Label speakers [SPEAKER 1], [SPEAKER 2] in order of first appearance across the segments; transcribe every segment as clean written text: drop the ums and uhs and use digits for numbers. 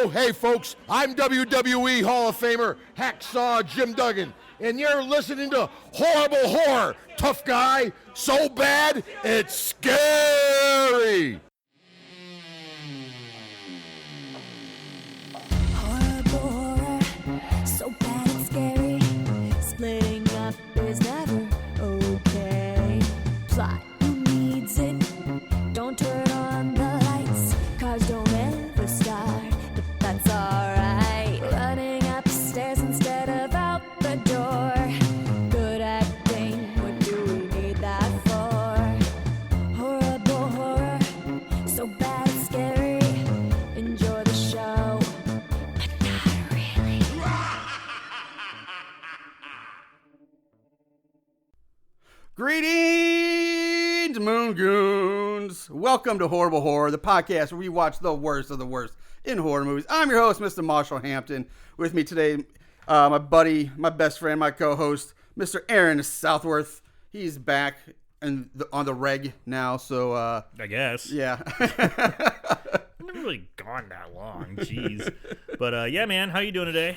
[SPEAKER 1] Oh, hey, folks, I'm WWE Hall of Famer Hacksaw Jim Duggan, and you're listening to Horrible Horror. Tough guy, so bad, it's scary.
[SPEAKER 2] Horrible horror, so bad it's scary. Splitting up is never okay. Plot, who needs it? Don't turn on the lights. Cars don't ever start, but that's alright. Running upstairs instead of out the door. Good acting, what do we need that for? Horrible horror, so bad it's scary. Enjoy the show, but not really.
[SPEAKER 3] Greetings, Moon Goons! Welcome to Horrible Horror, the podcast where we watch the worst of the worst in horror movies. I'm your host, Mr. Marshall Hampton. With me today, my buddy, my best friend, my co-host, Mr. Aaron Southworth. He's back on the reg now, so
[SPEAKER 4] I guess.
[SPEAKER 3] yeah.
[SPEAKER 4] I've never really gone that long. Jeez. But yeah, man, how you doing today?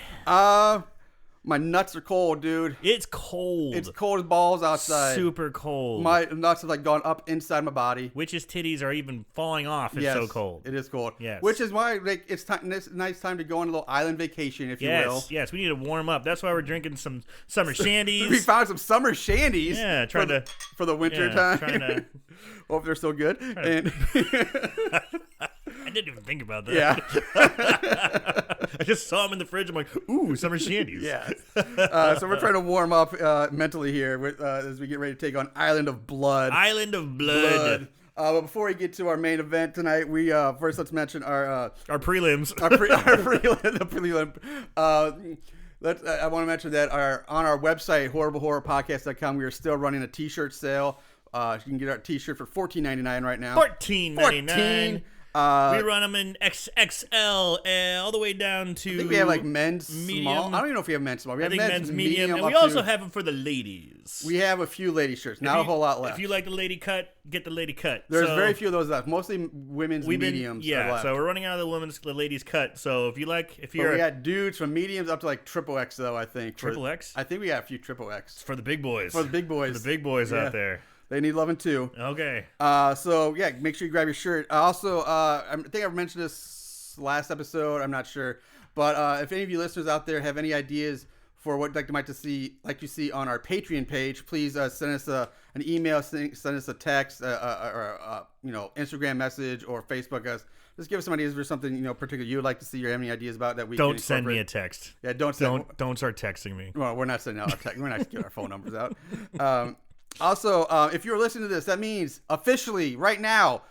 [SPEAKER 3] My nuts are cold, dude.
[SPEAKER 4] It's cold.
[SPEAKER 3] It's cold as balls outside.
[SPEAKER 4] Super cold.
[SPEAKER 3] My nuts have gone up inside my body.
[SPEAKER 4] Witch's titties are even falling off. It's so cold.
[SPEAKER 3] It is cold.
[SPEAKER 4] Yes.
[SPEAKER 3] Which is why it's a nice time to go on a little island vacation, if you will.
[SPEAKER 4] Yes, we need to warm up. That's why we're drinking some summer shandies.
[SPEAKER 3] We found some summer shandies.
[SPEAKER 4] Yeah,
[SPEAKER 3] for the winter time.
[SPEAKER 4] Trying to.
[SPEAKER 3] Hope they're still good. And
[SPEAKER 4] I didn't even think about that.
[SPEAKER 3] yeah.
[SPEAKER 4] I just saw them in the fridge. I'm like, ooh, summer shandies.
[SPEAKER 3] Yeah. So we're trying to warm up mentally here as we get ready to take on Island of Blood.
[SPEAKER 4] Island of Blood.
[SPEAKER 3] But before we get to our main event tonight, we first let's mention our
[SPEAKER 4] prelims.
[SPEAKER 3] our prelim. I want to mention that on our website, horriblehorrorpodcast.com, we are still running a t-shirt sale. You can get our t-shirt for $14.99 right now.
[SPEAKER 4] $14.99. We run them in XXL all the way down to.
[SPEAKER 3] I think we have like men's
[SPEAKER 4] medium.
[SPEAKER 3] small. I don't even know if we have men's small. We have
[SPEAKER 4] men's medium, and
[SPEAKER 3] up
[SPEAKER 4] we also
[SPEAKER 3] to-
[SPEAKER 4] have them for the ladies.
[SPEAKER 3] We have a few lady shirts, not a whole lot left.
[SPEAKER 4] If you like the lady cut, get the lady cut.
[SPEAKER 3] There's very few of those left. Mostly women's mediums. are left.
[SPEAKER 4] So we're running out of the ladies cut. So if
[SPEAKER 3] But
[SPEAKER 4] you're
[SPEAKER 3] we got dudes from mediums up to like triple X though. I think
[SPEAKER 4] triple X.
[SPEAKER 3] I think we got a few triple X
[SPEAKER 4] It's for the big boys.
[SPEAKER 3] for the big boys.
[SPEAKER 4] For the big boys out there.
[SPEAKER 3] They need loving too.
[SPEAKER 4] Okay.
[SPEAKER 3] So yeah, make sure you grab your shirt. Also, I think I mentioned this last episode. I'm not sure, but if any of you listeners out there have any ideas for what like to see on our Patreon page, please send us an email, send us a text, or Instagram message or Facebook us. Just give us some ideas for something particular you would like to see or have any ideas about that we
[SPEAKER 4] Don't
[SPEAKER 3] can
[SPEAKER 4] send me a
[SPEAKER 3] incorporate.
[SPEAKER 4] text.
[SPEAKER 3] Yeah,
[SPEAKER 4] Don't start texting me.
[SPEAKER 3] Well, we're not sending out our text. We're not giving our phone numbers out. Also, if you're listening to this, that means officially right now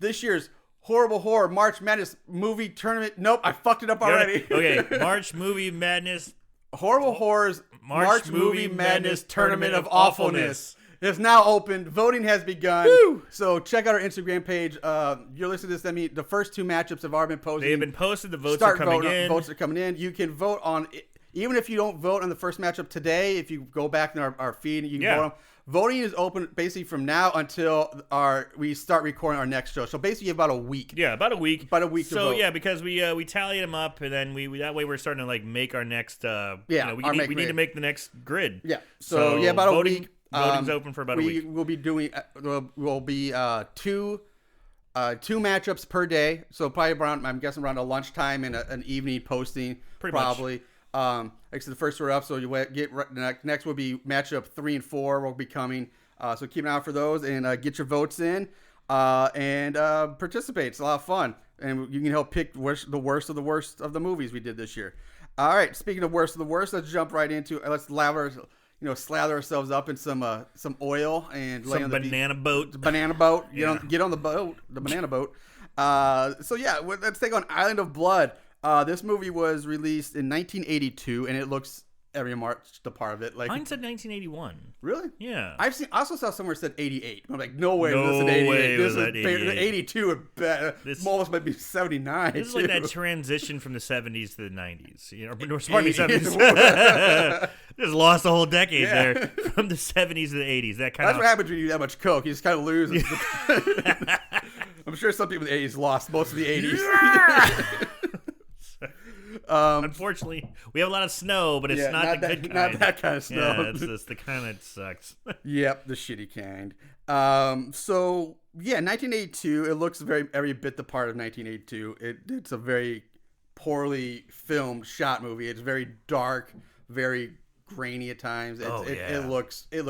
[SPEAKER 3] this year's Horrible Horror March Madness movie tournament. Nope, I fucked it up already.
[SPEAKER 4] Okay, March Movie Madness.
[SPEAKER 3] Horrible Horror's March Movie Madness Tournament of Awfulness. It's now open. Voting has begun.
[SPEAKER 4] Woo!
[SPEAKER 3] So check out our Instagram page. You're listening to this. That means the first two matchups have already been posted.
[SPEAKER 4] They have been posted. The votes
[SPEAKER 3] Start
[SPEAKER 4] are coming
[SPEAKER 3] voting.
[SPEAKER 4] in.
[SPEAKER 3] Votes are coming in. You can vote on even if you don't vote on the first matchup today. If you go back in our feed, you can vote on. Voting is open basically from now until we start recording our next show. So basically, you have about a week.
[SPEAKER 4] Yeah, about a week.
[SPEAKER 3] About a week to vote.
[SPEAKER 4] So yeah, because we tallied them up, and then we that way we're starting to like make our next. We need to make the next grid.
[SPEAKER 3] Yeah. So yeah, about
[SPEAKER 4] voting,
[SPEAKER 3] a week.
[SPEAKER 4] Voting's open for about a week.
[SPEAKER 3] We'll be doing. We'll be two matchups per day. So probably around. I'm guessing around a lunchtime and an evening posting. Probably. Like I said, the first we're up, so you get next will be matchup 3 and 4 will be coming. So keep an eye out for those and get your votes in and participate. It's a lot of fun, and you can help pick the worst of the worst of the movies we did this year. All right, speaking of worst of the worst, let's jump right into. Let's slather ourselves up in some oil and lay on the
[SPEAKER 4] banana boat.
[SPEAKER 3] Banana boat.
[SPEAKER 4] Yeah.
[SPEAKER 3] Get on the boat, the banana boat. So yeah, let's take on Island of Blood. This movie was released in 1982, and it looks every much the part of it. Like
[SPEAKER 4] Mine said 1981.
[SPEAKER 3] Really?
[SPEAKER 4] Yeah.
[SPEAKER 3] I also saw somewhere it said 88. I'm like, no way.
[SPEAKER 4] No
[SPEAKER 3] this is
[SPEAKER 4] way
[SPEAKER 3] 88.
[SPEAKER 4] was
[SPEAKER 3] This
[SPEAKER 4] that
[SPEAKER 3] is
[SPEAKER 4] 88.
[SPEAKER 3] 82.
[SPEAKER 4] This
[SPEAKER 3] almost might be 79.
[SPEAKER 4] This is
[SPEAKER 3] too.
[SPEAKER 4] like that transition from the 70s to the 90s. Pardon me, 70s. Just lost a whole decade there from the 70s to the 80s. That's
[SPEAKER 3] what happens when you eat that much Coke. You just kind of lose. I'm sure some people in the 80s lost most of the 80s.
[SPEAKER 4] Unfortunately, we have a lot of snow, but it's not the good kind.
[SPEAKER 3] Not that kind of snow.
[SPEAKER 4] Yeah, it's the kind that sucks.
[SPEAKER 3] Yep, the shitty kind. So yeah, 1982. It looks every bit the part of 1982. It's a very poorly filmed, shot movie. It's very dark, very grainy at times. It looks every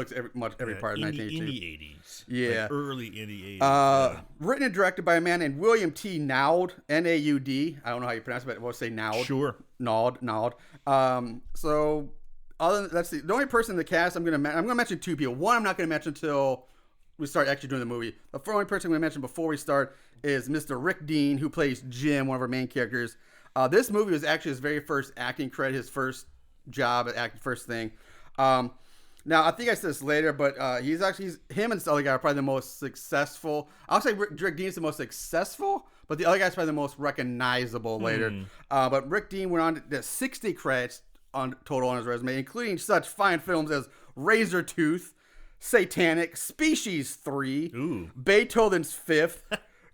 [SPEAKER 3] part of 1982.
[SPEAKER 4] In the 80s.
[SPEAKER 3] Yeah.
[SPEAKER 4] Like early in the 80s.
[SPEAKER 3] Written and directed by a man named William T. Naud, N-A-U-D. I don't know how you pronounce it, but we'll say Naud.
[SPEAKER 4] Sure.
[SPEAKER 3] Naud. So that's the only person in the cast I'm going to mention two people. One I'm not going to mention until we start actually doing the movie. The only person I'm going to mention before we start is Mr. Rick Dean, who plays Jim, one of our main characters. This movie was actually his very first acting credit, his first job at acting, first thing. Now I think I said this later, but him and this other guy are probably the most successful. I'll say Rick Dean's the most successful, but the other guy's probably the most recognizable later. But Rick Dean went on to 60 credits total on his resume, including such fine films as Razor Tooth, Satanic, Species 3, Beethoven's Fifth,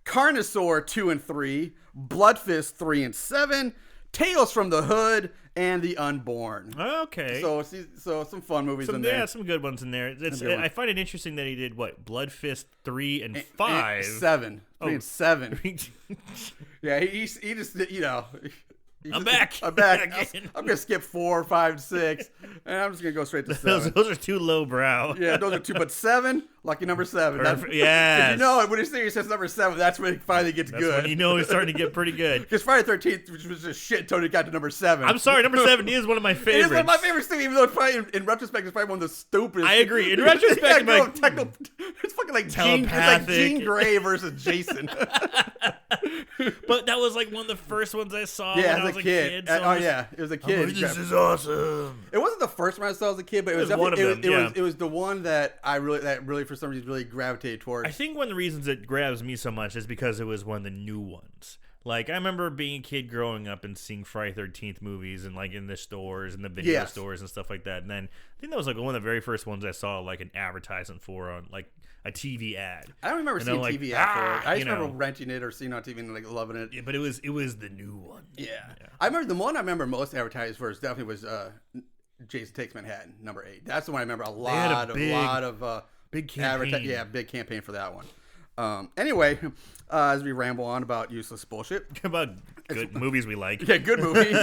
[SPEAKER 3] Carnosaur 2 and 3, Bloodfist 3 and 7, Tales from the Hood, and The Unborn.
[SPEAKER 4] Okay.
[SPEAKER 3] So some fun movies in there.
[SPEAKER 4] Yeah, some good ones in there. I find it interesting that he did Bloodfist 3 and 5.
[SPEAKER 3] 7. 3 and 7. Yeah, he just,
[SPEAKER 4] I'm back.
[SPEAKER 3] I'm back. I'm going to skip 4, 5, 6, and I'm just going to go straight to 7.
[SPEAKER 4] Those are too lowbrow.
[SPEAKER 3] Yeah, those are 2, but 7, lucky number 7.
[SPEAKER 4] Yeah.
[SPEAKER 3] You know, when he says number 7, that's when it finally gets good.
[SPEAKER 4] When you know he's starting to get pretty good.
[SPEAKER 3] Because Friday the 13th, which was just shit until he got to number 7.
[SPEAKER 4] I'm sorry, number 7 is one of my favorites.
[SPEAKER 3] It is one of my favorites too, even though it's probably, in retrospect, it's probably one of the stupidest.
[SPEAKER 4] I agree. In retrospect,
[SPEAKER 3] it's fucking like Jean Grey versus Jason.
[SPEAKER 4] But that was like one of the first ones I saw when I was a kid.
[SPEAKER 3] It was a kid.
[SPEAKER 4] This is awesome.
[SPEAKER 3] It wasn't the first one I saw as a kid, but it was
[SPEAKER 4] one of them.
[SPEAKER 3] It was the one that really for some reason really gravitated towards.
[SPEAKER 4] I think one of the reasons it grabs me so much is because it was one of the new ones. Like, I remember being a kid growing up and seeing Friday 13th movies and, like, in the stores and the video stores and stuff like that. And then I think that was, like, one of the very first ones I saw, like, an advertisement for on, like, a TV ad.
[SPEAKER 3] I don't remember seeing TV ad for it. I just remember renting it or seeing it on TV and, like, loving it.
[SPEAKER 4] Yeah, but it was the new one.
[SPEAKER 3] Yeah. I remember the one I remember most advertised for definitely was Jason Takes Manhattan, number 8. That's the one I remember a lot of
[SPEAKER 4] big campaign.
[SPEAKER 3] Big campaign for that one. Anyway, as we ramble on about useless bullshit.
[SPEAKER 4] About good movies we like.
[SPEAKER 3] Yeah, good movies.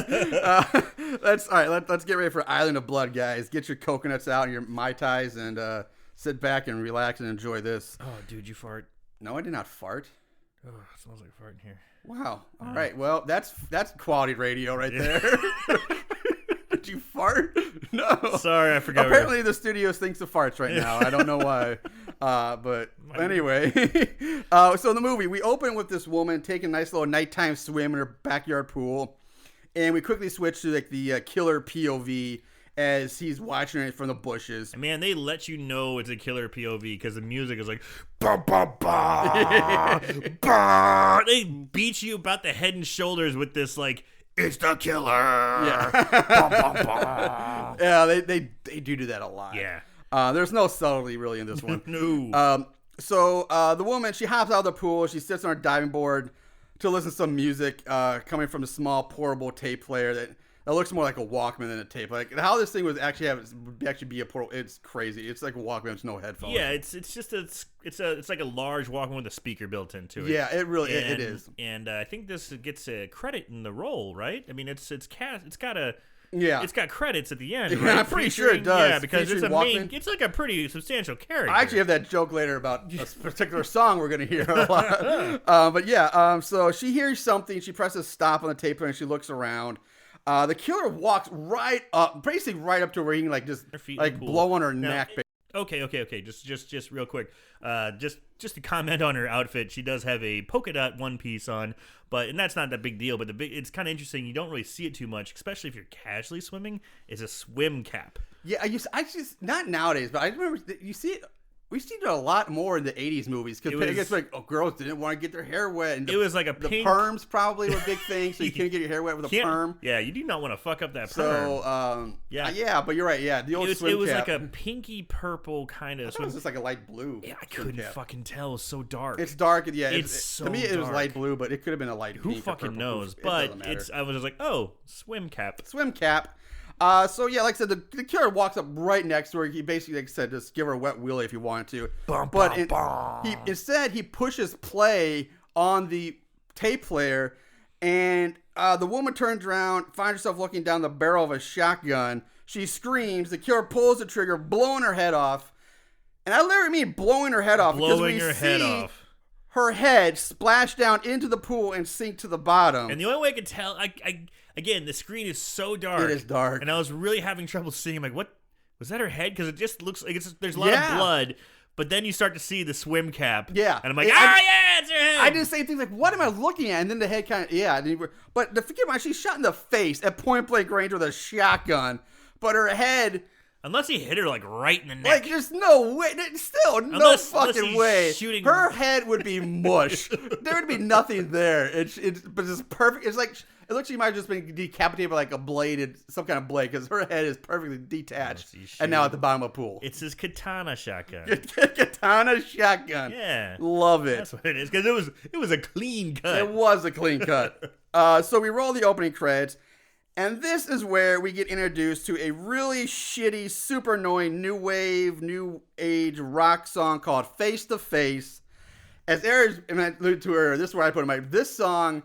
[SPEAKER 3] Let's get ready for Island of Blood, guys. Get your coconuts out and your Mai Tais and sit back and relax and enjoy this.
[SPEAKER 4] Oh, dude, you fart.
[SPEAKER 3] No, I did not fart.
[SPEAKER 4] Oh, it smells like a fart in here.
[SPEAKER 3] Wow. All right. Well, that's quality radio right there. Did you fart? No.
[SPEAKER 4] Sorry, I forgot.
[SPEAKER 3] Apparently, the studio thinks of farts right now. I don't know why. But anyway. So in the movie, we open with this woman taking a nice little nighttime swim in her backyard pool. And we quickly switch to like the killer POV as he's watching it from the bushes.
[SPEAKER 4] Man, they let you know it's a killer POV because the music is like, bah, bah, bah, bah. They beat you about the head and shoulders with this like, it's the killer.
[SPEAKER 3] Yeah.
[SPEAKER 4] Bah, bah, bah.
[SPEAKER 3] Yeah, they do that a lot.
[SPEAKER 4] Yeah.
[SPEAKER 3] There's no subtlety really in this one.
[SPEAKER 4] No.
[SPEAKER 3] So the woman, she hops out of the pool. She sits on her diving board to listen to some music coming from a small portable tape player that looks more like a Walkman than a tape. Like how this thing would actually be a portable. It's crazy. It's like a Walkman with no headphones.
[SPEAKER 4] Yeah, it's like a large Walkman with a speaker built into it.
[SPEAKER 3] Yeah, it really it is.
[SPEAKER 4] And I think this gets a credit in the role, right? I mean, it's got credits at the end.
[SPEAKER 3] Yeah,
[SPEAKER 4] right?
[SPEAKER 3] I'm pretty sure it does.
[SPEAKER 4] Yeah, because it's
[SPEAKER 3] Walkman.
[SPEAKER 4] it's like a pretty substantial character.
[SPEAKER 3] I actually have that joke later about a particular song we're gonna hear a lot. But yeah, so she hears something. She presses stop on the tape player and she looks around. The killer walks basically right up to where he can like just like blow on her neck.
[SPEAKER 4] Okay. Just real quick. Just to comment on her outfit, she does have a polka dot one piece on, and that's not that big deal. But it's kind of interesting. You don't really see it too much, especially if you're casually swimming. It's a swim cap.
[SPEAKER 3] Yeah, I just not nowadays, but I remember you see it we've seen it a lot more in the 80s movies because I guess like girls didn't want to get their hair wet. And
[SPEAKER 4] it was like
[SPEAKER 3] the
[SPEAKER 4] pink...
[SPEAKER 3] perms probably were a big thing, so you couldn't get your hair wet with a perm.
[SPEAKER 4] Yeah, you do not want to fuck up that perm.
[SPEAKER 3] So, yeah, but you're right. Yeah, the old swim
[SPEAKER 4] It was
[SPEAKER 3] cap.
[SPEAKER 4] like a pinky purple kind of.
[SPEAKER 3] It was just like a light blue.
[SPEAKER 4] Yeah, I couldn't fucking tell. It was so dark.
[SPEAKER 3] It's dark. Yeah,
[SPEAKER 4] so
[SPEAKER 3] to me it was
[SPEAKER 4] dark.
[SPEAKER 3] light blue, but it could have been a light.
[SPEAKER 4] Who
[SPEAKER 3] pink
[SPEAKER 4] fucking
[SPEAKER 3] or purple.
[SPEAKER 4] knows?
[SPEAKER 3] I
[SPEAKER 4] was just like, oh, swim cap.
[SPEAKER 3] Swim cap. So yeah, like I said, the killer walks up right next to her. He basically, like I said, just give her a wet willy if you wanted to. Instead he pushes play on the tape player, and the woman turns around, finds herself looking down the barrel of a shotgun. She screams. The killer pulls the trigger, blowing her head off. And I literally mean blowing her head off.
[SPEAKER 4] Blowing her head off.
[SPEAKER 3] Her head splash down into the pool and sink to the bottom.
[SPEAKER 4] And the only way I could tell, again, the screen is so dark.
[SPEAKER 3] It is dark.
[SPEAKER 4] And I was really having trouble seeing, like, what was that her head? Because it just looks like there's a lot of blood. But then you start to see the swim cap.
[SPEAKER 3] Yeah.
[SPEAKER 4] And I'm like, yeah, it's her head.
[SPEAKER 3] I did the same thing, like, what am I looking at? And then the head kind of, But forget about it, she's shot in the face at point blank range with a shotgun. But her head...
[SPEAKER 4] Unless he hit her, like, right in the neck.
[SPEAKER 3] Like, there's no way. Still, no fucking way.
[SPEAKER 4] Shooting...
[SPEAKER 3] Her head would be mush. There would be nothing there. But it's perfect. It's like, it looks like she might have just been decapitated by, like, some kind of blade, because her head is perfectly detached. And now at the bottom of a pool.
[SPEAKER 4] It's his katana shotgun.
[SPEAKER 3] Katana shotgun.
[SPEAKER 4] Yeah.
[SPEAKER 3] Love it.
[SPEAKER 4] That's what it is, because it was a clean cut.
[SPEAKER 3] It was a clean cut. So we roll the opening credits. And this is where we get introduced to a really shitty, super annoying new wave, new age rock song called Face to Face. As Aaron alluded to her, this is where I put in my, this song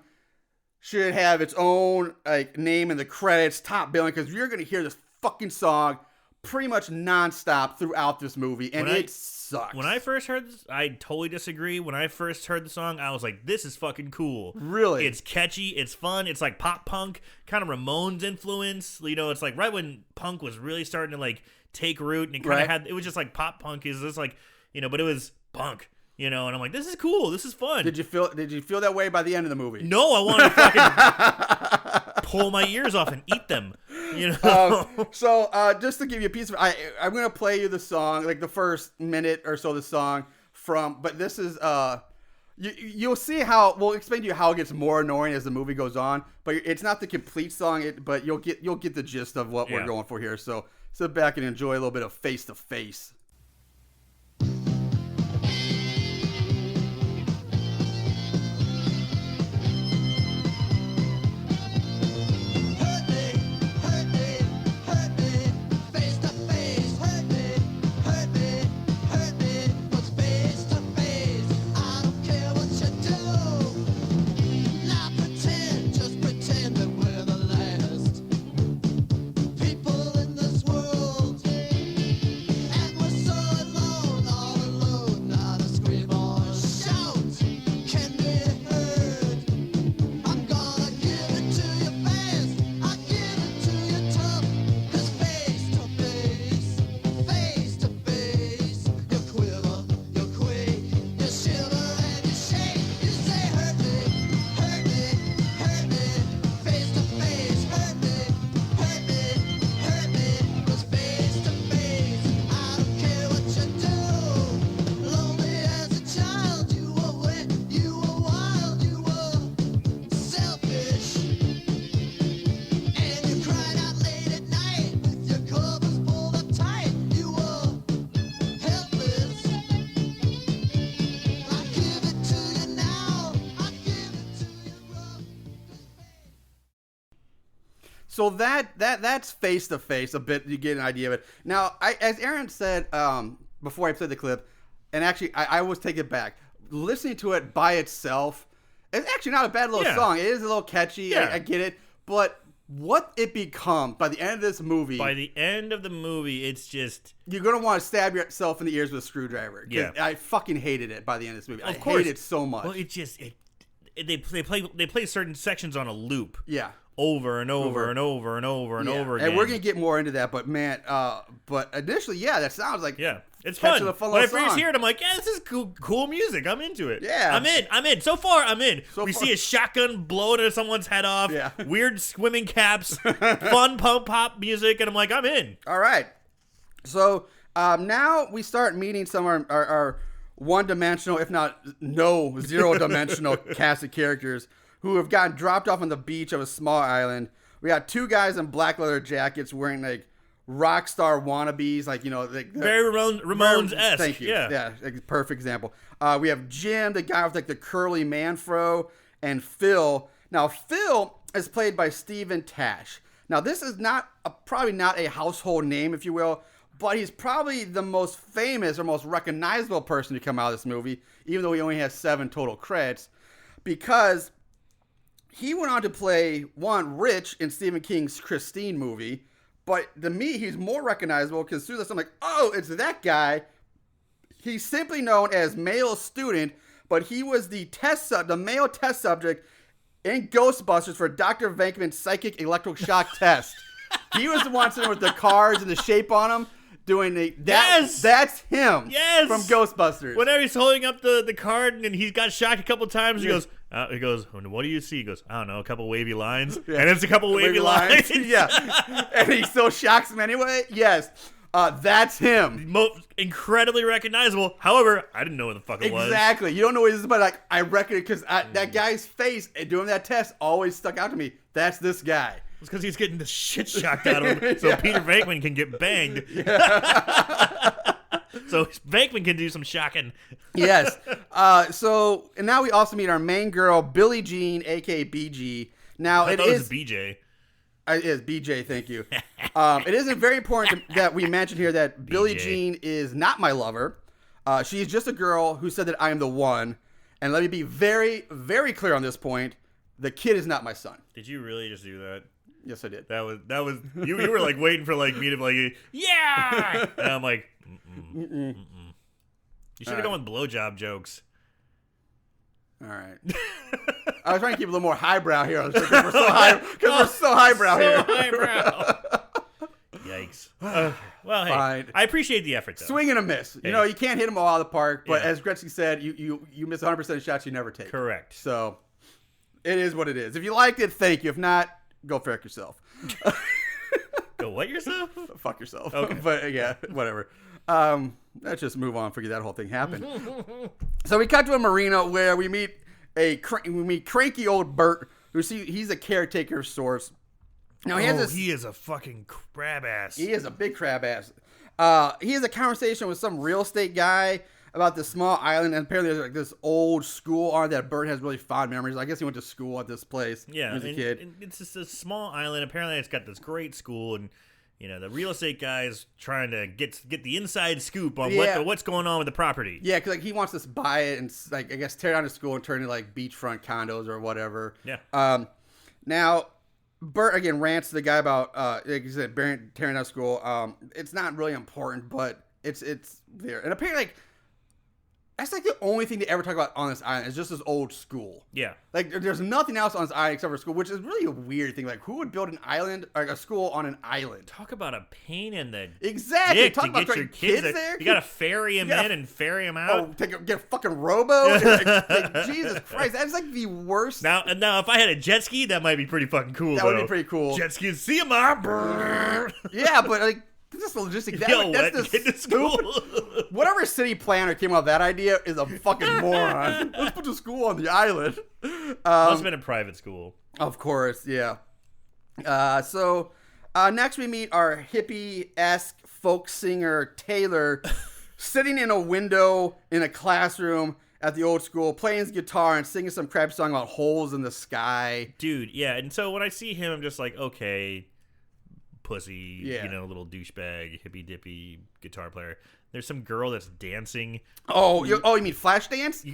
[SPEAKER 3] should have its own like name in the credits, top billing, because you're going to hear this fucking song pretty much nonstop throughout this movie, and it sucks.
[SPEAKER 4] When I first heard this, I totally disagree. When I first heard the song, I was like, this is fucking cool.
[SPEAKER 3] Really?
[SPEAKER 4] It's catchy, it's fun, it's like pop punk, kind of Ramones influence. You know, it's like right when punk was really starting to like take root, and it kind of it was just like pop punk is just like, you know, but it was punk. You know, and I'm like, this is cool. This is fun.
[SPEAKER 3] Did you feel that way by the end of the movie?
[SPEAKER 4] No, I wanted to fucking pull my ears off and eat them. You know.
[SPEAKER 3] So just to give you a piece of, I'm gonna play you the song, like the first minute or so of the song but this is you'll see how we'll explain to you how it gets more annoying as the movie goes on. But it's not the complete song, but you'll get the gist of what we're going for here. So sit back and enjoy a little bit of Face to Face. So that's Face to Face a bit. You get an idea of it. Now, as Aaron said before I played the clip, and actually I always take it back. Listening to it by itself, it's actually not a bad little song. It is a little catchy.
[SPEAKER 4] Yeah.
[SPEAKER 3] I get it. But what it becomes by the end of this movie.
[SPEAKER 4] By the end of the movie, it's just...
[SPEAKER 3] You're going to want to stab yourself in the ears with a screwdriver.
[SPEAKER 4] Yeah.
[SPEAKER 3] I fucking hated it by the end of this movie.
[SPEAKER 4] Of course.
[SPEAKER 3] I hate it so much.
[SPEAKER 4] Well, it just... They play certain sections on a loop.
[SPEAKER 3] Yeah.
[SPEAKER 4] Over and over and over and over and over again.
[SPEAKER 3] And we're going to get more into that, but man, but initially, that sounds like...
[SPEAKER 4] Yeah. It's fun. When I first
[SPEAKER 3] song.
[SPEAKER 4] hear it, I'm like, yeah, this is cool music. I'm into it.
[SPEAKER 3] Yeah.
[SPEAKER 4] I'm in. So far, I'm in. We see a shotgun blow into someone's head off.
[SPEAKER 3] Yeah.
[SPEAKER 4] Weird swimming caps. Fun pop music. And I'm like, I'm in.
[SPEAKER 3] All right. So Now we start meeting some of our one-dimensional, if not zero-dimensional cast of characters who have gotten dropped off on the beach of a small island. We got two guys in black leather jackets wearing like rock star wannabes, like, you know,
[SPEAKER 4] very Ramones-esque.
[SPEAKER 3] Thank you. Yeah, like, perfect example. We have Jim, the guy with like the curly manfro, and Phil. Now, Phil is played by Stephen Tash. Now, this is probably not a household name, if you will, but he's probably the most famous or most recognizable person to come out of this movie, even though he only has 7 total credits, because he went on to play, Rich in Stephen King's Christine movie. But to me, he's more recognizable because through this, I'm like, oh, it's that guy. He's simply known as male student, but he was the male test subject in Ghostbusters for Dr. Venkman's psychic electroshock test. He was the one sitting with the cards and the shape on them. That's him.
[SPEAKER 4] Yes.
[SPEAKER 3] From Ghostbusters.
[SPEAKER 4] Whenever he's holding up the card and he's got shocked a couple times, he goes, what do you see? He goes, I don't know, a couple wavy lines. Yeah. And it's a couple wavy lines.
[SPEAKER 3] Yeah. And he still shocks him anyway? Yes. That's him.
[SPEAKER 4] Incredibly recognizable. However, I didn't know what the fuck it was.
[SPEAKER 3] Exactly. You don't know what it is, but like, I reckon it because that guy's face doing that test always stuck out to me. That's this guy.
[SPEAKER 4] It's because he's getting the shit shocked out of him so Peter Venkman can get banged. So Venkman can do some shocking.
[SPEAKER 3] Yes. And now we also meet our main girl, Billie Jean, a.k.a. BG. Now,
[SPEAKER 4] I thought it was BJ.
[SPEAKER 3] It is BJ, thank you. It isn't very important that we mention here that Billie Jean is not my lover. She's just a girl who said that I am the one. And let me be very, very clear on this point. The kid is not my son.
[SPEAKER 4] Did you really just do that?
[SPEAKER 3] Yes, I did.
[SPEAKER 4] That was you were like waiting for like me to like, yeah, and I'm like, mm-mm. You should have gone with blowjob jokes.
[SPEAKER 3] All right. I was trying to keep a little more highbrow here. Because we're so highbrow here.
[SPEAKER 4] Highbrow. Yikes. Well, hey, fine. I appreciate the effort, though.
[SPEAKER 3] Swing and a miss. Hey. You know, you can't hit them all out of the park, but as Gretzky said, you miss 100% of shots you never take.
[SPEAKER 4] Correct.
[SPEAKER 3] So it is what it is. If you liked it, thank you. If not, go fuck yourself.
[SPEAKER 4] Go what yourself?
[SPEAKER 3] Fuck yourself.
[SPEAKER 4] Okay.
[SPEAKER 3] But yeah, whatever. Let's just move on. Forget that whole thing happened. So we cut to a marina where we meet cranky old Bert, he's a caretaker of sorts. Now he
[SPEAKER 4] is a fucking crab ass.
[SPEAKER 3] He is a big crab ass. He has a conversation with some real estate guy about this small island, and apparently there's like this old school on that Bert has really fond memories. I guess he went to school at this place when he was a kid. And
[SPEAKER 4] it's just a small island. Apparently it's got this great school, and you know the real estate guy's trying to get the inside scoop on what's going on with the property.
[SPEAKER 3] Yeah, because like he wants to buy it and like I guess tear down the school and turn it like beachfront condos or whatever.
[SPEAKER 4] Yeah.
[SPEAKER 3] Now Bert again rants to the guy about like you said tearing down school. It's not really important, but it's there, and apparently like. That's like the only thing they ever talk about on this island is just this old school.
[SPEAKER 4] Yeah.
[SPEAKER 3] Like, there's nothing else on this island except for school, which is really a weird thing. Like, who would build an island, like a school on an island?
[SPEAKER 4] Talk about a pain in the
[SPEAKER 3] dick
[SPEAKER 4] to get your kids there. You got to ferry them in and ferry them out.
[SPEAKER 3] Oh, get a fucking robo? like, Jesus Christ, that's like the worst.
[SPEAKER 4] Now, if I had a jet ski, that might be pretty fucking cool,
[SPEAKER 3] That would be pretty cool.
[SPEAKER 4] Jet ski, see you, Mom.
[SPEAKER 3] Yeah, but like, this is logistic. That's
[SPEAKER 4] get to school.
[SPEAKER 3] Whatever city planner came up with that idea is a fucking moron. Let's put the school on the island.
[SPEAKER 4] Must have been a private school.
[SPEAKER 3] Of course, yeah. So next we meet our hippie-esque folk singer Taylor sitting in a window in a classroom at the old school, playing his guitar and singing some crap song about holes in the sky.
[SPEAKER 4] Dude, yeah. And so when I see him, I'm just like, okay, pussy, little douchebag, hippy dippy guitar player. There's some girl that's dancing.
[SPEAKER 3] Oh, you mean flash dance?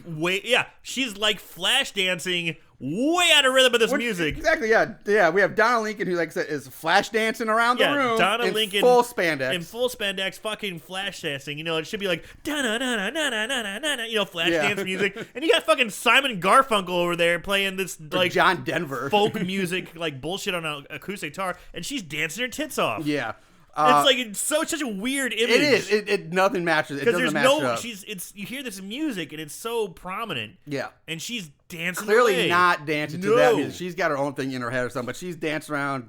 [SPEAKER 4] She's like flash dancing, way out of rhythm with this music.
[SPEAKER 3] Exactly, yeah. We have Donna Lincoln, who, like I said, is flash dancing around the room.
[SPEAKER 4] Donna Lincoln
[SPEAKER 3] full spandex.
[SPEAKER 4] In full spandex, fucking flash dancing. You know, it should be like da na na na na na na na na. Flash dance music. And you got fucking Simon Garfunkel over there playing this like
[SPEAKER 3] John Denver
[SPEAKER 4] folk music, like bullshit on an acoustic guitar, and she's dancing her tits off.
[SPEAKER 3] Yeah.
[SPEAKER 4] It's such a weird image.
[SPEAKER 3] It is. It nothing matches. It doesn't match up.
[SPEAKER 4] You hear this music and it's so prominent.
[SPEAKER 3] Yeah.
[SPEAKER 4] And she's dancing.
[SPEAKER 3] Clearly not dancing to that music. She's got her own thing in her head or something, but she's dancing around.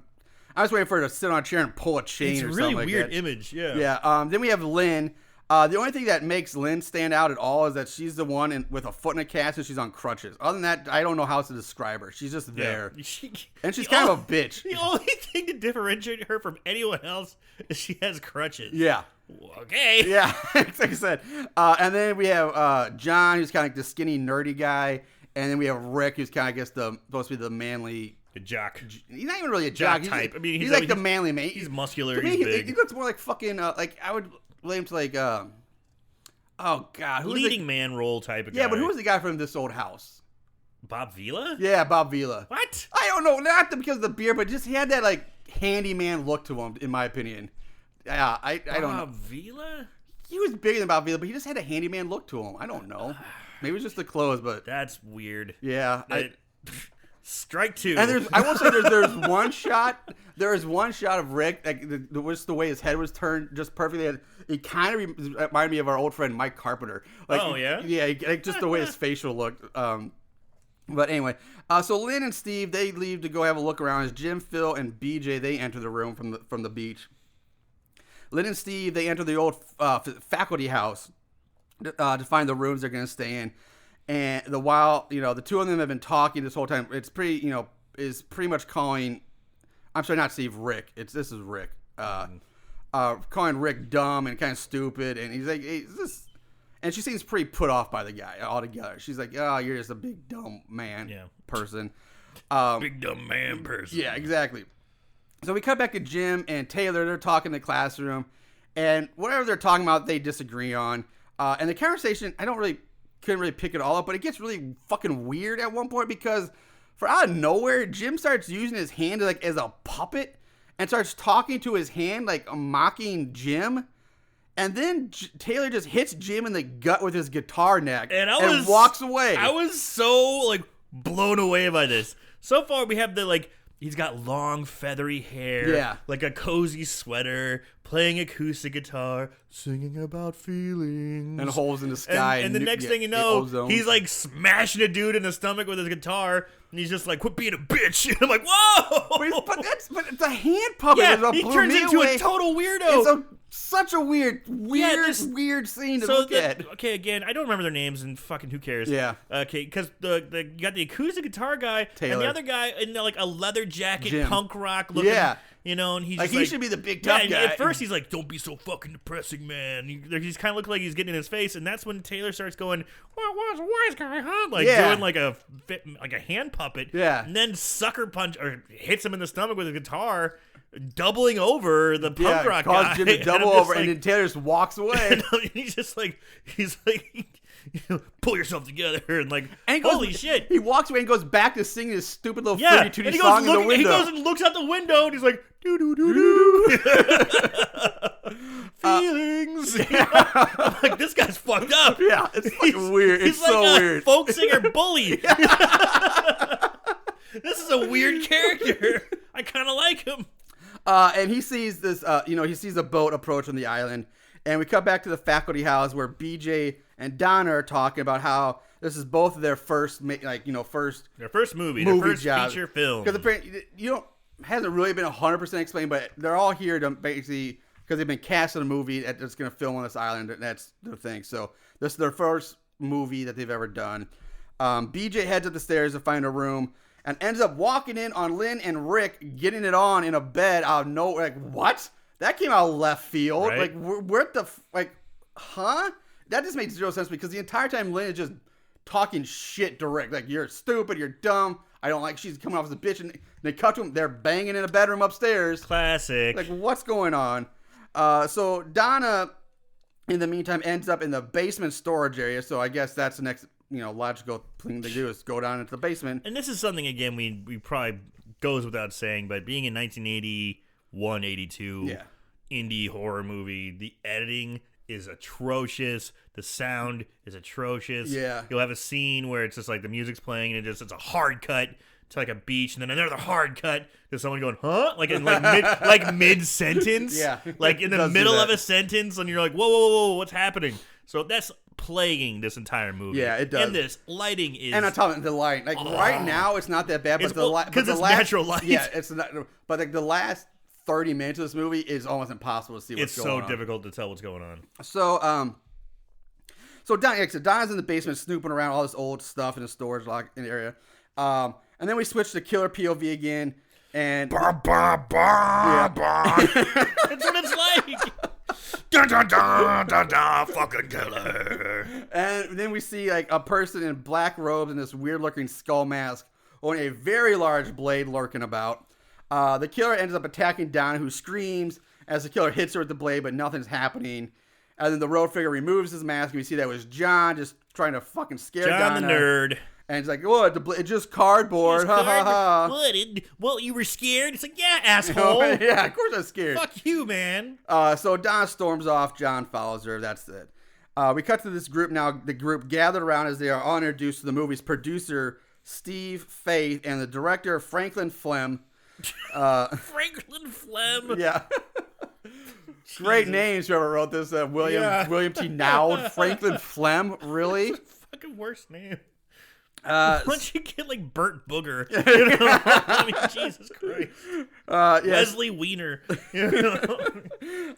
[SPEAKER 3] I was waiting for her to sit on a chair and pull a chain
[SPEAKER 4] It's
[SPEAKER 3] or
[SPEAKER 4] a
[SPEAKER 3] something
[SPEAKER 4] really
[SPEAKER 3] like
[SPEAKER 4] weird
[SPEAKER 3] that.
[SPEAKER 4] image. Yeah.
[SPEAKER 3] Yeah. Then we have Lynn. The only thing that makes Lynn stand out at all is that she's the one with a foot in a cast and she's on crutches. Other than that, I don't know how else to describe her. She's just there. And she's kind of a bitch.
[SPEAKER 4] The only thing to differentiate her from anyone else is she has crutches.
[SPEAKER 3] Yeah.
[SPEAKER 4] Okay.
[SPEAKER 3] Yeah, like I said. And then we have John, who's kind of like the skinny, nerdy guy. And then we have Rick, who's kind of, I guess, supposed to be the manly...
[SPEAKER 4] A jock.
[SPEAKER 3] He's not even really a jock.
[SPEAKER 4] Type.
[SPEAKER 3] He's,
[SPEAKER 4] I mean,
[SPEAKER 3] he's like the manly man.
[SPEAKER 4] He's muscular.
[SPEAKER 3] To me,
[SPEAKER 4] He's big.
[SPEAKER 3] he looks more like fucking, like, I would relate him to like, oh, God. Who's
[SPEAKER 4] leading man role type of guy.
[SPEAKER 3] Yeah, but who was the guy from This Old House?
[SPEAKER 4] Bob Vila?
[SPEAKER 3] Yeah, Bob Vila.
[SPEAKER 4] What?
[SPEAKER 3] I don't know. Not because of the beer, but just he had that, like, handyman look to him, in my opinion. Yeah, I don't know.
[SPEAKER 4] Bob Vila?
[SPEAKER 3] He was bigger than Bob Vila, but he just had a handyman look to him. I don't know. Maybe it was just the clothes, but
[SPEAKER 4] That's weird.
[SPEAKER 3] yeah.
[SPEAKER 4] Strike two.
[SPEAKER 3] And I will say there's one shot. There is one shot of Rick, like the way his head was turned just perfectly. It kind of reminded me of our old friend Mike Carpenter. Like,
[SPEAKER 4] oh yeah,
[SPEAKER 3] yeah, like just the way his facial looked. But anyway, so Lynn and Steve, they leave to go have a look around. As Jim, Phil, and BJ, they enter the room from the beach. Lynn and Steve, they enter the old faculty house to find the rooms they're going to stay in. And the two of them have been talking this whole time. It's pretty, is pretty much calling. I'm sorry, not Steve. Rick. This is Rick. Calling Rick dumb and kind of stupid, and he's like, hey, this. And she seems pretty put off by the guy altogether. She's like, oh, you're just a big dumb man person.
[SPEAKER 4] Big dumb man person.
[SPEAKER 3] Yeah, exactly. So we cut back to Jim and Taylor. They're talking in the classroom, and whatever they're talking about, they disagree on. And the conversation, couldn't really pick it all up, but it gets really fucking weird at one point because for out of nowhere, Jim starts using his hand like as a puppet and starts talking to his hand, like mocking Jim. And then Taylor just hits Jim in the gut with his guitar neck and walks away.
[SPEAKER 4] I was so blown away by this. So far, we have he's got long feathery hair, like a cozy sweater, playing acoustic guitar, singing about feelings,
[SPEAKER 3] and holes in the sky.
[SPEAKER 4] And the next thing you know, he's like smashing a dude in the stomach with his guitar, and he's just like, "Quit being a bitch!" And I'm like, "Whoa!"
[SPEAKER 3] But it's a hand puppet.
[SPEAKER 4] Yeah, he turns into a total weirdo.
[SPEAKER 3] It's such a weird scene to look at.
[SPEAKER 4] Okay, again, I don't remember their names, and fucking who cares?
[SPEAKER 3] Yeah.
[SPEAKER 4] Okay, because you got the acoustic guitar guy,
[SPEAKER 3] Taylor.
[SPEAKER 4] and the other guy in like a leather jacket,
[SPEAKER 3] Jim.
[SPEAKER 4] punk rock looking.
[SPEAKER 3] Yeah.
[SPEAKER 4] And he's
[SPEAKER 3] like
[SPEAKER 4] just
[SPEAKER 3] he should be the big tough guy.
[SPEAKER 4] At first, he's like, "Don't be so fucking depressing, man." He's kind of looking like he's getting in his face, and that's when Taylor starts going, "What's a wise guy, huh?" Doing like a hand puppet.
[SPEAKER 3] Yeah.
[SPEAKER 4] And then sucker punch or hits him in the stomach with a guitar, doubling over the punk rock guy.
[SPEAKER 3] Jim to double over, and then Taylor just walks away.
[SPEAKER 4] And he's like, pull yourself together, and holy shit.
[SPEAKER 3] He walks away and goes back to singing his stupid little Fruity Tooty song in the window.
[SPEAKER 4] He goes and looks out the window, and he's like, doo doo doo doo. Feelings. I'm like, this guy's fucked up.
[SPEAKER 3] Yeah, it's fucking weird. It's
[SPEAKER 4] like
[SPEAKER 3] so
[SPEAKER 4] a
[SPEAKER 3] weird.
[SPEAKER 4] Folk singer bully. This is a weird character. I kind of like him.
[SPEAKER 3] And he sees this, he sees a boat approach on the island. And we cut back to the faculty house where BJ and Donna are talking about how this is both of their first,
[SPEAKER 4] their first movie, their first
[SPEAKER 3] jobs.
[SPEAKER 4] feature film.
[SPEAKER 3] Because apparently, hasn't really been 100% explained, but they're all here to basically, because they've been cast in a movie that's going to film on this island, and that's their thing. So this is their first movie that they've ever done. BJ heads up the stairs to find a room and ends up walking in on Lynn and Rick getting it on in a bed out of nowhere. Like, what? That came out of left field.
[SPEAKER 4] Right?
[SPEAKER 3] Like, huh? That just makes zero sense because the entire time Lynn is just talking shit direct. Like, you're stupid, you're dumb, I don't like, she's coming off as a bitch. And they cut to them, they're banging in a bedroom upstairs.
[SPEAKER 4] Classic.
[SPEAKER 3] Like, what's going on? So Donna, in the meantime, ends up in the basement storage area. So I guess that's the next, logical thing to do is go down into the basement.
[SPEAKER 4] And this is something, again, we probably goes without saying, but being in 1981, 82, indie horror movie, the editing is atrocious. The sound is atrocious.
[SPEAKER 3] Yeah.
[SPEAKER 4] You'll have a scene where it's just like the music's playing and it's a hard cut to like a beach, and then another hard cut to someone going, huh? Like in mid sentence.
[SPEAKER 3] Yeah.
[SPEAKER 4] Like in the middle of a sentence, and you're like, whoa, what's happening? So that's plaguing this entire movie.
[SPEAKER 3] Yeah, it does.
[SPEAKER 4] And this lighting is...
[SPEAKER 3] And on top of the light, like right now, it's not that bad, but
[SPEAKER 4] because it's natural light.
[SPEAKER 3] Yeah, it's not. But like the last 30 minutes of this movie is almost impossible to see what's going on.
[SPEAKER 4] It's so difficult to tell what's going on.
[SPEAKER 3] So Donna's in the basement snooping around all this old stuff in the storage lock in the area. And then we switch to killer POV again. And
[SPEAKER 1] Ba, ba, ba, ba.
[SPEAKER 4] That's what it's like.
[SPEAKER 1] Dun, dun, dun, dun, dun, fucking killer.
[SPEAKER 3] And then we see like a person in black robes and this weird looking skull mask holding a very large blade lurking about. The killer ends up attacking Donna, who screams as the killer hits her with the blade, but nothing's happening. And then the road figure removes his mask, and we see that was John just trying to fucking scare
[SPEAKER 4] John
[SPEAKER 3] Donna.
[SPEAKER 4] the nerd.
[SPEAKER 3] And he's like, "Oh, it's just cardboard." Ha ha ha.
[SPEAKER 4] What? Well, you were scared? It's like, yeah, asshole.
[SPEAKER 3] Yeah, of course I'm scared.
[SPEAKER 4] Fuck you, man.
[SPEAKER 3] So Donna storms off. John follows her. That's it. We cut to this group now. The group gathered around as they are all introduced to the movie's producer, Steve Faith, and the director, Franklin Flem.
[SPEAKER 4] Franklin Flem.
[SPEAKER 3] Yeah. Great names whoever wrote this. William T. Nowd. Franklin Flem. Really?
[SPEAKER 4] Fucking worst name. Why don't you get like Burt Booger? You know? I mean, Jesus Christ. Leslie Wiener. You know?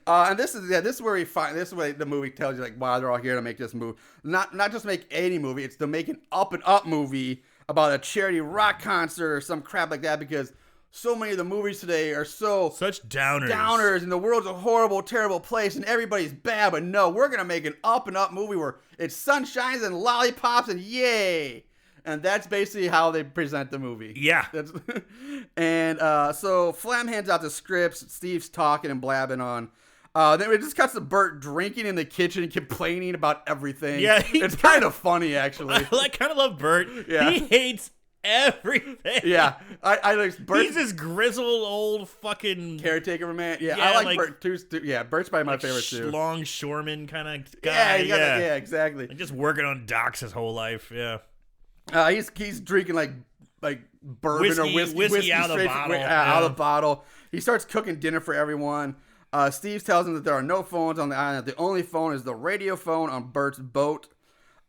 [SPEAKER 3] And this is where we find this is where the movie tells you like why they're all here to make this movie. Not just make any movie. It's to make an up and up movie about a charity rock concert or some crap like that, because so many of the movies today are such downers, and the world's a horrible, terrible place, and everybody's bad. But no, we're gonna make an up and up movie where it's sunshines and lollipops and yay. And that's basically how they present the movie.
[SPEAKER 4] Yeah.
[SPEAKER 3] So Flem hands out the scripts. Steve's talking and blabbing on. Then it just cuts to Bert drinking in the kitchen and complaining about everything.
[SPEAKER 4] Yeah,
[SPEAKER 3] it's kind of funny, actually.
[SPEAKER 4] I kind of love Bert.
[SPEAKER 3] Yeah.
[SPEAKER 4] He hates everything.
[SPEAKER 3] Yeah, I like Bert.
[SPEAKER 4] He's this grizzled old fucking
[SPEAKER 3] caretaker man. Yeah,
[SPEAKER 4] yeah,
[SPEAKER 3] I like Bert too. Yeah, Bert's probably my favorite too.
[SPEAKER 4] Longshoreman kind of guy.
[SPEAKER 3] Yeah, exactly.
[SPEAKER 4] Like just working on docks his whole life. Yeah.
[SPEAKER 3] He's drinking like bourbon or whiskey
[SPEAKER 4] out of the bottle.
[SPEAKER 3] Out of the bottle. He starts cooking dinner for everyone. Steve tells him that there are no phones on the island. The only phone is the radio phone on Bert's boat.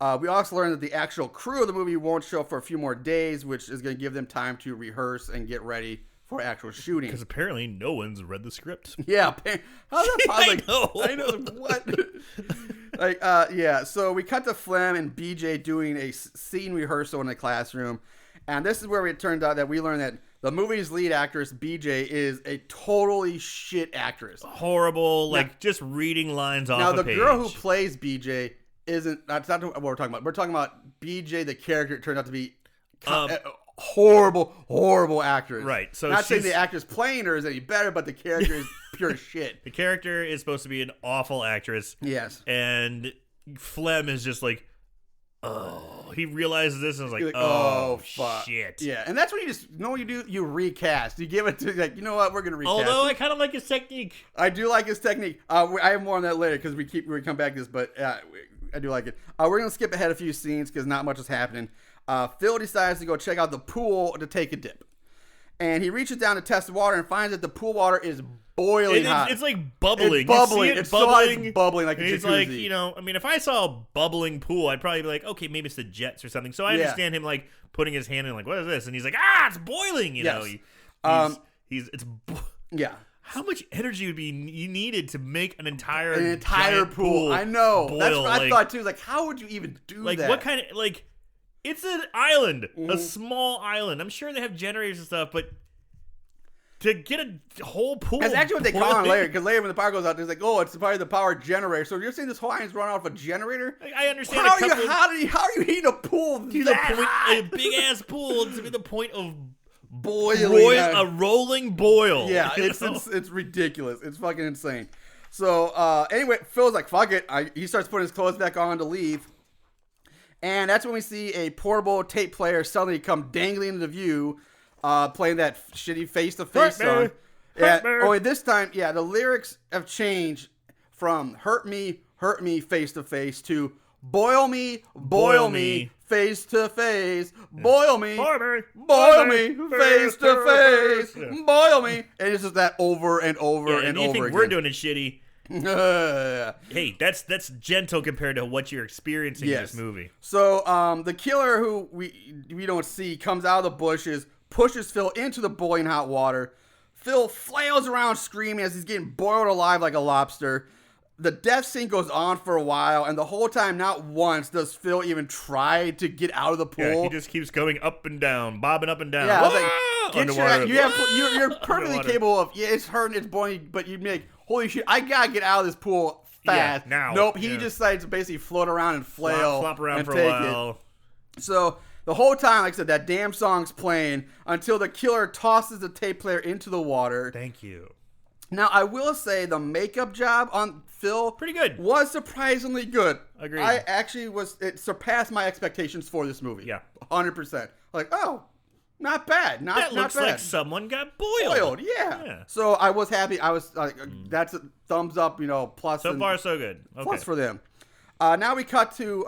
[SPEAKER 3] We also learn that the actual crew of the movie won't show up for a few more days, which is going to give them time to rehearse and get ready for actual shooting.
[SPEAKER 4] Because apparently no one's read the script.
[SPEAKER 3] Yeah, how's that possible?
[SPEAKER 4] I know.
[SPEAKER 3] What? Yeah. So we cut to Flem and BJ doing a scene rehearsal in the classroom, and this is where it turned out that we learned that the movie's lead actress BJ is a totally shit actress.
[SPEAKER 4] Horrible, just reading lines off.
[SPEAKER 3] Now the
[SPEAKER 4] page.
[SPEAKER 3] girl who plays BJ that's not what we're talking about. We're talking about BJ, the character. It turned out to be horrible actress.
[SPEAKER 4] Right. So
[SPEAKER 3] not saying the actress playing her is any better, but the character is pure shit.
[SPEAKER 4] The character is supposed to be an awful actress.
[SPEAKER 3] Yes.
[SPEAKER 4] And Flem is just like, oh, he realizes this and is like,
[SPEAKER 3] oh fuck.
[SPEAKER 4] Shit.
[SPEAKER 3] Yeah, and that's what you do. You recast. You give it to you know what, we're gonna recast.
[SPEAKER 4] Although I kind of like his technique.
[SPEAKER 3] I do like his technique. I have more on that later because we come back to this, but I do like it. We're gonna skip ahead a few scenes because not much is happening. Phil decides to go check out the pool to take a dip, and he reaches down to test the water and finds that the pool water is boiling hot.
[SPEAKER 4] It's like bubbling.
[SPEAKER 3] It's bubbling.
[SPEAKER 4] It's
[SPEAKER 3] bubbling. It's bubbling like a jacuzzi.
[SPEAKER 4] He's like, if I saw a bubbling pool, I'd probably be like, okay, maybe it's the jets or something. So I understand him like putting his hand in, like, what is this? And he's like, it's boiling. You know,
[SPEAKER 3] yeah.
[SPEAKER 4] How much energy would be needed to make an entire
[SPEAKER 3] pool? I know.
[SPEAKER 4] Boil?
[SPEAKER 3] That's what I thought too. Like, how would you even do that?
[SPEAKER 4] What kind of It's an island, a small island. I'm sure they have generators and stuff, but to get a whole pool.
[SPEAKER 3] That's actually what they call it later, because later when the power goes out, they're like, oh, it's probably the power generator. So you're saying this whole island's run off a generator?
[SPEAKER 4] I understand.
[SPEAKER 3] How are you heating a pool
[SPEAKER 4] a big ass pool to be the point of
[SPEAKER 3] boiling,
[SPEAKER 4] a rolling boil.
[SPEAKER 3] Yeah, it's ridiculous. It's fucking insane. So anyway, Phil's like, fuck it. He starts putting his clothes back on to leave. And that's when we see a portable tape player suddenly come dangling into view, playing that shitty face-to-face song. Only this time, the lyrics have changed from hurt me, face-to-face to boil me, face-to-face, boil me, face-to-face, boil me. And it's just that over and over and over again.
[SPEAKER 4] We're doing it shitty. Hey, that's gentle compared to what you're experiencing in this movie.
[SPEAKER 3] So the killer, who we don't see, comes out of the bushes, pushes Phil into the boiling hot water. Phil flails around screaming as he's getting boiled alive like a lobster. The death scene goes on for a while, and the whole time, not once does Phil even try to get out of the pool.
[SPEAKER 4] Yeah, he just keeps going up and down, bobbing up and down.
[SPEAKER 3] Yeah, I was like, you're perfectly
[SPEAKER 4] Underwater.
[SPEAKER 3] capable of, it's hurting, it's boiling, but you'd be like, holy shit, I gotta get out of this pool fast.
[SPEAKER 4] Yeah, now.
[SPEAKER 3] Nope, he
[SPEAKER 4] Yeah.
[SPEAKER 3] just decides to basically float around and flail.
[SPEAKER 4] Flop around
[SPEAKER 3] and
[SPEAKER 4] for
[SPEAKER 3] take
[SPEAKER 4] a while.
[SPEAKER 3] It. So the whole time, like I said, that damn song's playing until the killer tosses the tape player into the water.
[SPEAKER 4] Thank you.
[SPEAKER 3] Now, I will say the makeup job on Phil
[SPEAKER 4] Pretty good.
[SPEAKER 3] was surprisingly good.
[SPEAKER 4] Agreed.
[SPEAKER 3] I actually it surpassed my expectations for this movie.
[SPEAKER 4] Yeah.
[SPEAKER 3] 100%. Like, oh, not bad. Not
[SPEAKER 4] That
[SPEAKER 3] not
[SPEAKER 4] looks
[SPEAKER 3] bad.
[SPEAKER 4] like someone got boiled.
[SPEAKER 3] Yeah. So I was happy. I was like, that's a thumbs up, plus.
[SPEAKER 4] So far, so good. Okay.
[SPEAKER 3] Plus for them. Now we cut to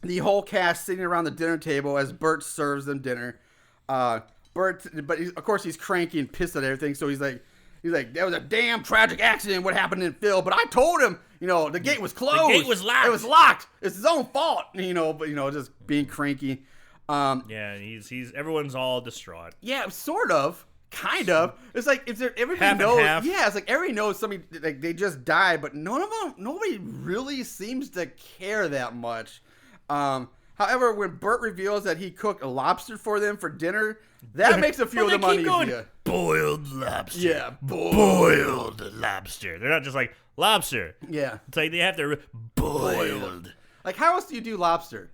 [SPEAKER 3] the whole cast sitting around the dinner table as Bert serves them dinner. Bert, but of course he's cranky and pissed at everything. So he's like, there was a damn tragic accident. What happened in Phil? But I told him, the gate was closed.
[SPEAKER 4] The gate was locked.
[SPEAKER 3] It was locked. It's his own fault. But just being cranky.
[SPEAKER 4] Yeah, he's everyone's all distraught.
[SPEAKER 3] Yeah, sort of. Kind of. It's like if everybody
[SPEAKER 4] Half and
[SPEAKER 3] knows.
[SPEAKER 4] half.
[SPEAKER 3] Yeah, it's like everybody knows somebody like they just died, but nobody really seems to care that much. However, when Bert reveals that he cooked a lobster for them for dinner, that makes a few of them uneasy.
[SPEAKER 4] Boiled lobster.
[SPEAKER 3] Yeah,
[SPEAKER 4] boiled lobster. They're not just like lobster.
[SPEAKER 3] Yeah,
[SPEAKER 4] It's like they have to boiled.
[SPEAKER 3] like how else do you do lobster?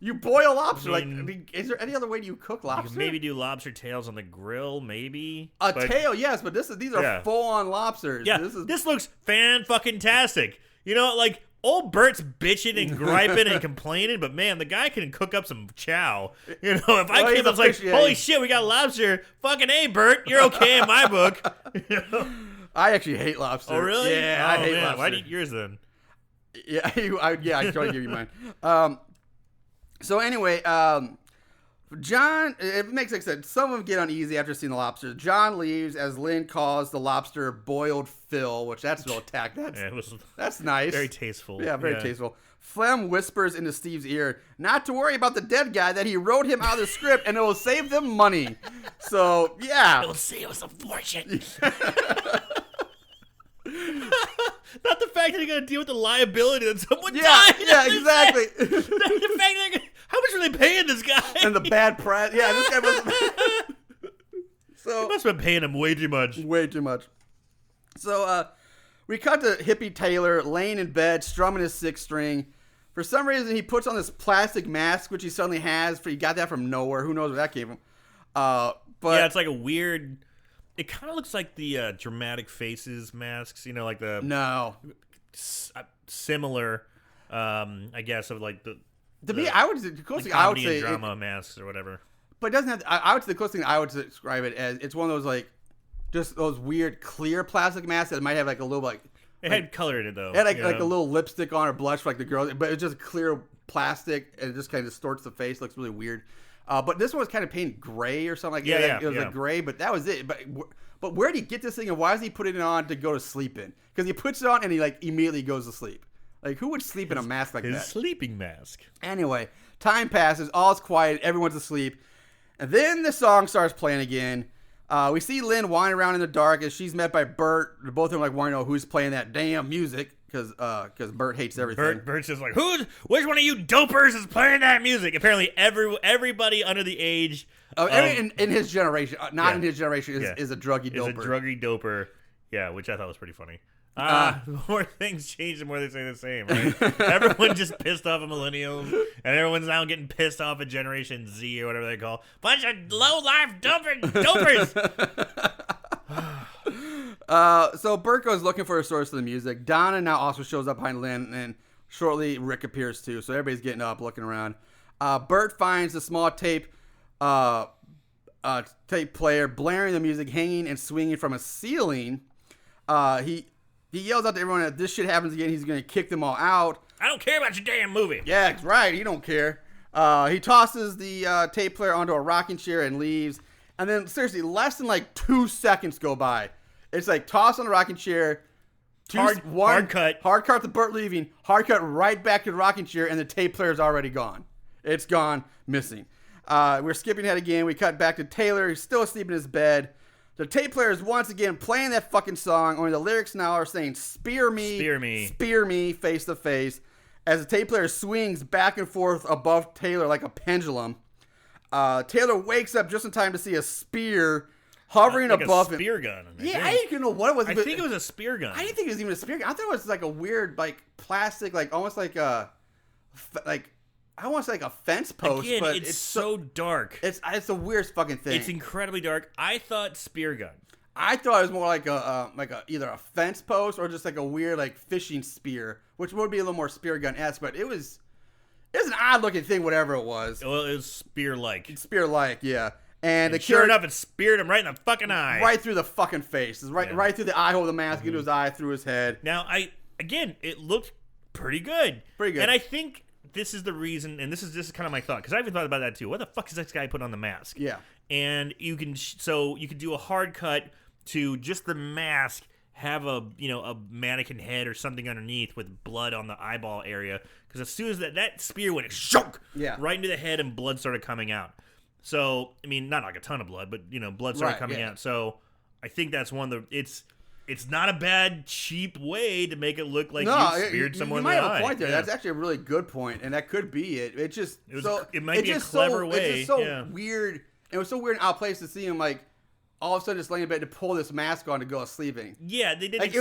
[SPEAKER 3] You boil lobster.
[SPEAKER 4] I mean,
[SPEAKER 3] like, is there any other way you cook
[SPEAKER 4] You
[SPEAKER 3] lobster?
[SPEAKER 4] can maybe do lobster tails on the grill, maybe.
[SPEAKER 3] A
[SPEAKER 4] But-
[SPEAKER 3] tail, yes, but these are
[SPEAKER 4] Yeah.
[SPEAKER 3] full-on lobsters.
[SPEAKER 4] Yeah,
[SPEAKER 3] This
[SPEAKER 4] looks fan-fucking-tastic. Like, old Bert's bitching and griping and complaining, but man, the guy can cook up some chow. If I
[SPEAKER 3] Well, he's
[SPEAKER 4] came
[SPEAKER 3] a
[SPEAKER 4] up like,
[SPEAKER 3] fish, yeah,
[SPEAKER 4] holy
[SPEAKER 3] he's-
[SPEAKER 4] shit, we got lobster. Fucking A, Bert, you're okay in my book.
[SPEAKER 3] I actually hate lobster.
[SPEAKER 4] Oh, really?
[SPEAKER 3] Yeah,
[SPEAKER 4] Oh,
[SPEAKER 3] I hate
[SPEAKER 4] man.
[SPEAKER 3] lobster.
[SPEAKER 4] Why'd you eat yours then?
[SPEAKER 3] Yeah, I try to give you mine. So anyway, John, it makes sense. Some of them get uneasy after seeing the lobster. John leaves as Lynn calls the lobster boiled Phil, which that's real attack. That's nice.
[SPEAKER 4] Very tasteful.
[SPEAKER 3] Yeah, very tasteful. Flem whispers into Steve's ear, not to worry about the dead guy, that he wrote him out of the script and it will save them money. So, yeah.
[SPEAKER 4] It'll save us a fortune. Not the fact that they're going to deal with the liability that someone died.
[SPEAKER 3] Yeah, exactly.
[SPEAKER 4] The fact that how much are they paying this guy?
[SPEAKER 3] And the bad press. Yeah, this guy was. So
[SPEAKER 4] They must have been paying him way too much.
[SPEAKER 3] way too much. So we cut to hippie Taylor laying in bed, strumming his sixth string. For some reason, he puts on this plastic mask, which he suddenly has. He got that from nowhere. Who knows where that came from? But
[SPEAKER 4] Yeah, it's like a weird. It kind of looks like the dramatic faces masks, like the
[SPEAKER 3] no.
[SPEAKER 4] similar, I guess, of like the
[SPEAKER 3] To me, I would the closest thing I would
[SPEAKER 4] comedy
[SPEAKER 3] say,
[SPEAKER 4] and drama masks or whatever.
[SPEAKER 3] but it doesn't have. I would say the closest thing I would describe it as it's one of those like, just those weird clear plastic masks that might have like a little like.
[SPEAKER 4] It had color in it though.
[SPEAKER 3] It had like a little lipstick on or blush for like the girls, but it's just clear plastic and it just kind of distorts the face. Looks really weird. But this one was kind of painted gray or something like that. It was like gray, but that was it. But where did he get this thing and why is he putting it on to go to sleep in? Because he puts it on and he like immediately goes to sleep. Like who would sleep in a mask like
[SPEAKER 4] his
[SPEAKER 3] that?
[SPEAKER 4] sleeping mask.
[SPEAKER 3] Anyway, time passes, all's quiet, everyone's asleep, and then the song starts playing again. We see Lynn wandering around in the dark as she's met by Bert. Both of them like want to know who's playing that damn music because Bert hates everything.
[SPEAKER 4] Bert's just like, which one of you dopers is playing that music? Apparently, everybody under the age
[SPEAKER 3] in his generation, not in his generation, is a druggy doper.
[SPEAKER 4] Is a druggy doper. Yeah, which I thought was pretty funny. The more things change, the more they say the same, right? Everyone just pissed off at millennials, and everyone's now getting pissed off at Generation Z or whatever they call. Bunch of low-life dopers!
[SPEAKER 3] So Bert goes looking for a source of the music. Donna now also shows up behind Lynn, and shortly Rick appears too. So everybody's getting up, looking around. Bert finds the small tape player blaring the music, hanging and swinging from a ceiling. He yells out to everyone that this shit happens again, he's going to kick them all out.
[SPEAKER 4] I don't care about your damn movie.
[SPEAKER 3] Yeah, right. He don't care. He tosses the tape player onto a rocking chair and leaves. And then, seriously, less than like 2 seconds go by. It's like toss on the rocking chair,
[SPEAKER 4] Hard cut.
[SPEAKER 3] Hard cut to Burt leaving. Hard cut right back to the rocking chair, and the tape player's already gone. It's gone, missing. We're skipping ahead again. We cut back to Taylor. He's still asleep in his bed. The tape player is once again playing that fucking song, only the lyrics now are saying, spear me, face to face, as the tape player swings back and forth above Taylor like a pendulum. Taylor wakes up just in time to see a spear hovering
[SPEAKER 4] like
[SPEAKER 3] above
[SPEAKER 4] a spear gun.
[SPEAKER 3] Yeah, I didn't know what it was.
[SPEAKER 4] I think it was a spear gun.
[SPEAKER 3] I didn't think it was even a spear gun. I thought it was like a weird, like, plastic, like, almost like a, like, I want to say like a fence post,
[SPEAKER 4] Again,
[SPEAKER 3] but
[SPEAKER 4] it's so dark.
[SPEAKER 3] It's the weirdest fucking thing.
[SPEAKER 4] It's incredibly dark. I thought spear gun.
[SPEAKER 3] I thought it was more like a either a fence post or just like a weird like fishing spear, which would be a little more spear gun-esque, but it was an odd looking thing, whatever it was.
[SPEAKER 4] Well, it was spear-like.
[SPEAKER 3] Spear-like, yeah. And
[SPEAKER 4] sure enough, it speared him right in the fucking eye.
[SPEAKER 3] Right through the fucking face. It's right through the eye hole of the mask, into his eye, through his head.
[SPEAKER 4] Now, it looked pretty good.
[SPEAKER 3] Pretty good.
[SPEAKER 4] And I think this is the reason, and this is kind of my thought, because I even thought about that too. What the fuck is this guy put on the mask?
[SPEAKER 3] Yeah.
[SPEAKER 4] And you can do a hard cut to just the mask, have a mannequin head or something underneath with blood on the eyeball area, because as soon as that spear went right into the head and blood started coming out. So I mean, not like a ton of blood, but blood started coming out. So I think that's one of the it's not a bad, cheap way to make it look like you speared someone in the eye.
[SPEAKER 3] You might have a point there. Yeah. That's actually a really good point, and that could be it.
[SPEAKER 4] It might be a clever way.
[SPEAKER 3] It's just so weird. It was so weird and out of place to see him like all of a sudden just laying in bed to pull this mask on to go sleeping.
[SPEAKER 4] Yeah, they did.
[SPEAKER 3] Like,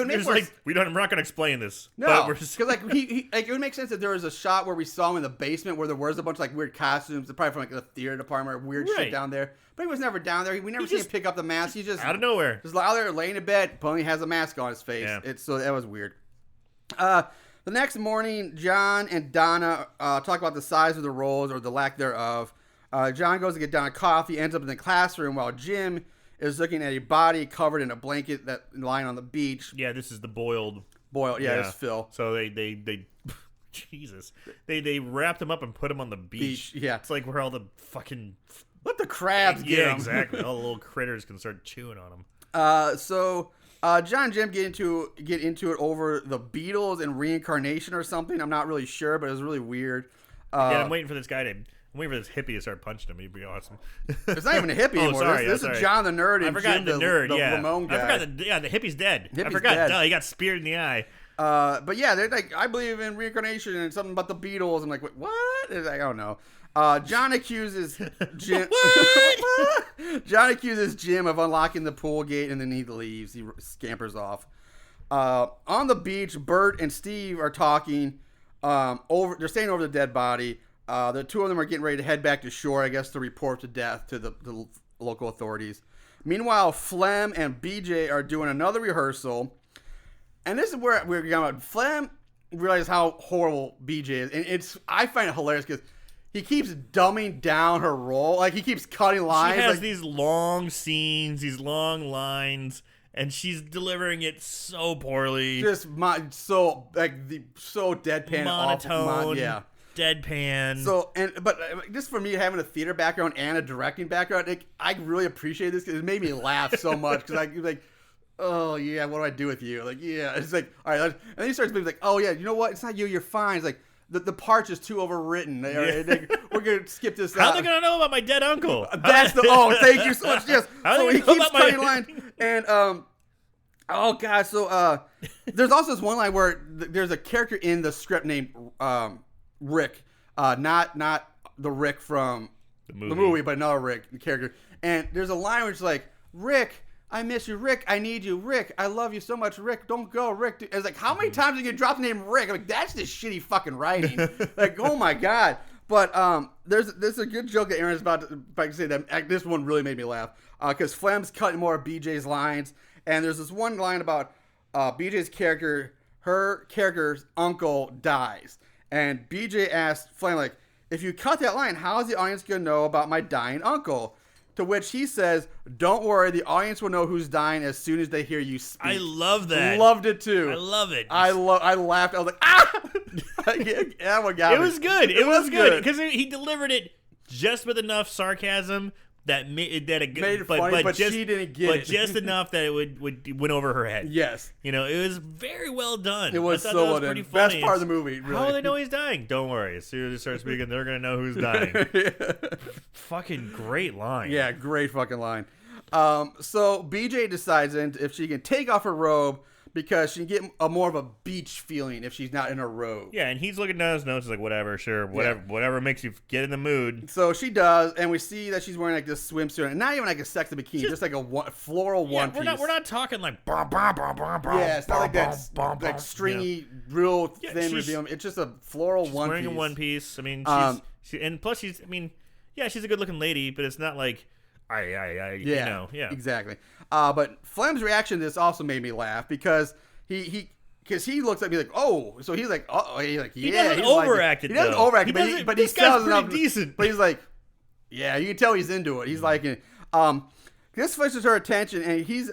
[SPEAKER 4] we're not going to explain this.
[SPEAKER 3] No, because like it would make sense if there was a shot where we saw him in the basement where there was a bunch of like weird costumes, probably from like the theater department or weird shit down there. But he was never down there. We never see him pick up the mask. He just
[SPEAKER 4] out of nowhere,
[SPEAKER 3] just out there laying in bed. Pony has a mask on his face. Yeah. So that was weird. The next morning, John and Donna talk about the size of the rolls or the lack thereof. John goes to get Donna coffee, ends up in the classroom while Jim is looking at a body covered in a blanket that lying on the beach.
[SPEAKER 4] Yeah, this is the boiled.
[SPEAKER 3] Yeah, it's Phil.
[SPEAKER 4] So they Jesus. They wrapped him up and put him on the beach.
[SPEAKER 3] Yeah.
[SPEAKER 4] It's like where all the fucking
[SPEAKER 3] let the crabs get him.
[SPEAKER 4] Exactly. All the little critters can start chewing on him.
[SPEAKER 3] So John and Jim get into it over the Beatles and reincarnation or something. I'm not really sure, but it was really weird.
[SPEAKER 4] Yeah, I'm waiting for this hippie to start punching him. He'd be awesome.
[SPEAKER 3] It's not even a hippie anymore. This is John the nerd.
[SPEAKER 4] I forgot
[SPEAKER 3] Jim
[SPEAKER 4] the nerd.
[SPEAKER 3] The
[SPEAKER 4] yeah,
[SPEAKER 3] Ramon guy.
[SPEAKER 4] I forgot the hippie's dead.
[SPEAKER 3] Hippie's
[SPEAKER 4] I forgot.
[SPEAKER 3] dead.
[SPEAKER 4] Duh, he got speared in the eye.
[SPEAKER 3] But yeah, they're like, I believe in reincarnation and something about the Beatles. I'm like, what? It's like, I don't know. John accuses Jim. John accuses Jim of unlocking the pool gate, and then he leaves. He scampers off. On the beach, Bert and Steve are talking. They're staying over the dead body. The two of them are getting ready to head back to shore, I guess, to report to death to the local authorities. Meanwhile, Flem and BJ are doing another rehearsal. And this is where we're going about. Flem realizes how horrible BJ is. And I find it hilarious because he keeps dumbing down her role. Like, he keeps cutting lines.
[SPEAKER 4] She has these long scenes, these long lines, and she's delivering it so poorly.
[SPEAKER 3] Just so deadpan.
[SPEAKER 4] Monotone.
[SPEAKER 3] Yeah.
[SPEAKER 4] Deadpan.
[SPEAKER 3] So, but just for me having a theater background and a directing background, I really appreciate this because it made me laugh so much because I like, oh yeah, what do I do with you? Like, yeah, it's like, all right, and then he starts being like, oh yeah, you know what? It's not you, you're fine. It's like the part's just too overwritten. We're gonna skip this.
[SPEAKER 4] How are they gonna know about my dead uncle?
[SPEAKER 3] That's thank you so much. Yes. So he keeps cutting lines and oh god. So there's also this one line where there's a character in the script named Rick, not the Rick from the movie, but another Rick, the character. And there's a line where it's like, Rick, I miss you. Rick, I need you. Rick, I love you so much. Rick, don't go. Rick, it's like, how many times are you gonna drop the name Rick? I'm like, that's just shitty fucking writing. Like, oh my god. But there's a good joke that Aaron's about to, if I can say that. This one really made me laugh because Flem's cutting more of BJ's lines, and there's this one line about BJ's character. Her character's uncle dies. And BJ asked Flame, like, if you cut that line, how is the audience going to know about my dying uncle? To which he says, don't worry, the audience will know who's dying as soon as they hear you speak.
[SPEAKER 4] I love that.
[SPEAKER 3] Loved it, too.
[SPEAKER 4] I love it.
[SPEAKER 3] I laughed. I was like, ah! That one got me.
[SPEAKER 4] It was good. It was good. Because he delivered it just with enough sarcasm that made
[SPEAKER 3] it funny, but she didn't get it.
[SPEAKER 4] But just enough that it would went over her head.
[SPEAKER 3] Yes.
[SPEAKER 4] You know, it was very well done.
[SPEAKER 3] It was
[SPEAKER 4] I thought
[SPEAKER 3] so
[SPEAKER 4] that
[SPEAKER 3] well done.
[SPEAKER 4] pretty funny.
[SPEAKER 3] Best part of the movie, really.
[SPEAKER 4] How will they know he's dying? Don't worry. As soon as it starts speaking, they're going to know who's dying. Fucking great line.
[SPEAKER 3] Yeah, great fucking line. So BJ decides if she can take off her robe because she can get more of a beach feeling if she's not in her robe.
[SPEAKER 4] Yeah, and he's looking down his notes, like, whatever, sure, whatever makes you get in the mood.
[SPEAKER 3] So she does, and we see that she's wearing like this swimsuit, and not even like a sexy bikini, just like a floral one piece.
[SPEAKER 4] We're not talking like
[SPEAKER 3] yeah, it's not like that like stringy, real thin reveal. It's just a floral one piece.
[SPEAKER 4] Wearing a one piece. I mean, and plus she's a good looking lady, but it's not like
[SPEAKER 3] exactly. But Flem's reaction to this also made me laugh because he looks at me like, oh, so he's like, he's like, yeah.
[SPEAKER 4] He doesn't overact it.
[SPEAKER 3] He doesn't overact it, but he
[SPEAKER 4] sounds
[SPEAKER 3] pretty
[SPEAKER 4] decent.
[SPEAKER 3] But he's like, yeah, you can tell he's into it. He's like, this flashes her attention, and he's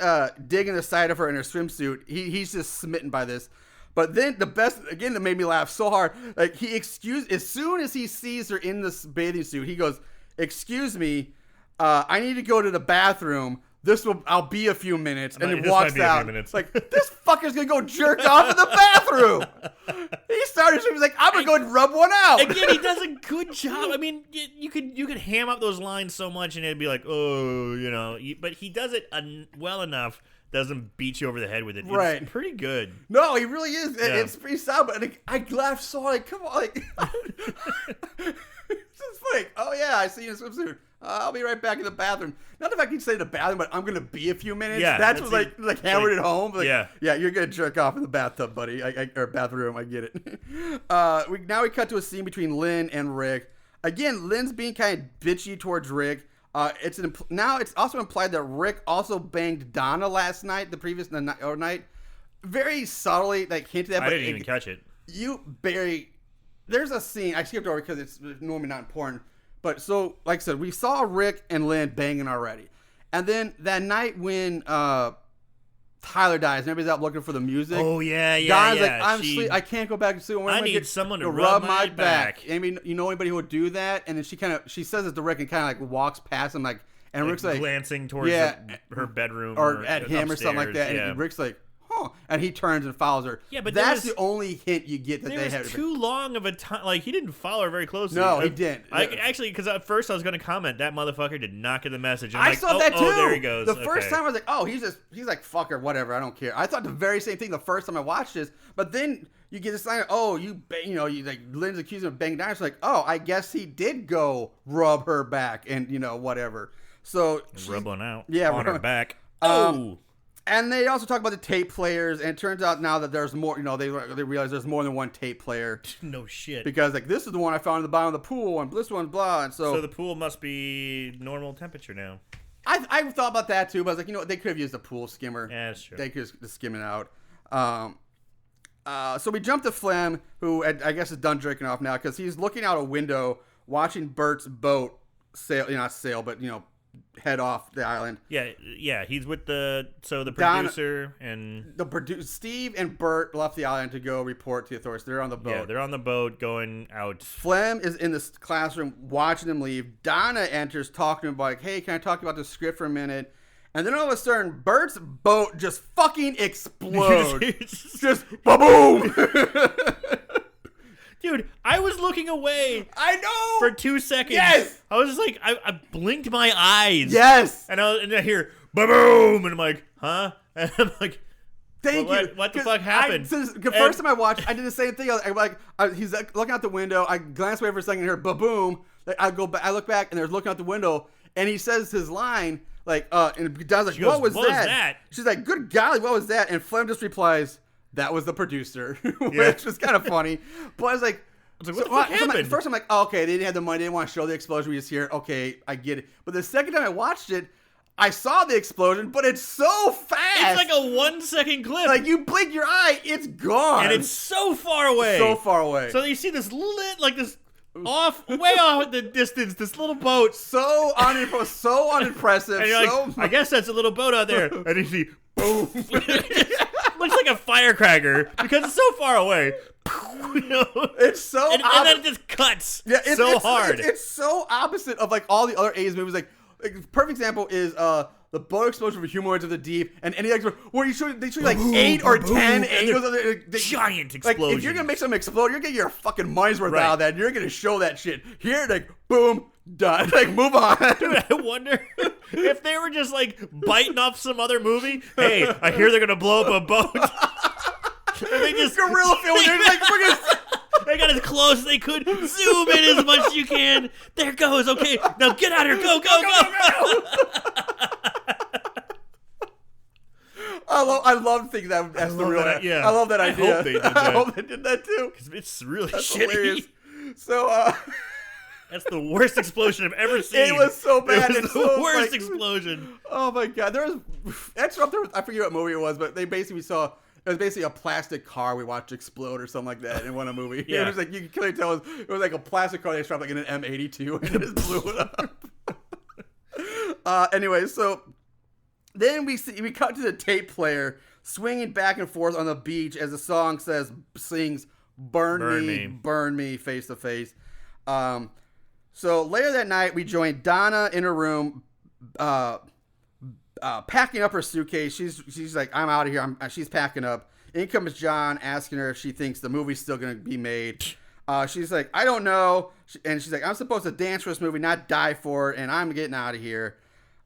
[SPEAKER 3] digging the side of her in her swimsuit. He's just smitten by this. But then the best, again, that made me laugh so hard, like as soon as he sees her in this bathing suit, he goes, excuse me, I need to go to the bathroom. I'll be a few minutes, and he walks out. It's like, this fucker's gonna go jerk off in the bathroom. He was like, I'm gonna go and rub one out.
[SPEAKER 4] Again, he does a good job. I mean, you could ham up those lines so much, and it'd be like, oh, you know. But he does it well enough. Doesn't beat you over the head with it.
[SPEAKER 3] Right.
[SPEAKER 4] It's pretty good.
[SPEAKER 3] No, he really is.
[SPEAKER 4] Yeah.
[SPEAKER 3] It's pretty solid. But I laughed so hard. Like, come on, like, it's just like, oh yeah, I see you in a swimsuit. I'll be right back in the bathroom. Not the fact he'd say the bathroom, but I'm gonna be a few minutes.
[SPEAKER 4] Yeah,
[SPEAKER 3] that's what like hammered it home. Like,
[SPEAKER 4] yeah,
[SPEAKER 3] you're gonna jerk off in the bathtub, buddy, or bathroom. I get it. We cut to a scene between Lynn and Rick. Again, Lynn's being kind of bitchy towards Rick. Now it's also implied that Rick also banged Donna last night, the previous night. Very subtly, like hinted at.
[SPEAKER 4] I didn't even catch it.
[SPEAKER 3] There's a scene I skipped over because it's normally not important. But so, like I said, we saw Rick and Lynn banging already. And then that night when Tyler dies and everybody's out looking for the music.
[SPEAKER 4] Oh, yeah.
[SPEAKER 3] Donna's like, I can't go back to sleep.
[SPEAKER 4] I need someone to rub my back.
[SPEAKER 3] I mean, you know anybody who would do that? And then she says it to Rick and kind of like walks past him like, and Rick's like
[SPEAKER 4] glancing towards her bedroom
[SPEAKER 3] or at him
[SPEAKER 4] upstairs,
[SPEAKER 3] or something like that. And Rick's like, huh. And he turns and follows her.
[SPEAKER 4] Yeah, but
[SPEAKER 3] that's the only hint you get that they have.
[SPEAKER 4] There was too long of a time. Like, he didn't follow her very closely.
[SPEAKER 3] No, he didn't.
[SPEAKER 4] Actually, because at first I was going to comment, that motherfucker did not get the message.
[SPEAKER 3] I saw that too.
[SPEAKER 4] Oh, there he goes.
[SPEAKER 3] The first time I was like, oh, he's like, fuck her, whatever, I don't care. I thought the very same thing the first time I watched this, but then you get this line, you like, Lynn's accusing him of banging down. It's like, oh, I guess he did go rub her back and, whatever. So
[SPEAKER 4] rub one out on her back.
[SPEAKER 3] And they also talk about the tape players, and it turns out now that there's more, they realize there's more than one tape player.
[SPEAKER 4] No shit.
[SPEAKER 3] Because, like, this is the one I found in the bottom of the pool, and this one, blah, and so
[SPEAKER 4] the pool must be normal temperature now.
[SPEAKER 3] I thought about that, too, but I was like, they could have used a pool skimmer.
[SPEAKER 4] Yeah, that's true.
[SPEAKER 3] They could just skim it out. So we jump to Flem, who I guess is done drinking off now, because he's looking out a window, watching Bert's boat not sail, but, head off the island.
[SPEAKER 4] Yeah. He's with the producer and
[SPEAKER 3] Steve and Bert left the island to go report to the authorities. They're on the boat.
[SPEAKER 4] Yeah, they're on the boat going out.
[SPEAKER 3] Flem is in this classroom watching them leave. Donna enters, talking to him like, "Hey, can I talk about the script for a minute?" And then all of a sudden, Bert's boat just fucking explodes. just boom.
[SPEAKER 4] Dude, I was looking away.
[SPEAKER 3] I know.
[SPEAKER 4] For 2 seconds.
[SPEAKER 3] Yes.
[SPEAKER 4] I was just like, I blinked my eyes.
[SPEAKER 3] Yes.
[SPEAKER 4] And I hear boom, and I'm like, huh? And I'm like,
[SPEAKER 3] thank you.
[SPEAKER 4] What the fuck happened?
[SPEAKER 3] The first time I watched, I did the same thing. He's like, looking out the window. I glance away for a second and hear boom. I go back. I look back and they're looking out the window, and he says his line like, and Don's like, what was that? She's like, good golly, what was that? And Flem just replies, that was the producer, which was kind of funny. But I was like,
[SPEAKER 4] what the fuck happened?
[SPEAKER 3] First, I'm like, oh, okay, they didn't have the money. They didn't want to show the explosion. We just hear it. Okay, I get it. But the second time I watched it, I saw the explosion, but it's so fast.
[SPEAKER 4] It's like a 1 second clip.
[SPEAKER 3] Like, you blink your eye, it's gone.
[SPEAKER 4] And it's so far away.
[SPEAKER 3] So far away.
[SPEAKER 4] So you see this way off in the distance, this little boat.
[SPEAKER 3] So unimpressive.
[SPEAKER 4] And you're like, I guess that's a little boat out there. And you see, boom. Looks like a firecracker because it's so far away.
[SPEAKER 3] It's so
[SPEAKER 4] and then it just cuts hard.
[SPEAKER 3] It's so opposite of like all the other 80s movies. Like, perfect example is the boat explosion for Humanoids of the Deep, and any where they show you like 8 or 10 angles.
[SPEAKER 4] Giant
[SPEAKER 3] Like,
[SPEAKER 4] explosion.
[SPEAKER 3] if you're gonna make something explode, you're getting your fucking money's worth out of that. You're gonna show that shit. Here, like, boom, done. Like, move on.
[SPEAKER 4] Dude, I wonder if they were just like biting off some other movie. Hey, I hear they're gonna blow up a boat. And they just
[SPEAKER 3] Guerrilla film. They're like freaking.
[SPEAKER 4] They got as close as they could. Zoom in as much as you can. There it goes. Okay, now get out of here. Go, go, go.
[SPEAKER 3] I love thinking that's the real.
[SPEAKER 4] Yeah.
[SPEAKER 3] I love that
[SPEAKER 4] I
[SPEAKER 3] idea.
[SPEAKER 4] hope they did that.
[SPEAKER 3] I hope they did that too.
[SPEAKER 4] Because it's really
[SPEAKER 3] That's
[SPEAKER 4] shitty.
[SPEAKER 3] hilarious. So,
[SPEAKER 4] That's the worst explosion I've ever seen.
[SPEAKER 3] it was so bad.
[SPEAKER 4] It was
[SPEAKER 3] It's
[SPEAKER 4] the
[SPEAKER 3] so,
[SPEAKER 4] worst
[SPEAKER 3] like,
[SPEAKER 4] explosion.
[SPEAKER 3] Oh my god, there was. That's up there. I forget what movie it was, but they basically saw. It was basically a plastic car we watched explode or something like that in one of the movie.
[SPEAKER 4] Yeah.
[SPEAKER 3] It was like, you can clearly tell it was like a plastic car they strapped like in an M82 and it just blew it up. Anyway, so then we cut to the tape player swinging back and forth on the beach as the song sings burn me face to face. So later that night we joined Donna in her room, packing up her suitcase. She's like, I'm out of here. She's packing up. In comes John asking her if she thinks the movie's still going to be made. She's like, I don't know. And she's like, I'm supposed to dance for this movie, not die for it, and I'm getting out of here.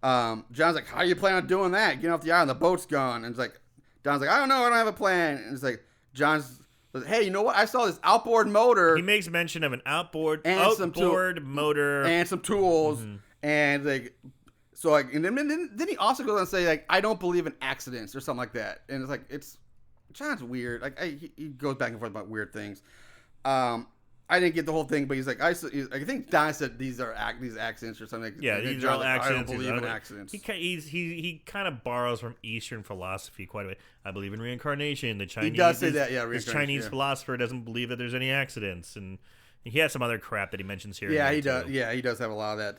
[SPEAKER 3] John's like, how do you plan on doing that? Getting off the island, the boat's gone. And it's like, John's like, I don't know. I don't have a plan. And it's like, John's like, hey, you know what? I saw this outboard motor.
[SPEAKER 4] He makes mention of an outboard motor.
[SPEAKER 3] And some tools.
[SPEAKER 4] Mm-hmm.
[SPEAKER 3] And like... So like, and then he also goes on to say like, I don't believe in accidents or something like that, and it's like John's weird. Like he goes back and forth about weird things. I didn't get the whole thing, but he's like, I think Don said these accidents or something.
[SPEAKER 4] Yeah, these are all accidents.
[SPEAKER 3] I don't believe in accidents.
[SPEAKER 4] He kind of borrows from Eastern philosophy quite a bit. I believe in reincarnation. The Chinese
[SPEAKER 3] He does say that, yeah.
[SPEAKER 4] This Chinese philosopher doesn't believe that there's any accidents, and he has some other crap that he mentions here.
[SPEAKER 3] Yeah, he does. Yeah, he does have a lot of that.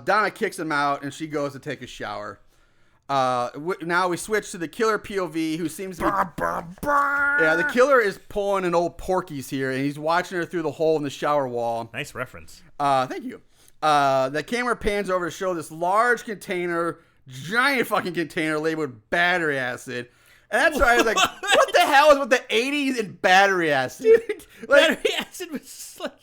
[SPEAKER 3] Donna kicks him out, and she goes to take a shower. Now we switch to the killer POV, who seems to be... Yeah, the killer is pulling an old Porky's here, and he's watching her through the hole in the shower wall.
[SPEAKER 4] Nice reference.
[SPEAKER 3] Thank you. The camera pans over to show this large container, giant fucking container labeled with battery acid. And that's why I was like, what the hell is with the 80s and battery acid? Like,
[SPEAKER 4] Battery acid was just like...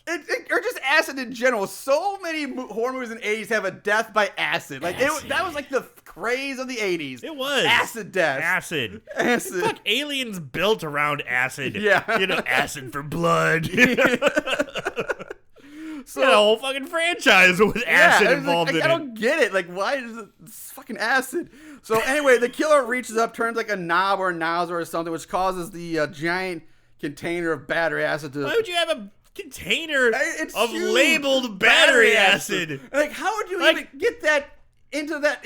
[SPEAKER 3] or just acid in general. So many horror movies in the 80s have a death by acid. Like that was like the craze of the 80s.
[SPEAKER 4] It was.
[SPEAKER 3] Acid death.
[SPEAKER 4] Acid.
[SPEAKER 3] Acid.
[SPEAKER 4] Fuck, aliens built around acid.
[SPEAKER 3] Yeah.
[SPEAKER 4] You know, acid for blood.
[SPEAKER 3] So
[SPEAKER 4] a whole fucking franchise with acid involved in it.
[SPEAKER 3] I don't get it. Like, why is it fucking acid? So anyway, the killer reaches up, turns like a knob or a nozzle or something, which causes the giant container of battery acid to...
[SPEAKER 4] Why would you have a container of
[SPEAKER 3] huge.
[SPEAKER 4] labeled battery acid?
[SPEAKER 3] Like, how would you even get that into that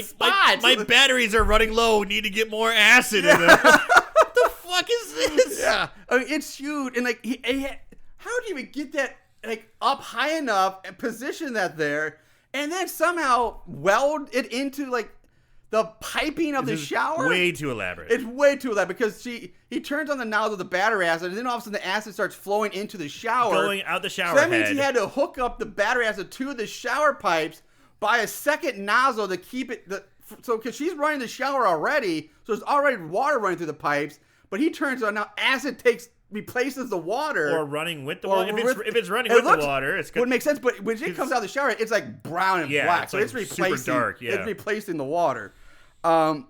[SPEAKER 3] spot?
[SPEAKER 4] My batteries are running low. Need to get more acid in them. What the fuck is this?
[SPEAKER 3] Yeah, I mean, it's huge, and like, how do you even get that like up high enough and position that there, and then somehow weld it into like the piping of the shower?
[SPEAKER 4] Way too elaborate.
[SPEAKER 3] It's way too elaborate because he turns on the nozzle of the battery acid, and then all of a sudden the acid starts flowing into the shower,
[SPEAKER 4] going out the shower.
[SPEAKER 3] So that means he had to hook up the battery acid to the shower pipes by a second nozzle to keep it. So because she's running the shower already, so there's already water running through the pipes, but he turns on now acid replaces the water,
[SPEAKER 4] or running with the water. If it's running with the water, it's good.
[SPEAKER 3] Would make sense. But when it comes out of the shower, it's like brown and black,
[SPEAKER 4] it's
[SPEAKER 3] so
[SPEAKER 4] like
[SPEAKER 3] it's replacing.
[SPEAKER 4] Super dark, yeah.
[SPEAKER 3] It's replacing the water. So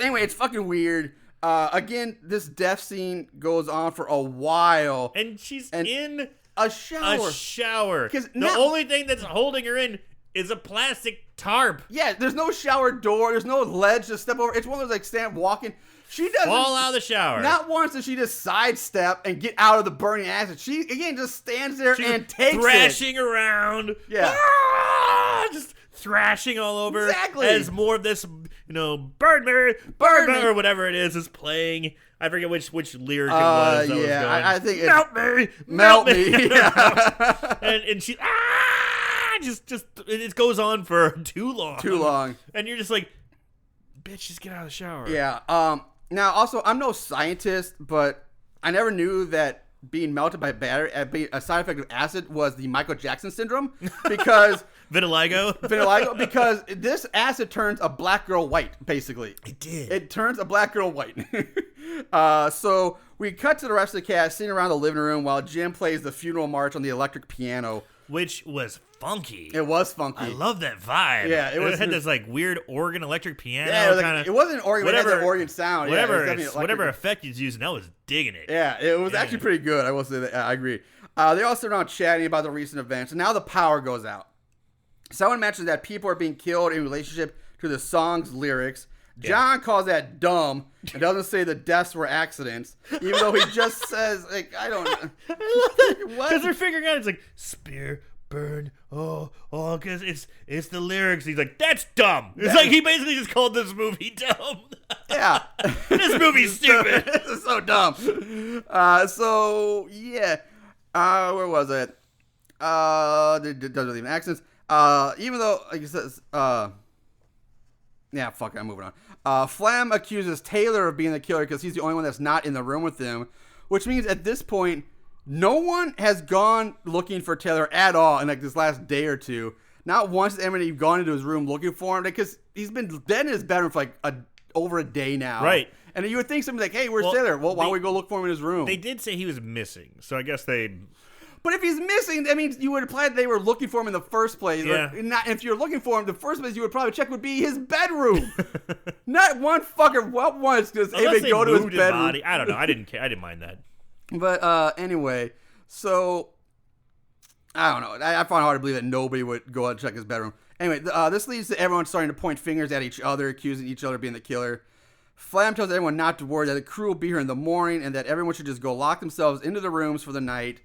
[SPEAKER 3] anyway, it's fucking weird. Again, this death scene goes on for a while,
[SPEAKER 4] and she's in
[SPEAKER 3] a shower.
[SPEAKER 4] Because the only thing that's holding her in is a plastic tarp.
[SPEAKER 3] Yeah, there's no shower door. There's no ledge to step over. It's one of those like stand walking. She doesn't
[SPEAKER 4] fall out of the shower.
[SPEAKER 3] Not once does she just sidestep and get out of the burning acid. She again just stands there and takes
[SPEAKER 4] thrashing around.
[SPEAKER 3] Yeah,
[SPEAKER 4] just thrashing all over.
[SPEAKER 3] Exactly.
[SPEAKER 4] As more of this, burn me, or whatever it is playing. I forget which lyric it was.
[SPEAKER 3] Yeah, I think
[SPEAKER 4] it's
[SPEAKER 3] melt me. Yeah.
[SPEAKER 4] and she just it goes on for too long. And you're just like, bitch, just get out of the shower.
[SPEAKER 3] Yeah. Now, also, I'm no scientist, but I never knew that being melted by battery, a side effect of acid, was the Michael Jackson syndrome. Because
[SPEAKER 4] Vitiligo?
[SPEAKER 3] Because this acid turns a black girl white, basically.
[SPEAKER 4] It did.
[SPEAKER 3] It turns a black girl white. So we cut to the rest of the cast sitting around the living room while Jim plays the funeral march on the electric piano.
[SPEAKER 4] Which was funky.
[SPEAKER 3] It was funky.
[SPEAKER 4] I love that vibe.
[SPEAKER 3] Yeah,
[SPEAKER 4] it had this like weird organ electric piano.
[SPEAKER 3] Yeah, it wasn't an organ,
[SPEAKER 4] whatever,
[SPEAKER 3] but it had that organ sound.
[SPEAKER 4] Whatever effect he's using, I was digging it.
[SPEAKER 3] Yeah, it was actually pretty good. I will say that. I agree. They all sit around chatting about the recent events, and now the power goes out. Someone mentions that people are being killed in relationship to the song's lyrics. John calls that dumb and doesn't say the deaths were accidents, even though he just says, like, I don't know.
[SPEAKER 4] I love that. Because they're figuring out, it's like, spear, burn, because it's the lyrics. He's like, that's dumb. It's like he basically just called this movie dumb.
[SPEAKER 3] Yeah.
[SPEAKER 4] This movie's stupid.
[SPEAKER 3] This is so dumb. So, yeah. Where was it? It doesn't even accents. Even though, like it says, yeah, fuck it, I'm moving on. Flam accuses Taylor of being the killer because he's the only one that's not in the room with him, which means at this point, no one has gone looking for Taylor at all in like this last day or two. Not once has anybody gone into his room looking for him because he's been dead in his bedroom for like over a day now.
[SPEAKER 4] Right.
[SPEAKER 3] And you would think something like, hey, where's Taylor? Well, why don't we go look for him in his room?
[SPEAKER 4] They did say he was missing, so I guess they...
[SPEAKER 3] But if he's missing, that means you would imply that they were looking for him in the first place.
[SPEAKER 4] Yeah.
[SPEAKER 3] If you're looking for him, the first place you would probably check would be his bedroom. Not one fucker. What once does anybody go to his bedroom?
[SPEAKER 4] Body. I don't know. I didn't care. I didn't mind that.
[SPEAKER 3] But anyway, so I don't know. I find it hard to believe that nobody would go out and check his bedroom. Anyway, this leads to everyone starting to point fingers at each other, accusing each other of being the killer. Flam tells everyone not to worry, that the crew will be here in the morning, and that everyone should just go lock themselves into the rooms for the night.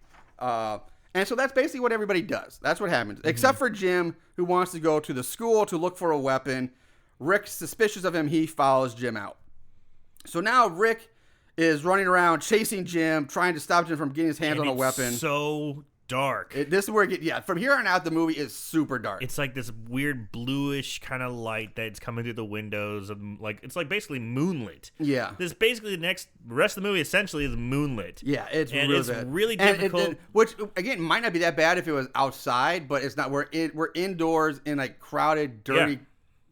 [SPEAKER 3] And so that's basically what everybody does. That's what happens. Mm-hmm. Except for Jim, who wants to go to the school to look for a weapon. Rick's suspicious of him. He follows Jim out. So now Rick is running around chasing Jim, trying to stop Jim from getting his hands on a weapon.
[SPEAKER 4] So dark.
[SPEAKER 3] This is where it gets, from here on out, the movie is super dark.
[SPEAKER 4] It's like this weird bluish kind of light that's coming through the windows. It's like basically moonlit.
[SPEAKER 3] Yeah.
[SPEAKER 4] This basically the rest of the movie essentially is moonlit.
[SPEAKER 3] Yeah, it's
[SPEAKER 4] really difficult.
[SPEAKER 3] Which, again, might not be that bad if it was outside, but it's not. We're indoors in like crowded, dirty,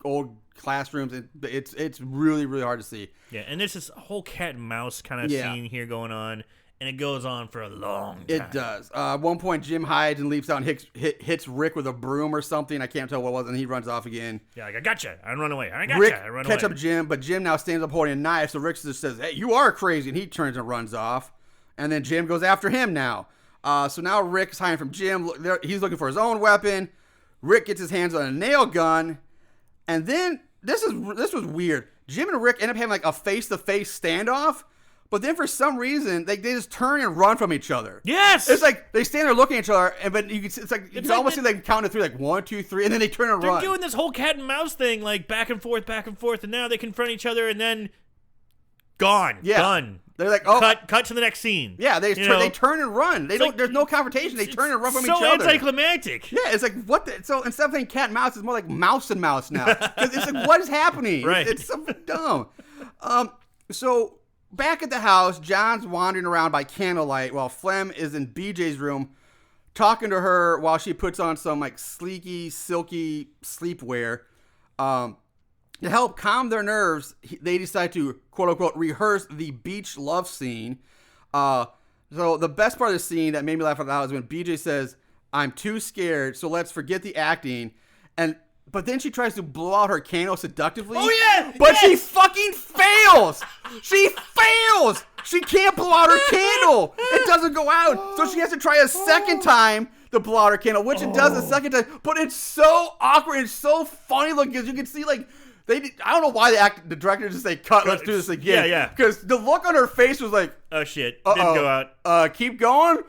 [SPEAKER 3] old classrooms. It's really, really hard to see.
[SPEAKER 4] Yeah, and there's this whole cat and mouse kind of scene here going on. And it goes on for a long time.
[SPEAKER 3] It does. At one point, Jim hides and leaps out and hits Rick with a broom or something. I can't tell what it was, and he runs off again.
[SPEAKER 4] Yeah, like, I gotcha. I run away. I gotcha.
[SPEAKER 3] Rick
[SPEAKER 4] I run
[SPEAKER 3] catch
[SPEAKER 4] away.
[SPEAKER 3] up Jim, but Jim now stands up holding a knife, so Rick just says, hey, you are crazy, and he turns and runs off. And then Jim goes after him now. So now Rick's hiding from Jim. He's looking for his own weapon. Rick gets his hands on a nail gun. And then, this was weird. Jim and Rick end up having like a face-to-face standoff. But then for some reason, they just turn and run from each other.
[SPEAKER 4] Yes!
[SPEAKER 3] It's like they stand there looking at each other, but you can almost see they can count to three, like 1, 2, 3, and then they turn and run.
[SPEAKER 4] They're doing this whole cat and mouse thing, like back and forth, and now they confront each other, and then gone.
[SPEAKER 3] Yeah.
[SPEAKER 4] Done.
[SPEAKER 3] They're like, oh.
[SPEAKER 4] Cut to the next scene.
[SPEAKER 3] Yeah, they turn and run. There's no confrontation. They turn and run from each other.
[SPEAKER 4] So anticlimactic.
[SPEAKER 3] Yeah, it's like, what the? So instead of saying cat and mouse, it's more like mouse and mouse now. Because it's like, what is happening?
[SPEAKER 4] Right.
[SPEAKER 3] It's so dumb. So back at the house, John's wandering around by candlelight while Flem is in BJ's room talking to her while she puts on some like sleeky, silky sleepwear. To help calm their nerves, they decide to, quote unquote, rehearse the beach love scene. So the best part of the scene that made me laugh out loud is when BJ says, I'm too scared, so let's forget the acting. But then she tries to blow out her candle seductively.
[SPEAKER 4] Oh, yeah!
[SPEAKER 3] But she fucking fails! She fails! She can't blow out her candle! It doesn't go out! So she has to try a second time to blow out her candle, which it does a second time. But it's so awkward. It's so funny looking because you can see, like, I don't know why the director just like, cut, let's do this again.
[SPEAKER 4] Yeah.
[SPEAKER 3] Because the look on her face was like,
[SPEAKER 4] oh, shit. Didn't go
[SPEAKER 3] out. Keep going.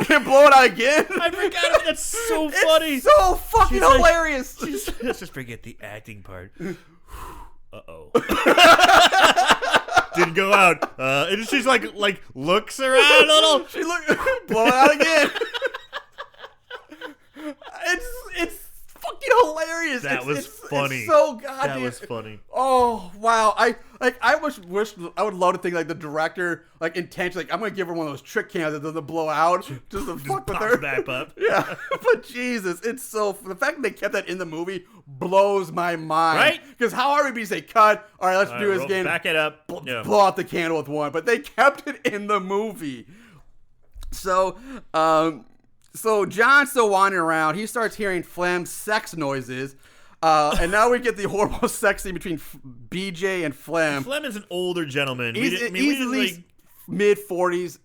[SPEAKER 3] And blow it out again.
[SPEAKER 4] I forgot. That's so funny.
[SPEAKER 3] It's so fucking hilarious.
[SPEAKER 4] Let's just forget the acting part. Uh-oh. Didn't go out. And she's like looks around a little.
[SPEAKER 3] She blow it out again. It's fucking hilarious.
[SPEAKER 4] That was funny.
[SPEAKER 3] It's so goddamn.
[SPEAKER 4] That was funny.
[SPEAKER 3] Oh wow! I wish I would love to think like the director like intentionally like I'm gonna give her one of those trick cans that doesn't blow out just to fuck with
[SPEAKER 4] pops
[SPEAKER 3] her.
[SPEAKER 4] back up.
[SPEAKER 3] Yeah, but Jesus, it's so the fact that they kept that in the movie blows my mind.
[SPEAKER 4] Right?
[SPEAKER 3] Because how hard would it be to say cut? All right, let's do this game.
[SPEAKER 4] Back it up. Yeah.
[SPEAKER 3] Blow out the candle with one, but they kept it in the movie. So, so John's still wandering around. He starts hearing Flem's sex noises. And now we get the horrible sex scene between BJ and Flem.
[SPEAKER 4] Flem is an older gentleman.
[SPEAKER 3] He's at least mid 40s,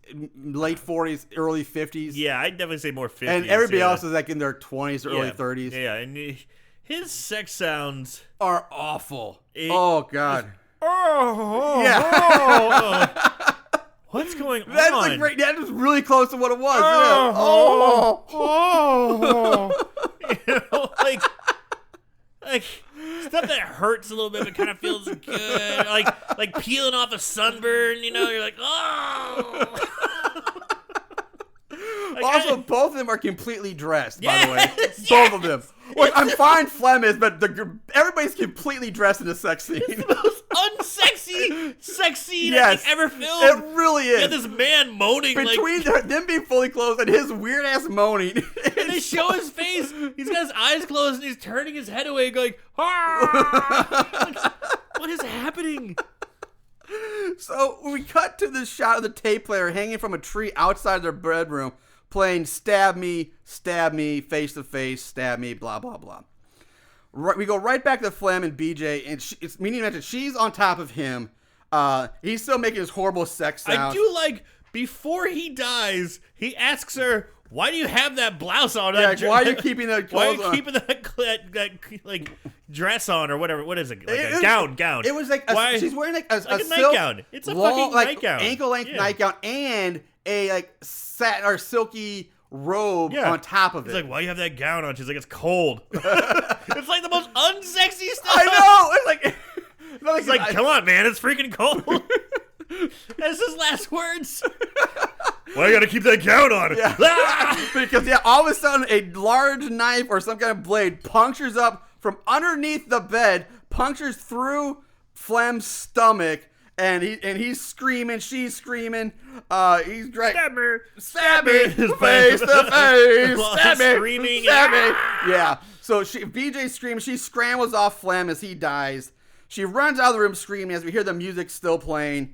[SPEAKER 3] late 40s, early 50s.
[SPEAKER 4] Yeah, I'd definitely say more 50s.
[SPEAKER 3] And everybody else is like in their 20s or early 30s.
[SPEAKER 4] Yeah, and his sex sounds
[SPEAKER 3] are awful. Oh, God.
[SPEAKER 4] Yeah. What's going on?
[SPEAKER 3] That's like great. That was really close to what it was.
[SPEAKER 4] You know, like stuff that hurts a little bit but kind of feels good. Like peeling off a sunburn, you know, you're like, oh. Like,
[SPEAKER 3] also, both of them are completely dressed, by the way.
[SPEAKER 4] Yes,
[SPEAKER 3] Both of them. Like, I'm fine Flem is, but everybody's completely dressed in a sex scene.
[SPEAKER 4] It's the most unsexy sex scene I think ever filmed.
[SPEAKER 3] It really is.
[SPEAKER 4] Yeah, this man moaning
[SPEAKER 3] between
[SPEAKER 4] like,
[SPEAKER 3] them being fully clothed and his weird ass moaning.
[SPEAKER 4] And they show his face. He's got his eyes closed and he's turning his head away, going, ah! Like, what is happening?
[SPEAKER 3] So we cut to the shot of the tape player hanging from a tree outside their bedroom, playing "Stab Me, Face to Face, Stab Me," blah blah blah. Right, we go right back to Flem and BJ, and it's meaning that she's on top of him. He's still making his horrible sex sound.
[SPEAKER 4] I do like before he dies, he asks her, "Why do you have that blouse on?"
[SPEAKER 3] Yeah, why are you keeping that clothes
[SPEAKER 4] Why are you keeping that like dress on or whatever? What is it? Like a gown.
[SPEAKER 3] It was like she's wearing like a
[SPEAKER 4] silk, nightgown. It's a
[SPEAKER 3] long,
[SPEAKER 4] fucking nightgown,
[SPEAKER 3] ankle length nightgown, and a like satin or silky robe on top of it.
[SPEAKER 4] He's like, "Why do you have that gown on?" She's like, "It's cold." It's like the most unsexy stuff.
[SPEAKER 3] I know. It's like,
[SPEAKER 4] come on, man, it's freaking cold. That's his last words. Why you gotta keep that gown on?
[SPEAKER 3] Yeah. Because all of a sudden a large knife or some kind of blade punctures up from underneath the bed, punctures through Flem's stomach, and he's screaming, she's screaming. He's stab me, face to face, stab me,
[SPEAKER 4] screaming,
[SPEAKER 3] stab me. Yeah. So BJ screams. She scrambles off Flem as he dies. She runs out of the room screaming as we hear the music still playing.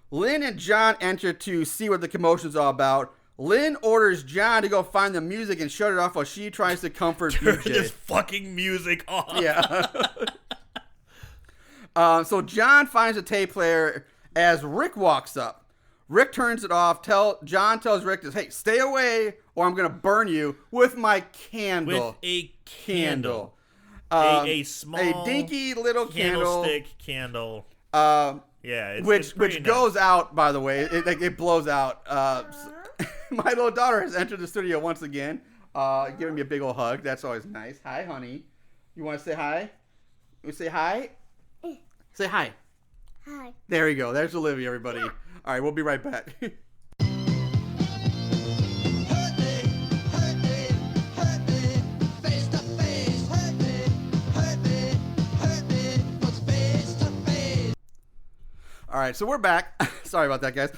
[SPEAKER 3] Lynn and John enter to see what the commotion's all about. Lynn orders John to go find the music and shut it off while she tries to comfort
[SPEAKER 4] Turn
[SPEAKER 3] BJ.
[SPEAKER 4] this fucking music off.
[SPEAKER 3] Yeah. So John finds a tape player as Rick walks up. Rick turns it off. John tells Rick, "Hey, stay away or I'm going to burn you with my candle."
[SPEAKER 4] With a candle. A small,
[SPEAKER 3] a dinky little
[SPEAKER 4] candlestick candle. Yeah,
[SPEAKER 3] which goes out, by the way. It blows out. My little daughter has entered the studio once again, giving me a big old hug. That's always nice. Hi, honey. You want to say hi? You say hi? Say hi.
[SPEAKER 2] Hi.
[SPEAKER 3] There you go. There's Olivia, everybody. All right, we'll be right back. All right, so we're back. Sorry about that, guys.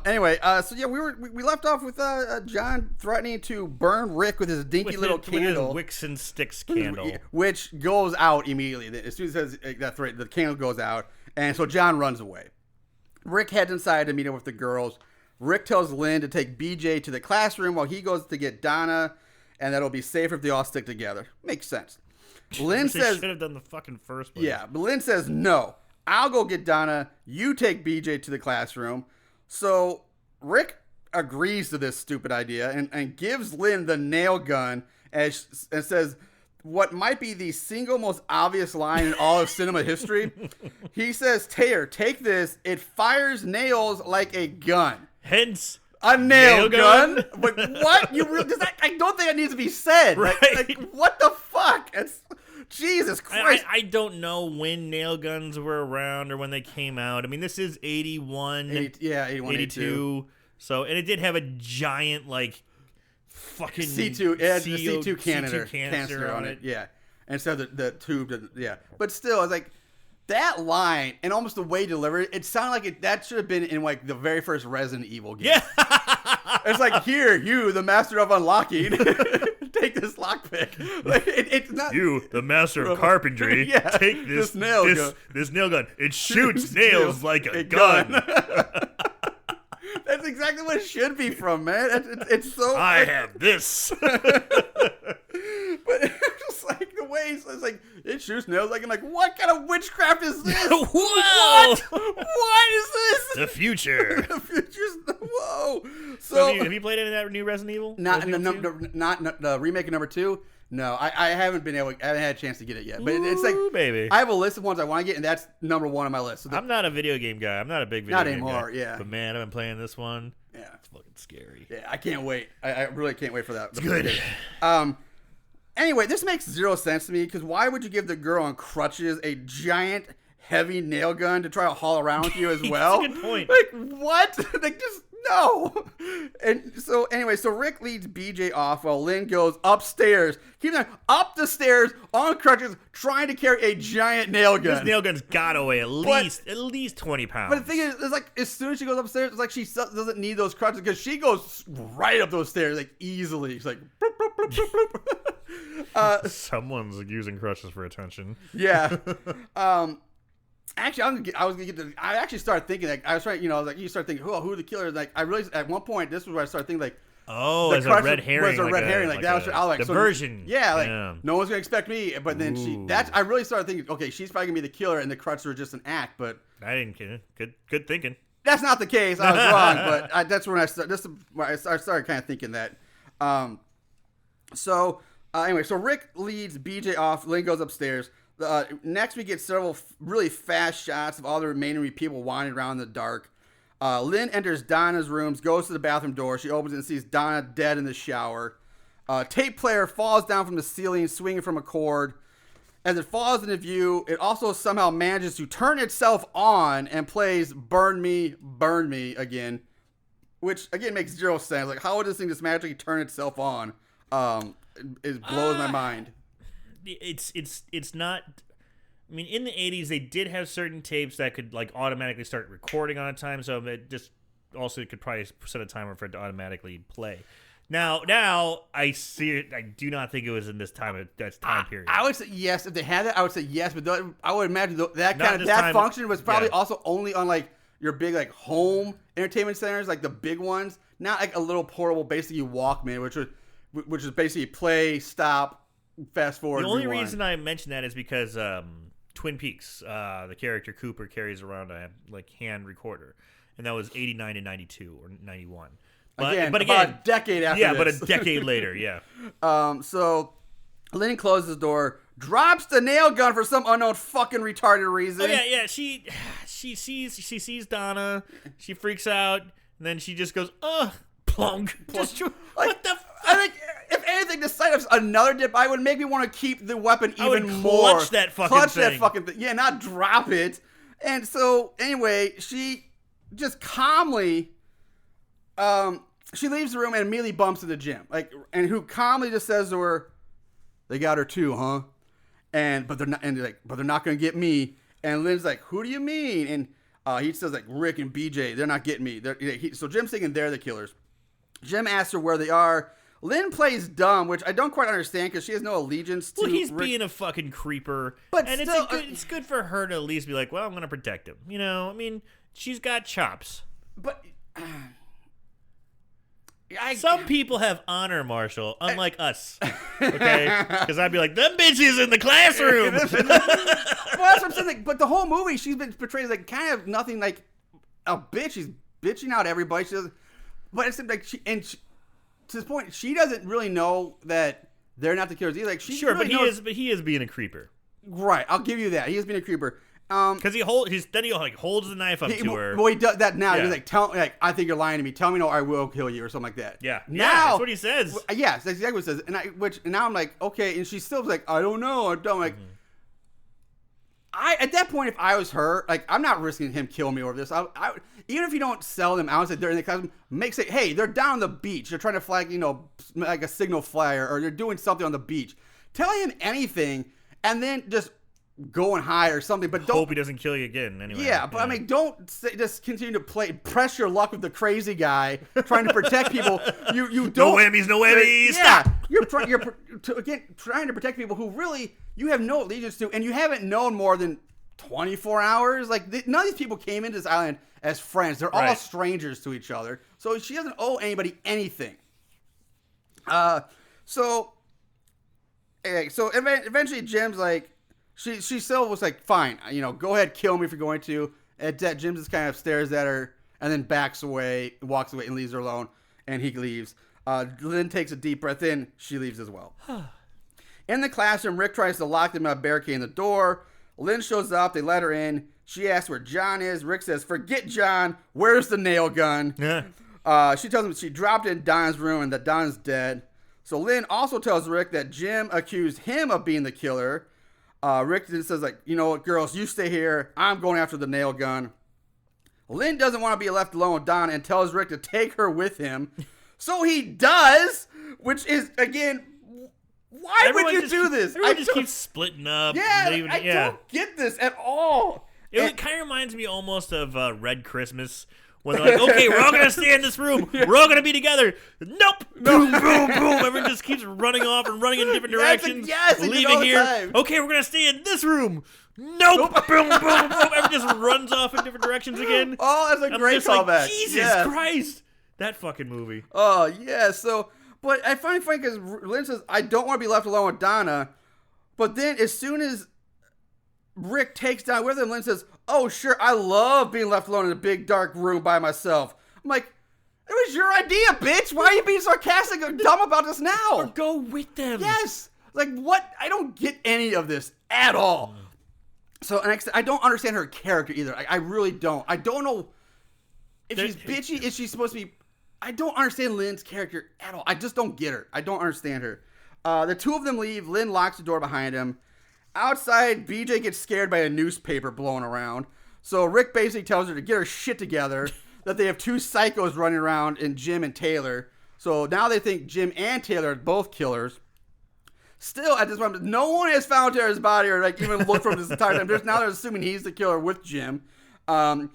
[SPEAKER 3] Anyway, so yeah, we left off with John threatening to burn Rick with his dinky little candle,
[SPEAKER 4] with his wicks and sticks candle,
[SPEAKER 3] which goes out immediately. As soon as it says that threat, the candle goes out, and so John runs away. Rick heads inside to meet up with the girls. Rick tells Lynn to take BJ to the classroom while he goes to get Donna, and that'll be safer if they all stick together. Makes sense. Lynn says
[SPEAKER 4] should have done the fucking first place.
[SPEAKER 3] Yeah, but Lynn says no. I'll go get Donna. You take BJ to the classroom. So Rick agrees to this stupid idea and gives Lynn the nail gun and says what might be the single most obvious line in all of cinema history. He says, "Taylor, take this. It fires nails like a gun."
[SPEAKER 4] Hence,
[SPEAKER 3] a nail gun? But what? I don't think that needs to be said.
[SPEAKER 4] Right.
[SPEAKER 3] Like, what the fuck? It's... Jesus Christ.
[SPEAKER 4] I don't know when nail guns were around or when they came out. I mean, this is 81.
[SPEAKER 3] 81,
[SPEAKER 4] 82. So, and it did have a giant, like, fucking
[SPEAKER 3] C2. It had the C2 canister
[SPEAKER 4] on it.
[SPEAKER 3] Yeah. instead of the tube. Yeah, but still, it's like that line and almost the way delivered. It sounded like that should have been in like the very first Resident Evil game.
[SPEAKER 4] Yeah.
[SPEAKER 3] It's like, here, you, the master of unlocking, take this lockpick. Like, it's not
[SPEAKER 4] You, the master of carpentry, take this nail gun. This nail gun. It shoots nails like a gun.
[SPEAKER 3] That's exactly what it should be from, man. It's so.
[SPEAKER 4] I have this.
[SPEAKER 3] But it's just like the way it's like it shoots nails. Like I'm like, what kind of witchcraft is this?
[SPEAKER 4] Whoa!
[SPEAKER 3] What is this?
[SPEAKER 4] The future.
[SPEAKER 3] The future's whoa.
[SPEAKER 4] So have you played any of that new Resident Evil?
[SPEAKER 3] Not the remake of number 2. No, I haven't been able. I haven't had a chance to get it yet. But it's like,
[SPEAKER 4] baby,
[SPEAKER 3] I have a list of ones I want to get, and that's number 1 on my list. So
[SPEAKER 4] I'm not a video game guy. I'm not a big video game guy.
[SPEAKER 3] Not anymore. Yeah.
[SPEAKER 4] But man, I've been playing this one.
[SPEAKER 3] Yeah.
[SPEAKER 4] It's fucking scary.
[SPEAKER 3] Yeah, I can't wait. I really can't wait for that.
[SPEAKER 4] It's good.
[SPEAKER 3] Anyway, this makes zero sense to me because why would you give the girl on crutches a giant, heavy nail gun to try to haul around with you as well?
[SPEAKER 4] That's a good point.
[SPEAKER 3] Like, what? Like, just no. And so, anyway, so Rick leads BJ off while Lynn goes upstairs. Keep going up the stairs on crutches, trying to carry a giant nail gun.
[SPEAKER 4] This nail gun's got to weigh at least 20 pounds.
[SPEAKER 3] But the thing is, it's like as soon as she goes upstairs, it's like she doesn't need those crutches because she goes right up those stairs like easily. She's like, bloop, bloop, bloop, bloop, bloop.
[SPEAKER 4] Someone's using crutches for attention.
[SPEAKER 3] Yeah. Actually, I actually started thinking like I was trying, you start thinking, who are the killers? Like I really at one point this was where I started thinking like,
[SPEAKER 4] as a red herring.
[SPEAKER 3] Was a red herring. Like that was I was like
[SPEAKER 4] diversion.
[SPEAKER 3] So, yeah, like no one's gonna expect me. But then I really started thinking, okay, she's probably gonna be the killer, and the crutches are just an act. But
[SPEAKER 4] I didn't get it. Good thinking.
[SPEAKER 3] That's not the case. I was wrong. But that's when I started. This is where I started kind of thinking that. Anyway, so Rick leads BJ off. Lynn goes upstairs. Next, we get several really fast shots of all the remaining people wandering around in the dark. Lynn enters Donna's rooms, goes to the bathroom door. She opens it and sees Donna dead in the shower. Tape player falls down from the ceiling, swinging from a cord. As it falls into view, it also somehow manages to turn itself on and plays Burn Me again, which, again, makes zero sense. Like, how would this thing just magically turn itself on? It blows my mind.
[SPEAKER 4] It's not. I mean, in the 80s, they did have certain tapes that could like automatically start recording on a time, so it just also could probably set a timer for it to automatically play. Now I see it. I do not think it was in this time period.
[SPEAKER 3] I would say yes if they had it. I would say yes, but I would imagine that function was probably also only on like your big like home entertainment centers, like the big ones, not like a little portable basically Walkman, which is basically play, stop, fast forward.
[SPEAKER 4] The only
[SPEAKER 3] rewind.
[SPEAKER 4] reason I mention that is because Twin Peaks, the character Cooper carries around a like hand recorder, and that was 89 to 92 or 91. But again,
[SPEAKER 3] about a decade after.
[SPEAKER 4] Yeah, but a decade later. Yeah.
[SPEAKER 3] So Lynn closes the door, drops the nail gun for some unknown fucking retarded reason.
[SPEAKER 4] Oh yeah. She sees Donna, she freaks out, and then she just goes, plunk. Just what the.
[SPEAKER 3] I think, if anything, the sight of another dip, I would make me want to keep the weapon even more.
[SPEAKER 4] Clutch that fucking thing.
[SPEAKER 3] Yeah, not drop it. And so, anyway, she just calmly, she leaves the room and immediately bumps into Jim. And who calmly just says to her, "They got her too, huh?" But they're not going to get me. And Lynn's like, "Who do you mean?" And he says like, "Rick and BJ, they're not getting me." So Jim's thinking they're the killers. Jim asks her where they are. Lynn plays dumb, which I don't quite understand because she has no allegiance to.
[SPEAKER 4] Well, he's
[SPEAKER 3] Rick.
[SPEAKER 4] being a fucking creeper,
[SPEAKER 3] but
[SPEAKER 4] and
[SPEAKER 3] still,
[SPEAKER 4] it's good for her to at least be like, well, I'm going to protect him. I mean, she's got chops.
[SPEAKER 3] But
[SPEAKER 4] some people have honor, Marshall, unlike us. Okay, because I'd be like, them bitches in the classroom.
[SPEAKER 3] Well, that's what I'm saying. Like, but the whole movie, she's been portrayed as like kind of nothing like a bitch. She's bitching out everybody. But it seems like to this point, she doesn't really know that they're not the killers either. Like,
[SPEAKER 4] sure, really but he is being a creeper.
[SPEAKER 3] Right, I'll give you that. He is being a creeper.
[SPEAKER 4] Because he holds the knife up to her.
[SPEAKER 3] Well, he does that now. Yeah. He's like, I think you're lying to me. Tell me no, I will kill you, or something like that.
[SPEAKER 4] Yeah,
[SPEAKER 3] now
[SPEAKER 4] that's what he says.
[SPEAKER 3] Yes, that's exactly what he says. And now I'm like, okay, and she's still like, I don't know. Like, at that point, if I was her, like, I'm not risking him killing me over this. I even if you don't sell them out, they're in the classroom, hey, they're down on the beach. They're trying to flag, like a signal flyer, or they're doing something on the beach. Tell him anything and then just go and hide or something. But don't
[SPEAKER 4] Hope he doesn't kill you again. Anyway.
[SPEAKER 3] Yeah, but I mean, don't just continue to press your luck with the crazy guy trying to protect people. You don't.
[SPEAKER 4] No whammies, no whammies.
[SPEAKER 3] Yeah,
[SPEAKER 4] Stop.
[SPEAKER 3] you're trying to protect people who really you have no allegiance to, and you haven't known more than 24 hours. Like none of these people came into this island as friends. They're all
[SPEAKER 4] Right.
[SPEAKER 3] strangers to each other. So she doesn't owe anybody anything. So eventually Jim's like. She still was like, fine, go ahead, kill me if you're going to. And Jim just kind of stares at her and then backs away, walks away, and leaves her alone. And he leaves. Lynn takes a deep breath in. She leaves as well. In the classroom, Rick tries to lock them up, barricading the door. Lynn shows up. They let her in. She asks where John is. Rick says, forget John. Where's the nail gun?
[SPEAKER 4] Yeah.
[SPEAKER 3] She tells him she dropped it in Don's room and that Don's dead. So Lynn also tells Rick that Jim accused him of being the killer. Rick then says, like, you know what, girls, you stay here. I'm going after the nail gun. Lynn doesn't want to be left alone with Donna and tells Rick to take her with him. So he does, which is, again, why would you do this?
[SPEAKER 4] Everyone just keeps splitting up.
[SPEAKER 3] Yeah, I don't get this at all.
[SPEAKER 4] It kind of reminds me almost of Red Christmas. When they're like, okay, we're all going to stay in this room. We're all going to be together. Nope. Boom, boom, boom. Everyone just keeps running off and running in different directions.
[SPEAKER 3] Yes,
[SPEAKER 4] leaving here.
[SPEAKER 3] Time.
[SPEAKER 4] Okay, we're going to stay in this room. Nope. Boom, boom, boom. Everyone just runs off in different directions again.
[SPEAKER 3] Oh, that's a great callback.
[SPEAKER 4] Like, Jesus Christ. That fucking movie.
[SPEAKER 3] Oh, yeah. So, but I find it funny because Lynn says, I don't want to be left alone with Donna. But then as soon as Rick takes Donna with him, Lynn says, oh, sure, I love being left alone in a big, dark room by myself. I'm like, it was your idea, bitch. Why are you being sarcastic or dumb about this now?
[SPEAKER 4] Or go with them.
[SPEAKER 3] Yes. Like, what? I don't get any of this at all. So, and I don't understand her character either. I really don't. I don't know if she's bitchy. Is she supposed to be... I don't understand Lynn's character at all. I just don't get her. I don't understand her. The two of them leave. Lynn locks the door behind him. Outside, BJ gets scared by a newspaper blowing around. So Rick basically tells her to get her shit together, that they have two psychos running around in Jim and Taylor. So now they think Jim and Taylor are both killers. Still, at this moment, no one has found Taylor's body or like even looked for him this entire time. Now they're assuming he's the killer with Jim. So...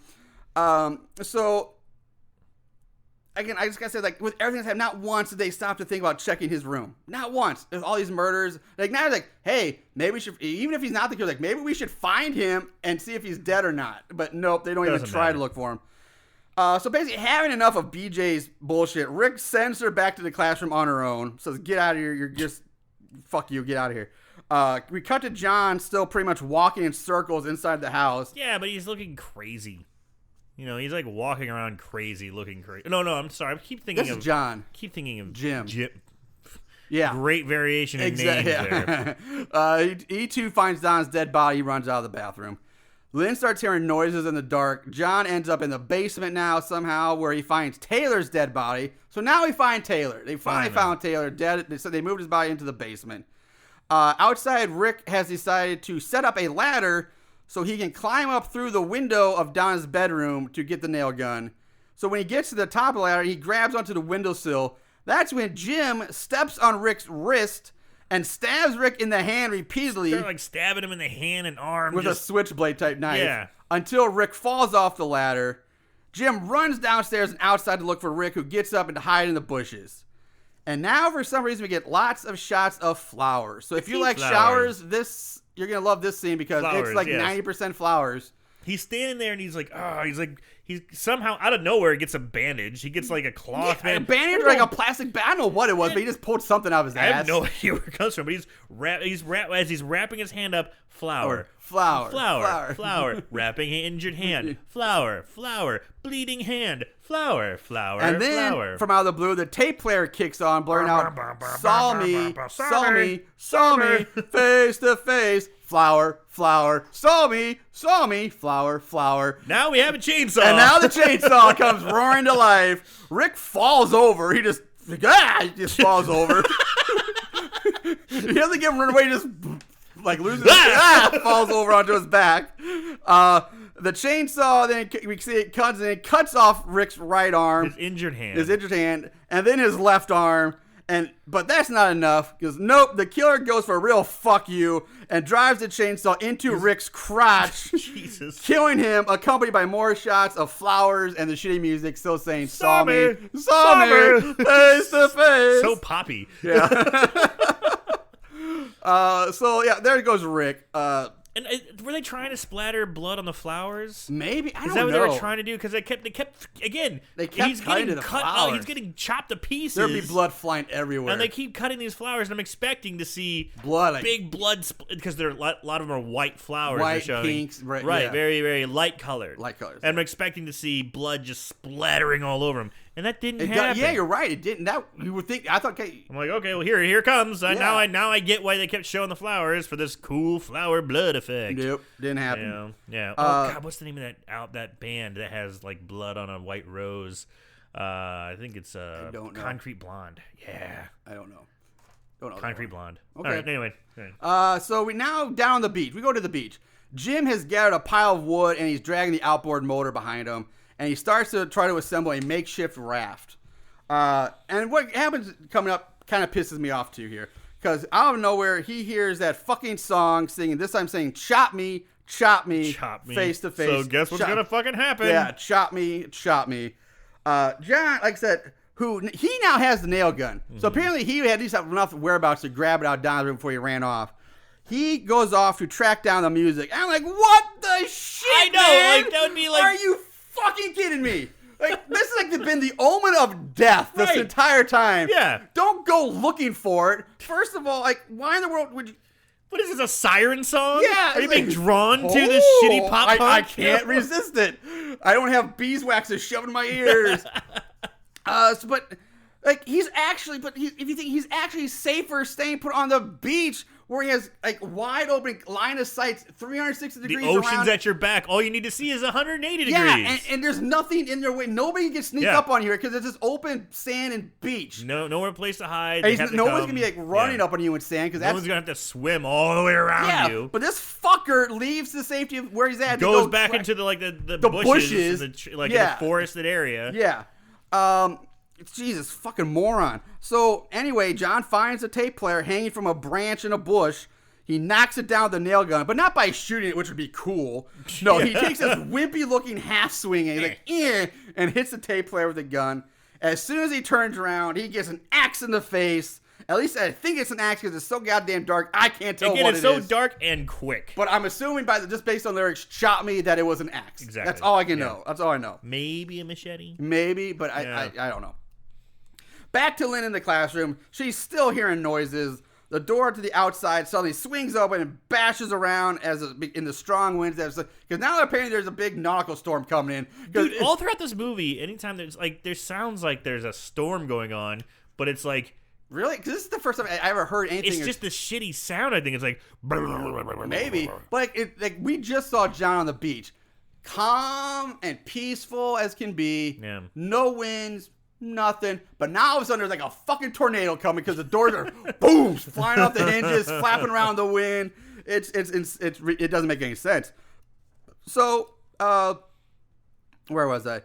[SPEAKER 3] Again, I just gotta say, like, with everything that's happened, not once did they stop to think about checking his room. Not once. With all these murders. Like, now it's like, hey, maybe we should, even if he's not the killer, like, maybe we should find him and see if he's dead or not. But nope, they don't even try to look for him. So basically, having enough of BJ's bullshit, Rick sends her back to the classroom on her own. Says, get out of here. You're just, fuck you, get out of here. We cut to John still pretty much walking in circles inside the house.
[SPEAKER 4] Yeah, but he's looking crazy. He's like walking around crazy, looking crazy. No, I'm sorry. I keep thinking of
[SPEAKER 3] John.
[SPEAKER 4] Keep thinking of
[SPEAKER 3] Jim.
[SPEAKER 4] Yeah. Great variation in names there.
[SPEAKER 3] He too finds Don's dead body. He runs out of the bathroom. Lynn starts hearing noises in the dark. John ends up in the basement now somehow where he finds Taylor's dead body. So now we find Taylor. They finally found Taylor dead. So they moved his body into the basement. Outside, Rick has decided to set up a ladder so he can climb up through the window of Donna's bedroom to get the nail gun. So when he gets to the top of the ladder, he grabs onto the windowsill. That's when Jim steps on Rick's wrist and stabs Rick in the hand repeatedly.
[SPEAKER 4] They're like stabbing him in the hand and arm.
[SPEAKER 3] With a switchblade type knife.
[SPEAKER 4] Yeah.
[SPEAKER 3] Until Rick falls off the ladder. Jim runs downstairs and outside to look for Rick, who gets up and to hide in the bushes. And now, for some reason, we get lots of shots of flowers. So if you like showers, you're going to love this scene because it's like 90% flowers.
[SPEAKER 4] He's standing there and he's somehow out of nowhere gets a bandage. He gets like a cloth
[SPEAKER 3] a bandage or like a plastic band. I don't know what it was, but he just pulled something out of his ass.
[SPEAKER 4] I have no idea where it comes from, but as he's wrapping his hand up, flower, wrapping an injured hand, flower, bleeding hand, flower,
[SPEAKER 3] and then
[SPEAKER 4] flower.
[SPEAKER 3] From out of the blue, the tape player kicks on, blurring out, saw me, face to face, flower, saw me, flower.
[SPEAKER 4] Now we have a chainsaw.
[SPEAKER 3] And now the chainsaw comes roaring to life. Rick falls over. He just falls over. He doesn't get him run away. He just like loses falls over onto his back. The chainsaw, then we see it cuts off Rick's right arm.
[SPEAKER 4] His injured hand.
[SPEAKER 3] And then his left arm. But that's not enough, because nope, the killer goes for a real fuck you and drives the chainsaw into Rick's crotch,
[SPEAKER 4] Jesus.
[SPEAKER 3] killing him, accompanied by more shots of flowers and the shitty music still saying, saw me, face to face.
[SPEAKER 4] So poppy.
[SPEAKER 3] Yeah. There goes Rick.
[SPEAKER 4] And were they trying to splatter blood on the flowers?
[SPEAKER 3] Maybe, I don't know.
[SPEAKER 4] Is that what they were trying to do? Because they kept again.
[SPEAKER 3] They kept
[SPEAKER 4] he's
[SPEAKER 3] cutting
[SPEAKER 4] getting
[SPEAKER 3] to the
[SPEAKER 4] cut.
[SPEAKER 3] flowers.
[SPEAKER 4] He's getting chopped to pieces.
[SPEAKER 3] There'd be blood flying everywhere.
[SPEAKER 4] And they keep cutting these flowers, and I'm expecting to see
[SPEAKER 3] blood,
[SPEAKER 4] big blood, because a lot of them are white flowers.
[SPEAKER 3] White,
[SPEAKER 4] they're showing.
[SPEAKER 3] pinks, right, yeah.
[SPEAKER 4] very, very light colored.
[SPEAKER 3] Light colors.
[SPEAKER 4] And I'm expecting to see blood just splattering all over them, and that didn't happen.
[SPEAKER 3] Yeah, you're right. It didn't. That you would think. I thought. Okay,
[SPEAKER 4] I'm like, okay, well here it comes. Now I get why they kept showing the flowers for this cool flower blood effect.
[SPEAKER 3] Nope, didn't happen.
[SPEAKER 4] Yeah. Oh God, what's the name of that band that has like blood on a white rose? I think it's
[SPEAKER 3] I don't know.
[SPEAKER 4] Concrete Blonde. Yeah,
[SPEAKER 3] I don't know. Don't know.
[SPEAKER 4] Concrete Blonde.
[SPEAKER 3] Okay.
[SPEAKER 4] All right, anyway.
[SPEAKER 3] So we now down the beach. We go to the beach. Jim has gathered a pile of wood and he's dragging the outboard motor behind him. And he starts to try to assemble a makeshift raft. And what happens coming up kind of pisses me off too here. Because out of nowhere, he hears that fucking song singing. This time saying, chop me, face to face.
[SPEAKER 4] So guess what's going to fucking happen?
[SPEAKER 3] Yeah, chop me. John, like I said, he now has the nail gun. Mm-hmm. So apparently he had at least enough whereabouts to grab it out down the room before he ran off. He goes off to track down the music. I'm like, what the shit,
[SPEAKER 4] I know,
[SPEAKER 3] man?
[SPEAKER 4] like, that would be like...
[SPEAKER 3] Are you fucking kidding me? Like, this is like been the omen of death this
[SPEAKER 4] Right.
[SPEAKER 3] entire time.
[SPEAKER 4] Yeah.
[SPEAKER 3] Don't go looking for it. First of all, like, why in the world would you...
[SPEAKER 4] What is this, a siren song?
[SPEAKER 3] Yeah.
[SPEAKER 4] Are you
[SPEAKER 3] it's
[SPEAKER 4] being
[SPEAKER 3] like,
[SPEAKER 4] drawn to this shitty pop punk?
[SPEAKER 3] I can't resist it. I don't have beeswax shoved in my ears. But he's actually safer staying put on the beach where he has like wide open line of sight, 360 degrees
[SPEAKER 4] The ocean's
[SPEAKER 3] around.
[SPEAKER 4] at your back. All you need to see is 180
[SPEAKER 3] Yeah,
[SPEAKER 4] degrees.
[SPEAKER 3] and there's nothing in their way. Nobody can sneak up on you here because it's just open sand and beach.
[SPEAKER 4] Nowhere place to hide.
[SPEAKER 3] And no one's gonna be like running up on you in sand because
[SPEAKER 4] no one's gonna have to swim all the way around you.
[SPEAKER 3] But this fucker leaves the safety of where he's at.
[SPEAKER 4] Goes back into the bushes in the forested area.
[SPEAKER 3] Yeah. Jesus, fucking moron. So, anyway, John finds a tape player hanging from a branch in a bush. He knocks it down with a nail gun, but not by shooting it, which would be cool. No, he takes this wimpy-looking half-swing and he's like, and hits the tape player with a gun. As soon as he turns around, he gets an axe in the face. At least I think it's an axe because it's so goddamn dark, I can't tell what it is.
[SPEAKER 4] Again, it's so dark and quick.
[SPEAKER 3] But I'm assuming just based on the lyrics, chop me, that it was an axe.
[SPEAKER 4] Exactly.
[SPEAKER 3] That's all I can know. That's all I know.
[SPEAKER 4] Maybe a machete.
[SPEAKER 3] Maybe, but I don't know. Back to Lynn in the classroom. She's still hearing noises. The door to the outside suddenly swings open and bashes around in the strong winds. Because now apparently there's a big nautical storm coming in.
[SPEAKER 4] Dude, all throughout this movie, anytime there sounds like there's a storm going on, but it's like...
[SPEAKER 3] Really? Because this is the first time I ever heard anything.
[SPEAKER 4] It's just the shitty sound, I think. It's like...
[SPEAKER 3] Maybe. But we just saw John on the beach. Calm and peaceful as can be.
[SPEAKER 4] Yeah.
[SPEAKER 3] No winds. Nothing, but now all of a sudden there's like a fucking tornado coming because the doors are boom flying off the hinges, flapping around the wind. It doesn't make any sense. So, where was I?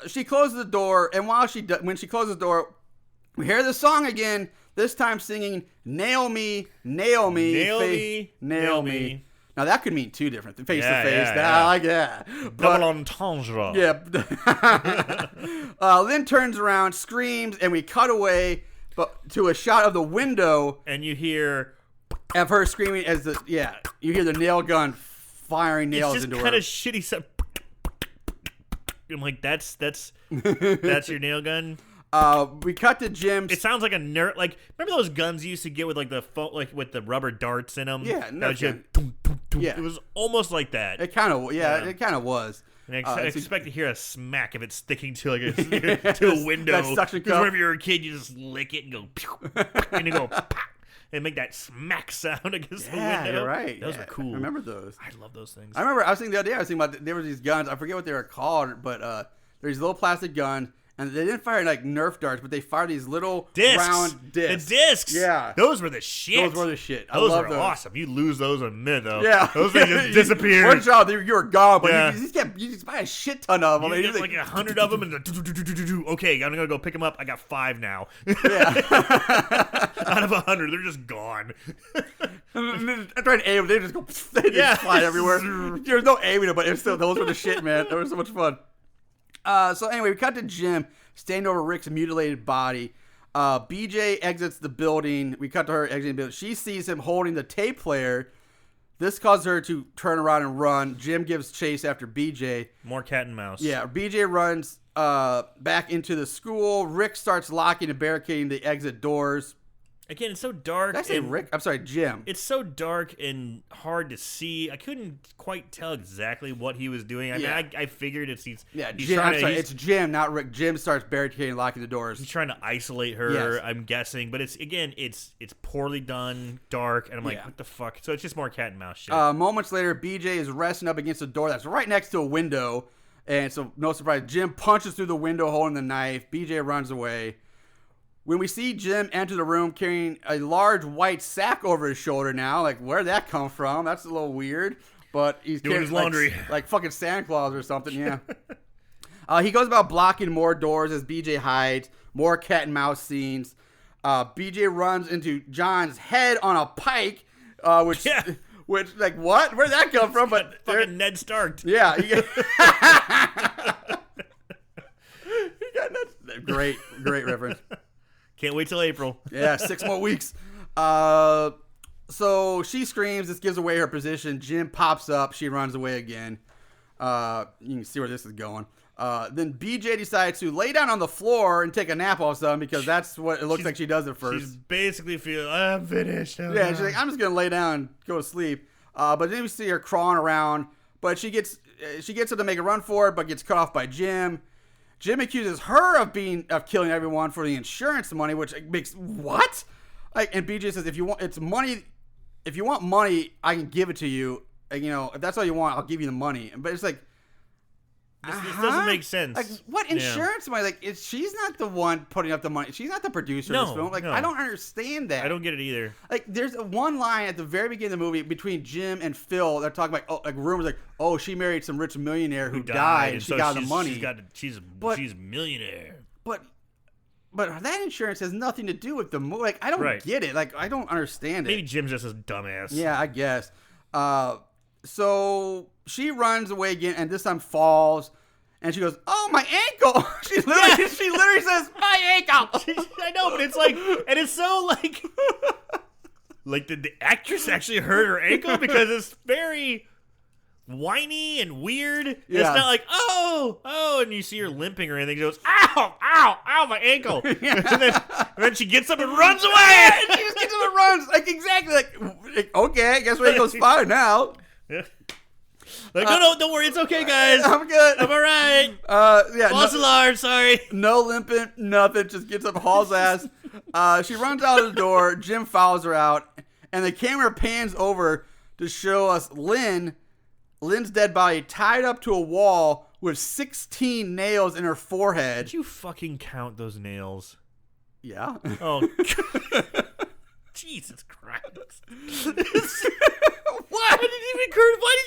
[SPEAKER 3] She closes the door, and when she closes the door, we hear the song again. This time singing "Nail me, nail me,
[SPEAKER 4] nail me, nail me."
[SPEAKER 3] Now that could mean two different face to face.
[SPEAKER 4] Yeah.
[SPEAKER 3] I like that.
[SPEAKER 4] Double entendre.
[SPEAKER 3] Yeah. Lynn turns around, screams, and we cut away, to a shot of the window,
[SPEAKER 4] and you hear
[SPEAKER 3] of her screaming you hear the nail gun firing nails into her.
[SPEAKER 4] It's just kind of shitty stuff. I'm like, that's your nail gun.
[SPEAKER 3] We cut to Jim's.
[SPEAKER 4] It sounds like a nerd. Like, remember those guns you used to get with with the rubber darts in them?
[SPEAKER 3] Yeah,
[SPEAKER 4] yeah. It was almost like that.
[SPEAKER 3] It kind of, it kind of was.
[SPEAKER 4] And I expect to hear a smack if it's sticking to to a window.
[SPEAKER 3] That suction cup.
[SPEAKER 4] Whenever you're a kid, you just lick it and go, pew, and you go, pop, and make that smack sound against the window.
[SPEAKER 3] Yeah, you're right.
[SPEAKER 4] Those were cool.
[SPEAKER 3] I remember those.
[SPEAKER 4] I love those things.
[SPEAKER 3] I was thinking the other day, about there were these guns. I forget what they were called, but there's a little plastic gun. And they didn't fire like Nerf darts, but they fired these little
[SPEAKER 4] Discs.
[SPEAKER 3] round discs.
[SPEAKER 4] The discs.
[SPEAKER 3] Yeah.
[SPEAKER 4] Those were the shit.
[SPEAKER 3] Those were the shit. I
[SPEAKER 4] Those
[SPEAKER 3] love
[SPEAKER 4] were
[SPEAKER 3] those.
[SPEAKER 4] awesome. You lose those in a minute, though.
[SPEAKER 3] Yeah.
[SPEAKER 4] Those things just disappeared.
[SPEAKER 3] One shot, you were gone, but
[SPEAKER 4] Yeah.
[SPEAKER 3] you just buy a shit ton of them.
[SPEAKER 4] You get like 100 of them, and okay, I'm gonna go pick them up. I got 5 now.
[SPEAKER 3] Yeah.
[SPEAKER 4] Out of 100, they're just gone.
[SPEAKER 3] I tried to aim, they just go, they just fly everywhere. There's no aiming it, but it's still, those were the shit, man. That was so much fun. So anyway, we cut to Jim standing over Rick's mutilated body. BJ exits the building. We cut to her exiting the building. She sees him holding the tape player. This causes her to turn around and run. Jim gives chase after BJ.
[SPEAKER 4] More cat and mouse.
[SPEAKER 3] Yeah, BJ runs back into the school. Rick starts locking and barricading the exit doors.
[SPEAKER 4] Again, it's so dark.
[SPEAKER 3] Did I say Rick? I'm sorry, Jim.
[SPEAKER 4] It's so dark and hard to see. I couldn't quite tell exactly what he was doing. I mean, I figured he's
[SPEAKER 3] Jim.
[SPEAKER 4] trying to,
[SPEAKER 3] It's Jim, not Rick. Jim starts barricading and locking the doors.
[SPEAKER 4] He's trying to isolate her.
[SPEAKER 3] Yes.
[SPEAKER 4] I'm guessing, but it's poorly done, dark, and I'm like, what the fuck? So it's just more cat and mouse shit.
[SPEAKER 3] Moments later, BJ is resting up against a door that's right next to a window, and so no surprise, Jim punches through the window holding the knife. BJ runs away. When we see Jim enter the room carrying a large white sack over his shoulder now, like, where'd that come from? That's a little weird. But he's
[SPEAKER 4] doing his laundry.
[SPEAKER 3] Like fucking Santa Claus or something, yeah. He goes about blocking more doors as BJ hides. More cat and mouse scenes. BJ runs into John's head on a pike, which, like, what? Where'd that come from? But
[SPEAKER 4] fucking Ned Stark.
[SPEAKER 3] Yeah. Great reference.
[SPEAKER 4] Can't wait till April.
[SPEAKER 3] Yeah, 6 more weeks. So she screams. This gives away her position. Jim pops up. She runs away again. You can see where this is going. Then BJ decides to lay down on the floor and take a nap all of a sudden because that's what it looks like she does at first.
[SPEAKER 4] She's basically feeling, I'm finished.
[SPEAKER 3] Yeah, she's like, I'm just going to lay down and go to sleep. But then we see her crawling around. But she gets her to make a run for it, but gets cut off by Jim. Jim accuses her of killing everyone for the insurance money, which makes what? Like, and BJ says, if you want money, I can give it to you. And, if that's all you want, I'll give you the money. But it's like,
[SPEAKER 4] this doesn't make sense.
[SPEAKER 3] Like, what insurance money? Like, she's not the one putting up the money. She's not the producer of this film. Like, I don't understand that.
[SPEAKER 4] I don't get it either.
[SPEAKER 3] Like, there's one line at the very beginning of the movie between Jim and Phil. They're talking about, rumors like, she married some rich millionaire who died and she got the money.
[SPEAKER 4] She's a millionaire.
[SPEAKER 3] But that insurance has nothing to do with the movie. Like, I don't get it. Like, I don't understand it.
[SPEAKER 4] Maybe Jim's just a dumbass.
[SPEAKER 3] Yeah, I guess. So she runs away again, and this time falls, and she goes, "Oh, my ankle!" She literally says, "My ankle."
[SPEAKER 4] I know, but it's like, and it's so like did the actress actually hurt her ankle because it's very whiny and weird.
[SPEAKER 3] Yeah.
[SPEAKER 4] It's not like and you see her limping or anything. She goes, ow, my ankle. and then she gets up and runs away.
[SPEAKER 3] And she just gets up and runs. Like, exactly. Like, okay, I guess my ankle's fine now.
[SPEAKER 4] Yeah. Like, no, don't worry. It's okay, guys.
[SPEAKER 3] I'm good.
[SPEAKER 4] I'm all right. False alarm. Sorry.
[SPEAKER 3] No limping, nothing. Just gets up, hauls ass. She runs out of the door. Jim follows her out, and the camera pans over to show us Lynn's dead body tied up to a wall with 16 nails in her forehead.
[SPEAKER 4] Did you fucking count those nails?
[SPEAKER 3] Yeah.
[SPEAKER 4] Oh. Jesus Christ.
[SPEAKER 3] What?
[SPEAKER 4] Why did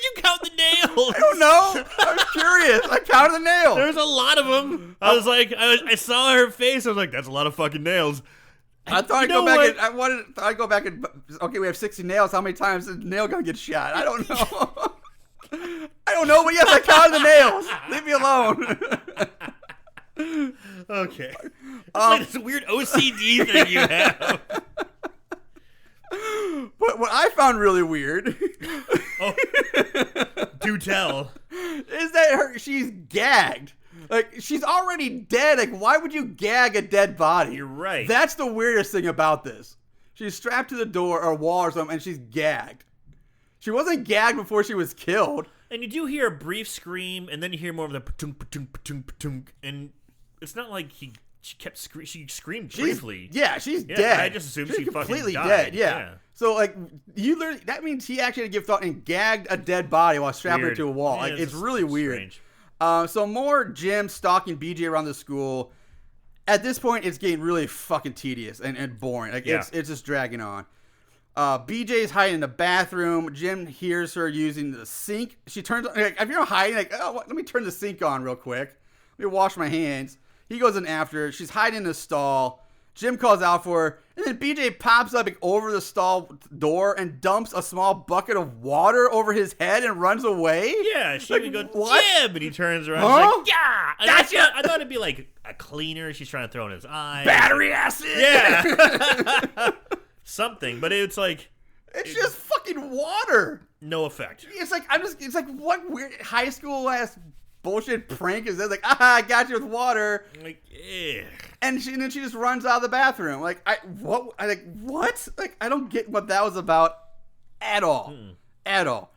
[SPEAKER 4] you count the nails?
[SPEAKER 3] I don't know. I was curious. I counted the nails.
[SPEAKER 4] There's a lot of them. I was like, I saw her face. I was like, that's a lot of fucking nails.
[SPEAKER 3] I thought I'd go back and okay, we have 60 nails. How many times is the nail gonna get shot? I don't know. I don't know, but yes, I counted the nails. Leave me alone.
[SPEAKER 4] Okay. It's like this weird OCD thing you have.
[SPEAKER 3] But what I found really weird
[SPEAKER 4] do tell,
[SPEAKER 3] is that she's gagged. Like, she's already dead. Like, why would you gag a dead body?
[SPEAKER 4] You're right.
[SPEAKER 3] That's the weirdest thing about this. She's strapped to the door or wall or something, and she's gagged. She wasn't gagged before she was killed.
[SPEAKER 4] And you do hear a brief scream, and then you hear more of the patunk, patunk, patunk, patunk, and it's not like she screamed briefly.
[SPEAKER 3] She's dead.
[SPEAKER 4] I just assumed she
[SPEAKER 3] completely
[SPEAKER 4] fucking
[SPEAKER 3] dead.
[SPEAKER 4] died.
[SPEAKER 3] Yeah. So, like, that means he actually had to give thought and gagged a dead body while strapping her to a wall.
[SPEAKER 4] Yeah,
[SPEAKER 3] like, it's really weird.
[SPEAKER 4] Strange.
[SPEAKER 3] So more Jim stalking BJ around the school. At this point, it's getting really fucking tedious and boring. Like it's just dragging on. BJ's hiding in the bathroom. Jim hears her using the sink. She turns on, like, if you're hiding, like, oh, let me turn the sink on real quick. Let me wash my hands. He goes in after her. She's hiding in the stall. Jim calls out for her, and then BJ pops up, like, over the stall door and dumps a small bucket of water over his head and runs away.
[SPEAKER 4] Yeah, she would go,
[SPEAKER 3] what?
[SPEAKER 4] Jim, and he turns around.
[SPEAKER 3] Huh?
[SPEAKER 4] He's like, yeah. And
[SPEAKER 3] Gotcha.
[SPEAKER 4] I thought it'd be like a cleaner she's trying to throw in his eye.
[SPEAKER 3] Battery acid.
[SPEAKER 4] Yeah. Something, but it's like
[SPEAKER 3] It's just fucking water.
[SPEAKER 4] no effect.
[SPEAKER 3] It's like it's like what weird high school ass bullshit prank is that? Like, I got you with water.
[SPEAKER 4] Like, eh.
[SPEAKER 3] And then she just runs out of the bathroom. Like, what? Like, I don't get what that was about at all. At all.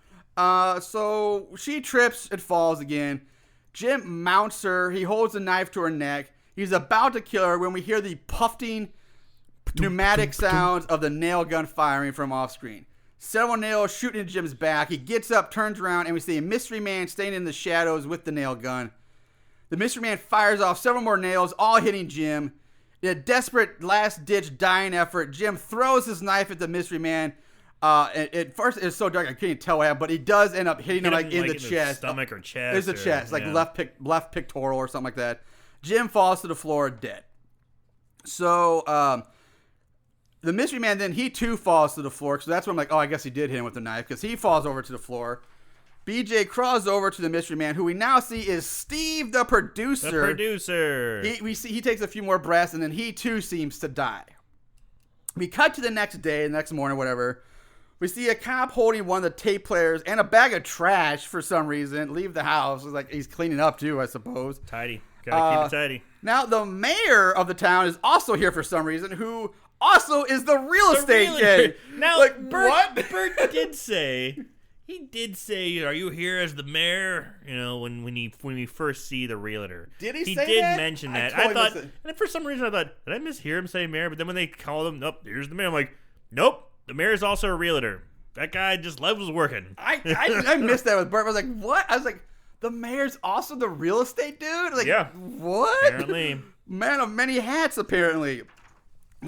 [SPEAKER 3] So she trips and falls again. Jim mounts her. He holds a knife to her neck. He's about to kill her when we hear the puffing pneumatic sounds of the nail gun firing from off screen. Several nails shooting into Jim's back. He gets up, turns around, and we see a mystery man standing in the shadows with the nail gun. The mystery man fires off several more nails, all hitting Jim. In a desperate last-ditch dying effort, Jim throws his knife at the mystery man. At first, it's so dark I can't even tell what happened, but he does end up hitting him like in the chest.
[SPEAKER 4] Stomach or chest.
[SPEAKER 3] It's the chest, like left pectoral or something like that. Jim falls to the floor dead. So, the mystery man then, he too falls to the floor. So that's when I'm like, oh, I guess he did hit him with the knife because he falls over to the floor. BJ crawls over to the mystery man, who we now see is Steve, the producer.
[SPEAKER 4] The producer.
[SPEAKER 3] He takes a few more breaths, and then he too seems to die. We cut to the next day, the next morning, whatever. We see a cop holding one of the tape players and a bag of trash for some reason leave the house. It's like he's cleaning up too, I suppose.
[SPEAKER 4] Tidy. Gotta keep it tidy.
[SPEAKER 3] Now, the mayor of the town is also here for some reason, who also is the real estate guy.
[SPEAKER 4] Now,
[SPEAKER 3] like,
[SPEAKER 4] Bert did say, are you here as the mayor? You know, when we first see the realtor.
[SPEAKER 3] Did he say
[SPEAKER 4] that? He did
[SPEAKER 3] that?
[SPEAKER 4] mention that.
[SPEAKER 3] I
[SPEAKER 4] I thought,
[SPEAKER 3] totally
[SPEAKER 4] and for some reason I thought, did I mishear him say mayor? But then when they called him, nope, here's the mayor. I'm like, nope, the mayor's also a realtor. That guy just loves working.
[SPEAKER 3] I missed that with Bert. I was like, what? I was like, the mayor's also the real estate dude? Like,
[SPEAKER 4] yeah.
[SPEAKER 3] What?
[SPEAKER 4] Apparently.
[SPEAKER 3] Man of many hats, apparently.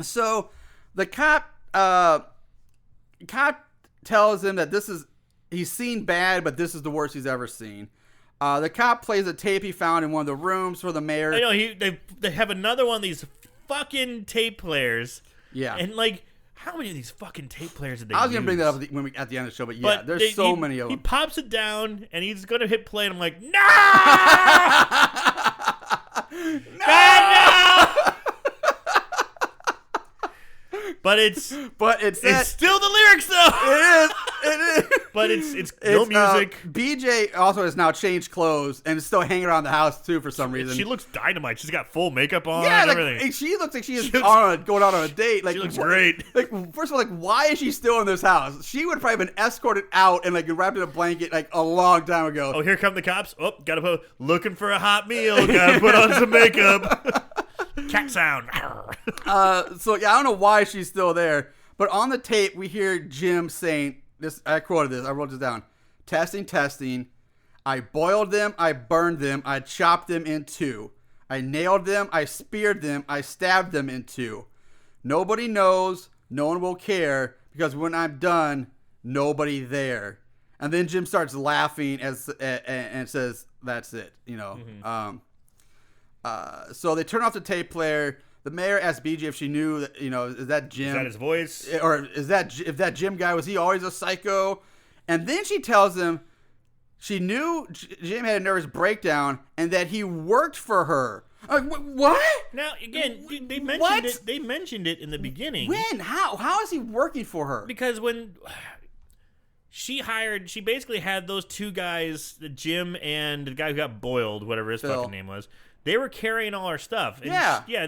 [SPEAKER 3] So, the cop tells him that he's seen bad, but this is the worst he's ever seen. The cop plays a tape he found in one of the rooms for the mayor.
[SPEAKER 4] I know, they have another one of these fucking tape players.
[SPEAKER 3] Yeah.
[SPEAKER 4] And, like, how many of these fucking tape players did they use?
[SPEAKER 3] I was going to bring that up at the end of the show, but yeah, there's so many of them.
[SPEAKER 4] He pops it down, and he's going to hit play, and I'm like, no! no! But it's still the lyrics, though.
[SPEAKER 3] It is.
[SPEAKER 4] But it's no music.
[SPEAKER 3] BJ also has now changed clothes and is still hanging around the house too for some reason.
[SPEAKER 4] She looks dynamite. She's got full makeup on.
[SPEAKER 3] Yeah,
[SPEAKER 4] and
[SPEAKER 3] like,
[SPEAKER 4] everything.
[SPEAKER 3] she looks like she is going out on a date. Like,
[SPEAKER 4] she looks great.
[SPEAKER 3] Like, first of all, like, why is she still in this house? She would have probably been escorted out and like wrapped in a blanket like a long time ago.
[SPEAKER 4] Oh, here come the cops. Oh, gotta put looking for a hot meal. Gotta put on some makeup. Cat sound.
[SPEAKER 3] So yeah, I don't know why she's still there, but on the tape we hear Jim saying this. I quoted this. I wrote this down. Testing. I boiled them. I burned them. I chopped them in two. I nailed them. I speared them. I stabbed them in two. Nobody knows. No one will care because when I'm done, nobody there. And then Jim starts laughing and says, "That's it." You know. Mm-hmm. So they turn off the tape player. The mayor asked BJ if she knew that, you know, is that Jim?
[SPEAKER 4] Is that his voice?
[SPEAKER 3] Or is that, if that Jim guy, was he always a psycho? And then she tells him she knew Jim had a nervous breakdown and that he worked for her. I'm like, what?
[SPEAKER 4] Now, again, they mentioned it. They mentioned it in the beginning.
[SPEAKER 3] When? How is he working for her?
[SPEAKER 4] Because when she basically had those two guys, Jim and the guy who got boiled, whatever his fucking name was. They were carrying all our stuff. And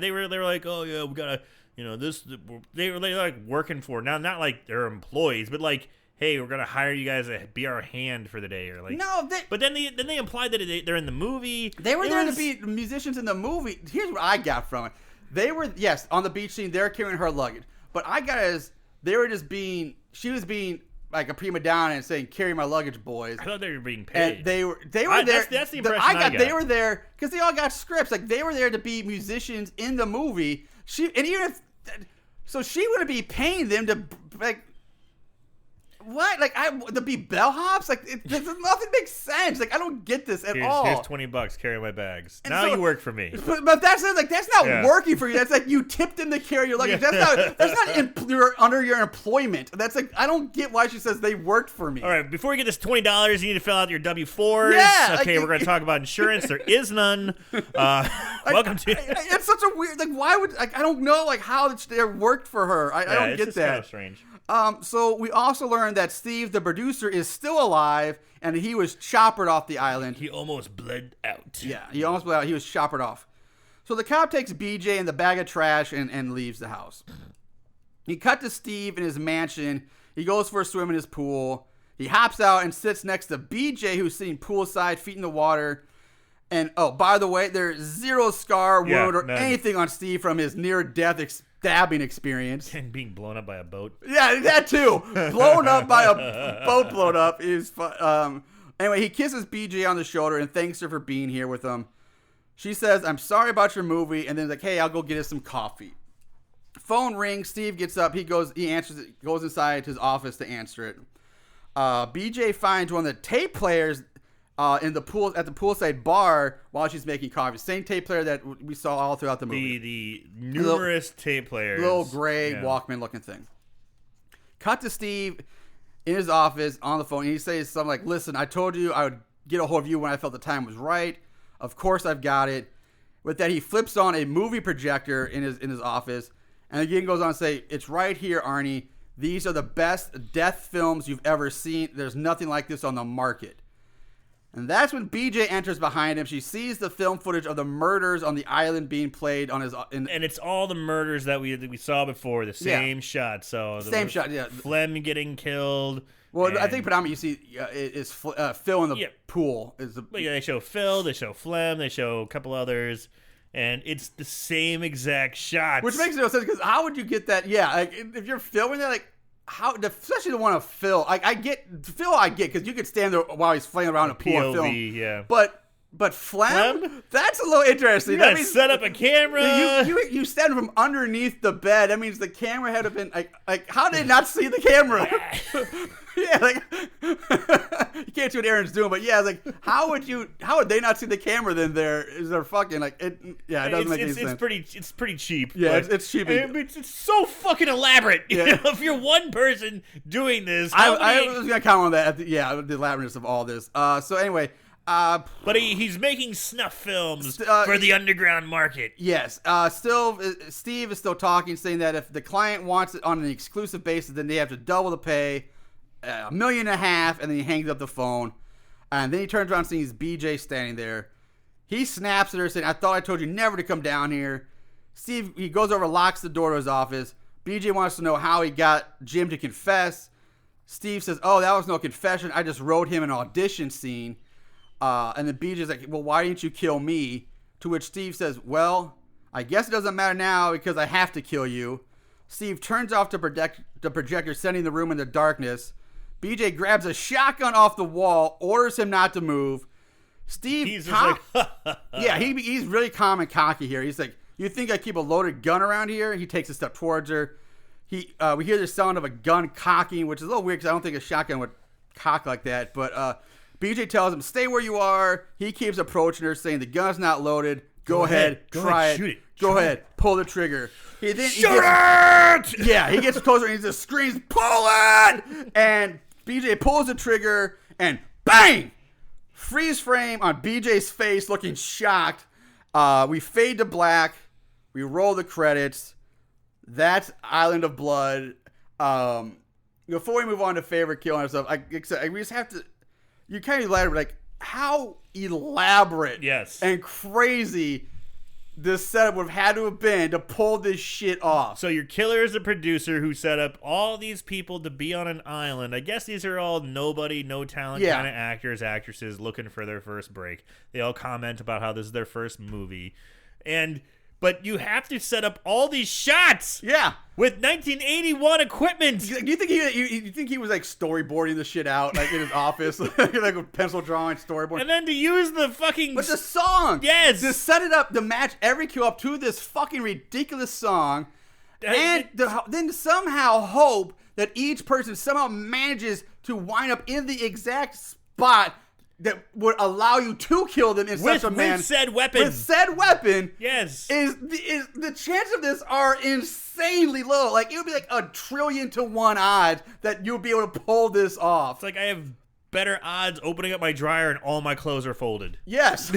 [SPEAKER 4] they were like, oh yeah, we gotta, you know, this. They were like working for not like they're employees, but like, hey, we're gonna hire you guys to be our hand for the day, or like. No, but then they implied that they're in the movie.
[SPEAKER 3] They were there to be musicians in the movie. Here's what I got from it: they were on the beach scene. They're carrying her luggage, but I got as they were just being. She was being like a prima donna and saying, "Carry my luggage, boys."
[SPEAKER 4] I thought they were being paid.
[SPEAKER 3] And they were there.
[SPEAKER 4] That's the impression I got.
[SPEAKER 3] They were there because they all got scripts. Like they were there to be musicians in the movie. She wouldn't be paying them to like. What? Like to be bellhops? Like nothing makes sense. Like I don't get this at all.
[SPEAKER 4] Here's $20. Carry my bags. Now
[SPEAKER 3] so,
[SPEAKER 4] you work for me.
[SPEAKER 3] But that's not working for you. That's like you tipped them to carry your luggage. You're under your employment. That's like I don't get why she says they worked for me.
[SPEAKER 4] All right, before we get this $20, you need to fill out your W-4s.
[SPEAKER 3] Yeah.
[SPEAKER 4] Okay, we're going to talk about insurance. There is none. Welcome to.
[SPEAKER 3] It's such a weird. Like why would I don't know like how they worked for her. I don't get that.
[SPEAKER 4] Kind of strange.
[SPEAKER 3] So we also learned that Steve, the producer, is still alive, and he was choppered off the island.
[SPEAKER 4] He almost bled out.
[SPEAKER 3] Yeah, he almost bled out. He was choppered off. So the cop takes BJ and the bag of trash and leaves the house. He cut to Steve in his mansion. He goes for a swim in his pool. He hops out and sits next to BJ, who's sitting poolside, feet in the water. And, oh, by the way, there's zero scar, wound, or anything on Steve from his near-death stabbing experience.
[SPEAKER 4] And being blown up by a boat.
[SPEAKER 3] Yeah, that too. Blown up by a boat blown up is fun. Anyway, he kisses BJ on the shoulder and thanks her for being here with him. She says, "I'm sorry about your movie," and then like, "Hey, I'll go get us some coffee." Phone rings. Steve gets up. He answers it, goes inside his office to answer it. BJ finds one of the tape players in the pool at the poolside bar while she's making coffee. Same tape player that we saw all throughout the movie.
[SPEAKER 4] The numerous tape players.
[SPEAKER 3] Little gray Walkman looking thing. Cut to Steve in his office on the phone. He says something like, "Listen, I told you I would get a hold of you when I felt the time was right. Of course I've got it." With that, he flips on a movie projector in his office, and again goes on to say, "It's right here, Arnie. These are the best death films you've ever seen. There's nothing like this on the market." And that's when BJ enters behind him. She sees the film footage of the murders on the island being played on his. And
[SPEAKER 4] it's all the murders that we saw before. The same shot. So
[SPEAKER 3] same shot. Yeah.
[SPEAKER 4] Flem getting killed.
[SPEAKER 3] Well, I think predominantly you see is Phil in the pool.
[SPEAKER 4] They show Phil. They show Flem. They show a couple others. And it's the same exact shots.
[SPEAKER 3] Which makes no sense because how would you get that? Yeah, like if you're filming that, like. How, especially the one of Phil. Like I get because you could stand there while he's playing around a pool and film.
[SPEAKER 4] Yeah.
[SPEAKER 3] But Flem? That's a little interesting.
[SPEAKER 4] That means set up a camera.
[SPEAKER 3] You stand from underneath the bed. That means the camera had to have been like how did they not see the camera? Yeah, like you can't see what Aaron's doing, but yeah, like how would they not see the camera then they're fucking like it yeah, it doesn't make any sense.
[SPEAKER 4] It's pretty cheap.
[SPEAKER 3] Yeah, it's cheap.
[SPEAKER 4] It's so fucking elaborate. Yeah. You know, if you're one person doing this,
[SPEAKER 3] I was gonna comment on that the elaborateness of all this. So anyway,
[SPEAKER 4] but he's making snuff films for the underground market.
[SPEAKER 3] Yes. Steve is still talking, saying that if the client wants it on an exclusive basis, then they have to double the pay, $1.5 million, and then he hangs up the phone. And then he turns around, sees BJ standing there. He snaps at her, saying, "I thought I told you never to come down here." Steve, he goes over, locks the door to his office. BJ wants to know how he got Jim to confess. Steve says, "Oh, that was no confession. I just wrote him an audition scene." And then BJ's like, "Well, why didn't you kill me?" To which Steve says, "Well, I guess it doesn't matter now because I have to kill you." Steve turns off the projector, sending the room into darkness. BJ grabs a shotgun off the wall, orders him not to move. Steve, he's really calm and cocky here. He's like, "You think I keep a loaded gun around here?" He takes a step towards her. We hear the sound of a gun cocking, which is a little weird because I don't think a shotgun would cock like that. But BJ tells him, "Stay where you are." He keeps approaching her, saying, "The gun's not loaded. Go ahead, try it.
[SPEAKER 4] Shoot it.
[SPEAKER 3] Go ahead, pull the trigger." Shoot
[SPEAKER 4] it!
[SPEAKER 3] Yeah, he gets closer and he just screams, "Pull it!" And BJ pulls the trigger and bang! Freeze frame on BJ's face, looking shocked. We fade to black. We roll the credits. That's Island of Blood. Before we move on to favorite kill and stuff, we just have to. You kind of elaborate, like how elaborate, and crazy this setup would have had to have been to pull this shit off.
[SPEAKER 4] So your killer is a producer who set up all these people to be on an island. I guess these are all nobody, no talent kind of actors, actresses looking for their first break. They all comment about how this is their first movie. And but you have to set up all these shots.
[SPEAKER 3] Yeah.
[SPEAKER 4] With 1981 equipment.
[SPEAKER 3] Do you think you think he was like storyboarding the shit out like in his office, like with pencil drawing storyboard?
[SPEAKER 4] And then to use the fucking...
[SPEAKER 3] But the song!
[SPEAKER 4] Yes!
[SPEAKER 3] To set it up, to match every kill up to this fucking ridiculous song, and then somehow hope that each person somehow manages to wind up in the exact spot that would allow you to kill them in such a manner.
[SPEAKER 4] With said weapon.
[SPEAKER 3] With said weapon.
[SPEAKER 4] Yes.
[SPEAKER 3] Is the chances of this are insanely low. Like, it would be like 1,000,000,000,000 odds that you would be able to pull this off.
[SPEAKER 4] It's like I have better odds opening up my dryer and all my clothes are folded.
[SPEAKER 3] Yes.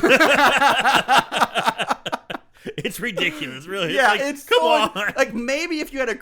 [SPEAKER 4] It's ridiculous, really.
[SPEAKER 3] Yeah,
[SPEAKER 4] it's come on.
[SPEAKER 3] Like, maybe if you had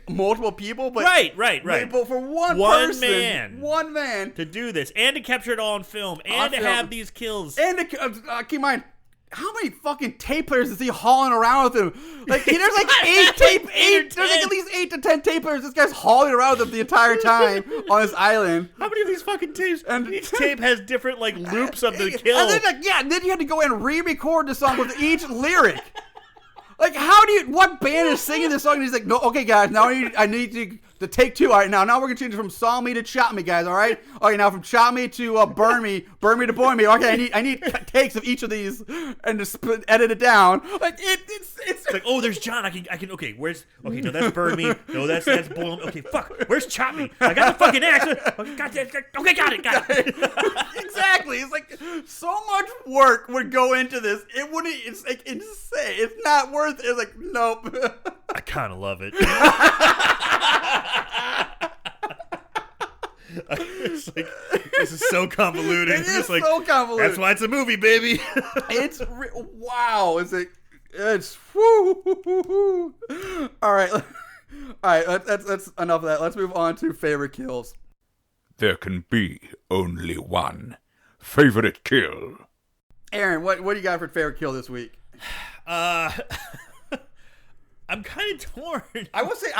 [SPEAKER 3] multiple people, but
[SPEAKER 4] right.
[SPEAKER 3] But for one man
[SPEAKER 4] to do this and to capture it all on film and to have these kills
[SPEAKER 3] and to keep in mind. How many fucking tape players is he hauling around with him? Like, there's like there's like at least 8 to 10 tape players this guy's hauling around with him the entire time on this island.
[SPEAKER 4] How many of these fucking tapes? And each tape has different like loops of the kill.
[SPEAKER 3] And then then you had to go and re-record the song with each lyric. Like, what band is singing this song? And he's like, no, okay, guys, now I need to take 2. All right, now we're going to change it from Saw Me to Chop Me, guys, all right? Okay, now from Chop Me to Burn Me to Boy Me. Okay, I need takes of each of these and just edit it down. Like, it's
[SPEAKER 4] like, oh, there's John. I can, okay, no, that's Burn Me. No, that's Boil Me. Okay, fuck, where's Chop Me? I got the fucking axe. Okay, got it.
[SPEAKER 3] Exactly. It's like, so much work would go into this. It's like insane. It's not worth it. It's like, nope.
[SPEAKER 4] I kind of love it. It's like, this is so convoluted.
[SPEAKER 3] It is so convoluted.
[SPEAKER 4] That's why it's a movie, baby.
[SPEAKER 3] Wow. It's woo. All right. That's enough of that. Let's move on to favorite kills.
[SPEAKER 1] There can be only one favorite kill.
[SPEAKER 3] Aaron, what do you got for favorite kill this week?
[SPEAKER 4] I'm kind of torn.
[SPEAKER 3] I will say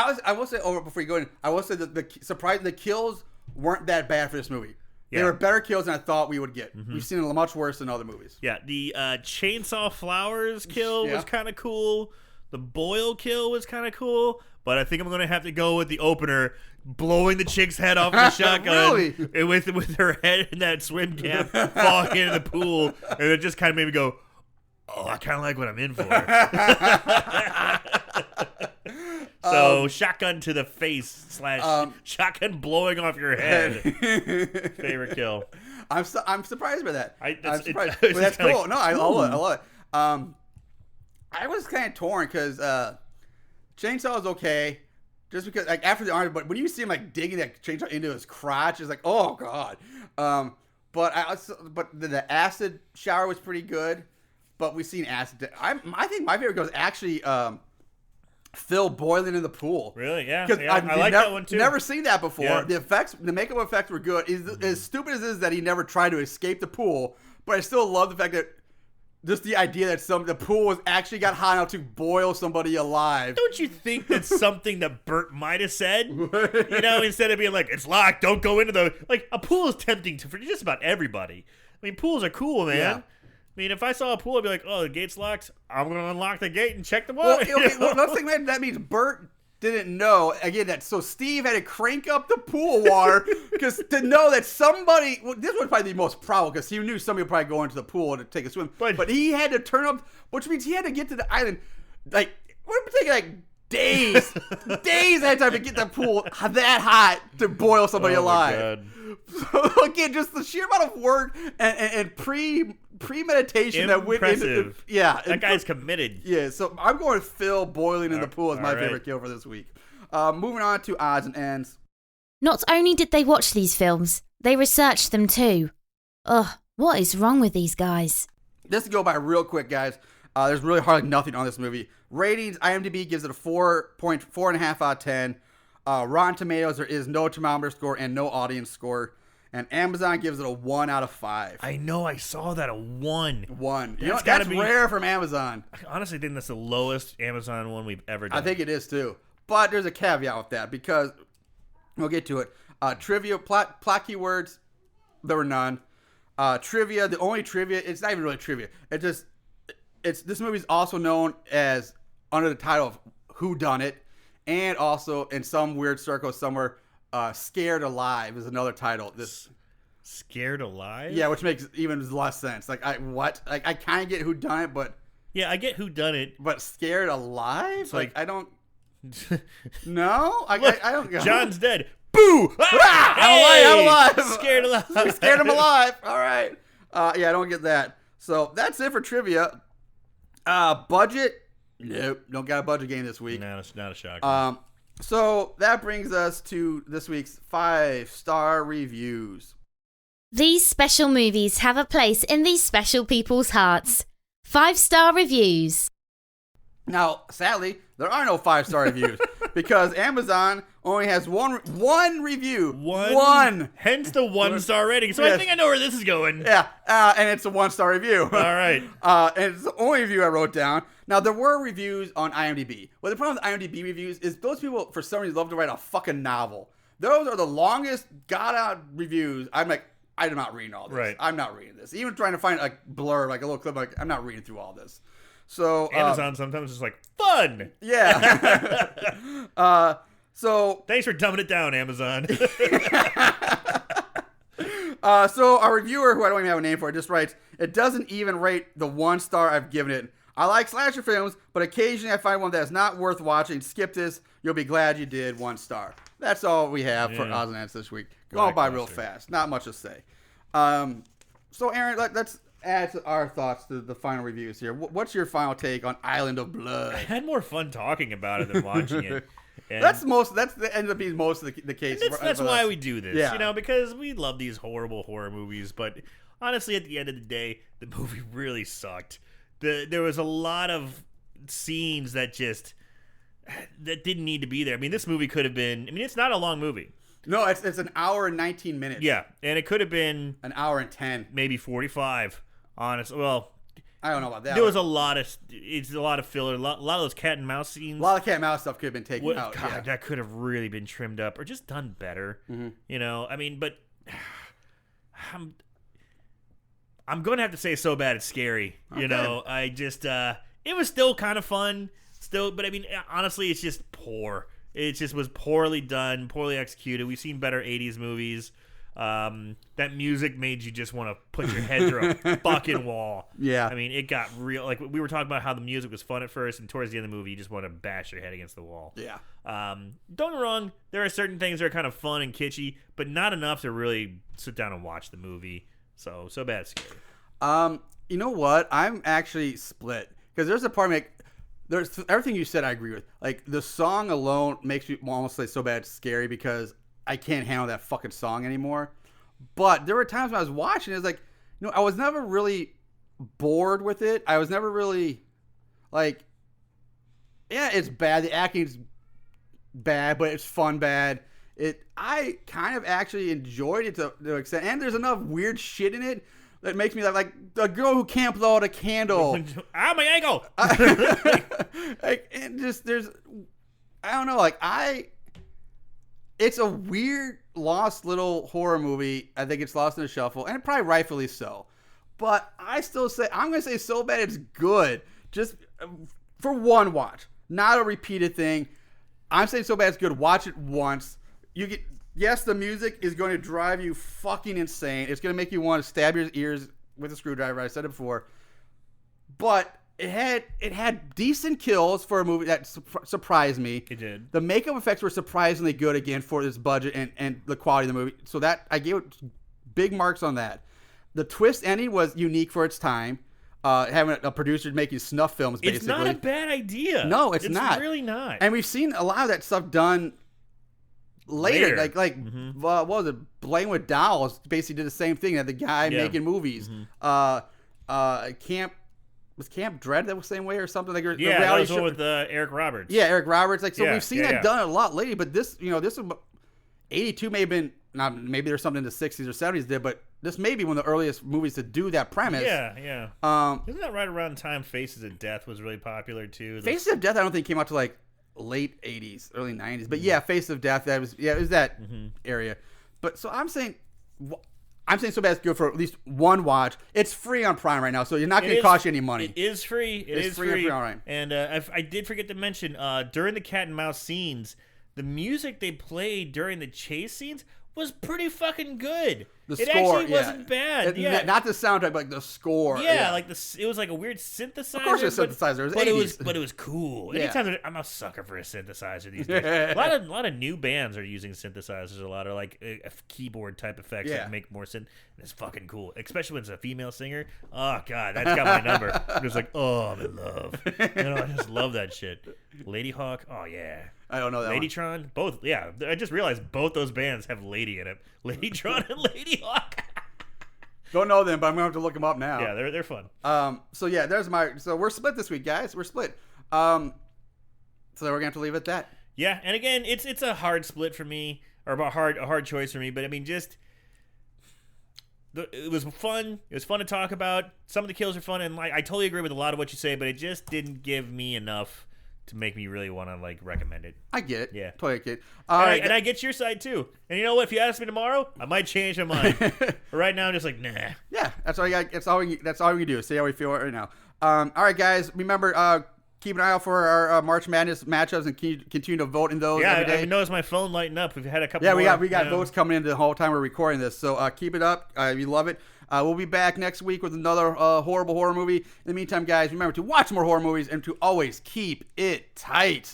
[SPEAKER 3] before you go in, I will say that the kills weren't that bad for this movie. Yeah. They were better kills than I thought we would get. Mm-hmm. We've seen it much worse than other movies.
[SPEAKER 4] Yeah, the chainsaw flowers kill was kind of cool. The boil kill was kind of cool. But I think I'm going to have to go with the opener, blowing the chick's head off with a shotgun.
[SPEAKER 3] Really?
[SPEAKER 4] And with her head in that swim cap, falling into the pool. And it just kind of made me go, oh, I kind of like what I'm in for. So, shotgun to the face / shotgun blowing off your head. Favorite kill.
[SPEAKER 3] I'm surprised by that. I'm surprised.
[SPEAKER 4] But
[SPEAKER 3] that's cool. Like, no, I love it. I was kind of torn because chainsaw is okay. Just because, like, after the arm, but when you see him like digging that chainsaw into his crotch, it's like, oh god. But the acid shower was pretty good. But we've seen acid. I think my favorite was actually Phil boiling in the pool.
[SPEAKER 4] Really? Yeah. I like that one too.
[SPEAKER 3] Never seen that before.
[SPEAKER 4] Yeah.
[SPEAKER 3] The makeup effects were good. As stupid as it is that he never tried to escape the pool, but I still love the fact that just the idea that the pool was actually got hot enough to boil somebody alive.
[SPEAKER 4] Don't you think that's something that Bert might have said? You know, instead of being like, it's locked, don't go into the... Like, a pool is tempting for just about everybody. I mean, pools are cool, man. Yeah. I mean, if I saw a pool, I'd be like, oh, the gate's locked. I'm going to unlock the gate and check the water.
[SPEAKER 3] Well, let's think that means Bert didn't know. Again, so Steve had to crank up the pool water because to know that somebody... Well, this was probably the most probable because he knew somebody would probably go into the pool to take a swim. But he had to turn up... Which means he had to get to the island... Like, what would take like days. Days ahead of time to get the pool that hot to boil somebody alive. So, again, just the sheer amount of work and premeditation that went into
[SPEAKER 4] that guy's committed.
[SPEAKER 3] Yeah, so I'm going with Phil boiling in the pool as my favorite kill for this week. Moving on to odds and ends.
[SPEAKER 5] Not only did they watch these films, they researched them too. Ugh, what is wrong with these guys?
[SPEAKER 3] Just to go by real quick, guys. There's really hardly nothing on this movie. Ratings: IMDb gives it a 4.5 out of 10. Rotten Tomatoes, there is no thermometer score and no audience score. And Amazon gives it a 1 out of 5.
[SPEAKER 4] I know, I saw that, a 1.
[SPEAKER 3] 1. You know, that's rare from Amazon.
[SPEAKER 4] I honestly think that's the lowest Amazon one we've ever done.
[SPEAKER 3] I think it is too. But there's a caveat with that because we'll get to it. Trivia, plot keywords, there were none. Trivia, the only trivia, it's not even really trivia. It just, this movie is also known as under the title of Who Done It, and also in some weird circle somewhere, Scared Alive is another title. This
[SPEAKER 4] Scared Alive?
[SPEAKER 3] Yeah, which makes even less sense. Like I kind of get Who Done It, but
[SPEAKER 4] yeah, I get Who Done It,
[SPEAKER 3] but Scared Alive?
[SPEAKER 4] It's
[SPEAKER 3] like I don't. No, I don't.
[SPEAKER 4] John's dead. Boo!
[SPEAKER 3] Ah,
[SPEAKER 4] Hey!
[SPEAKER 3] I'm alive.
[SPEAKER 4] Scared alive.
[SPEAKER 3] We scared him alive. All right. Yeah, I don't get that. So that's it for trivia. Budget? Nope. Don't got a budget game this week.
[SPEAKER 4] No, it's not a shocker.
[SPEAKER 3] So that brings us to this week's 5-star reviews.
[SPEAKER 5] These special movies have a place in these special people's hearts. 5-star reviews.
[SPEAKER 3] Now, sadly, there are no 5-star reviews because Amazon only has one review. One.
[SPEAKER 4] Hence the 1-star rating. So
[SPEAKER 3] Yes.
[SPEAKER 4] I think I know where this is going.
[SPEAKER 3] Yeah, and it's a 1-star review.
[SPEAKER 4] All right.
[SPEAKER 3] And it's the only review I wrote down. Now, there were reviews on IMDb. Well, the problem with IMDb reviews is those people, for some reason, love to write a fucking novel. Those are the longest got-out reviews. I'm like, I'm not reading all this.
[SPEAKER 4] Right.
[SPEAKER 3] I'm not reading this. Even trying to find a blurb, like a little clip, like, I'm not reading through all this. So
[SPEAKER 4] Amazon sometimes is like, fun.
[SPEAKER 3] Yeah. So
[SPEAKER 4] Thanks for dumbing it down, Amazon.
[SPEAKER 3] so our reviewer, who I don't even have a name for, just writes, it doesn't even rate the 1 star I've given it. I like slasher films, but occasionally I find one that's not worth watching. Skip this. You'll be glad you did. 1 star. That's all we have for Odds and Ends this week. Going by real fast. Not much to say. So Aaron, let's add to our thoughts to the final reviews here. What's your final take on Island of Blood?
[SPEAKER 4] I had more fun talking about it than watching it. And
[SPEAKER 3] That's ends up being most of the case.
[SPEAKER 4] that's why we do this,
[SPEAKER 3] Yeah.
[SPEAKER 4] because we love these horrible horror movies. But honestly, at the end of the day, the movie really sucked. There was a lot of scenes that didn't need to be there. I mean, this movie could have been. I mean, it's not a long movie.
[SPEAKER 3] No, it's an hour and 19 minutes.
[SPEAKER 4] Yeah, and it could have been
[SPEAKER 3] An hour and 10.
[SPEAKER 4] maybe 45. Honestly, well,
[SPEAKER 3] I don't know about that.
[SPEAKER 4] there was a lot of filler. A lot of those cat and mouse scenes.
[SPEAKER 3] a lot of cat and mouse stuff could have been taken out.
[SPEAKER 4] God,
[SPEAKER 3] Yeah.
[SPEAKER 4] that could have really been trimmed up or just done better. I mean, but I'm going to have to say so bad it's scary. I just it was still kind of fun, but I mean, honestly, it's just poor. It just was poorly done, poorly executed. We've seen better 80s movies. That music made you just want to put your head through a fucking wall.
[SPEAKER 3] Yeah.
[SPEAKER 4] I mean, it got real. Like, we were talking about how the music was fun at first, and towards the end of the movie, you just want to bash your head against the wall.
[SPEAKER 3] Yeah.
[SPEAKER 4] Don't get me wrong, there are certain things that are kind of fun and kitschy, but not enough to really sit down and watch the movie. So bad it's scary.
[SPEAKER 3] You know what? I'm actually split because there's a part of me. There's everything you said I agree with. Like the song alone makes me almost say so bad it's scary because I can't handle that fucking song anymore. But there were times when I was watching, it's like, I was never really bored with it. I was never really like, yeah, it's bad. The acting's bad, but it's fun bad. I kind of actually enjoyed it to an extent, and there's enough weird shit in it that makes me like the girl who can't blow out a candle.
[SPEAKER 4] Ow, my ankle!
[SPEAKER 3] And just there's, I don't know, it's a weird, lost little horror movie. I think it's lost in the shuffle, and probably rightfully so. But I still say, I'm going to say so bad it's good. Just for one watch, not a repeated thing. I'm saying so bad it's good. Watch it once. Yes, the music is going to drive you fucking insane. It's going to make you want to stab your ears with a screwdriver. I said it before. But it had decent kills for a movie that surprised me.
[SPEAKER 4] It did.
[SPEAKER 3] The makeup effects were surprisingly good again for this budget and the quality of the movie. So that I gave it big marks on that. The twist ending was unique for its time. Having a producer making snuff films, basically.
[SPEAKER 4] It's not a bad idea.
[SPEAKER 3] No, it's not.
[SPEAKER 4] It's really not.
[SPEAKER 3] And we've seen a lot of that stuff done later. Like what was it? Playing with Dolls basically did the same thing. That the guy making movies. Camp Dread that was the same way or something like the
[SPEAKER 4] that
[SPEAKER 3] reality
[SPEAKER 4] was
[SPEAKER 3] show
[SPEAKER 4] one with Eric Roberts.
[SPEAKER 3] Yeah, Eric Roberts. Like
[SPEAKER 4] Yeah,
[SPEAKER 3] we've seen that done a lot lately. But this, this was 82 may have been not. Maybe there's something in the 60s or 70s did, but this may be one of the earliest movies to do that premise.
[SPEAKER 4] Yeah. Isn't that right around the time Faces of Death was really popular too?
[SPEAKER 3] Faces of Death, I don't think came out to like late 80s, early 90s. But yeah, Faces of Death, it was that area. But so I'm saying, I'm saying So Bad It's Good for at least one watch. It's free on Prime right now, so you're not going to cost you any money.
[SPEAKER 4] It is free. It's free.
[SPEAKER 3] On Prime.
[SPEAKER 4] And I did forget to mention, during the cat and mouse scenes, the music they played during the chase scenes was pretty fucking good.
[SPEAKER 3] The
[SPEAKER 4] it
[SPEAKER 3] score,
[SPEAKER 4] actually wasn't bad. Yeah.
[SPEAKER 3] Not the soundtrack, but like the score.
[SPEAKER 4] Yeah, like it was like a weird synthesizer. Of
[SPEAKER 3] course, it's a synthesizer.
[SPEAKER 4] But it was cool.
[SPEAKER 3] Yeah.
[SPEAKER 4] Anytime I'm a sucker for a synthesizer these days. a lot of new bands are using synthesizers. A lot of like keyboard type effects that make more sense. It's fucking cool, especially when it's a female singer. Oh god, that's got my number. I'm just like, oh, I'm in love. I just love that shit. Lady Hawk. Oh yeah.
[SPEAKER 3] I don't know that
[SPEAKER 4] Ladytron,
[SPEAKER 3] one.
[SPEAKER 4] both. Yeah, I just realized both those bands have lady in it. Ladytron and Lady Hawk.
[SPEAKER 3] Don't know them, but I'm gonna have to look them up now.
[SPEAKER 4] Yeah, they're fun.
[SPEAKER 3] So yeah, so we're split this week, guys. We're split. So we're gonna have to leave it at that.
[SPEAKER 4] Yeah, and again, it's a hard split for me, or a hard choice for me. But I mean, it was fun. It was fun to talk about. Some of the kills are fun, and I totally agree with a lot of what you say. But it just didn't give me enough to make me really want to like recommend it.
[SPEAKER 3] I get it.
[SPEAKER 4] Yeah,
[SPEAKER 3] totally get it.
[SPEAKER 4] And I get your side too. And you know what? If you ask me tomorrow, I might change my mind. But right now, I'm just like, nah.
[SPEAKER 3] Yeah, that's all you got. That's all we can do. See how we feel right now. All right, guys. Remember, keep an eye out for our March Madness matchups and continue to vote in those. every day.
[SPEAKER 4] I noticed my phone lighting up. We've had a couple.
[SPEAKER 3] Yeah,
[SPEAKER 4] more,
[SPEAKER 3] we got votes coming in the whole time we're recording this. So keep it up. We love it. We'll be back next week with another horrible horror movie. In the meantime, guys, remember to watch more horror movies and to always keep it tight.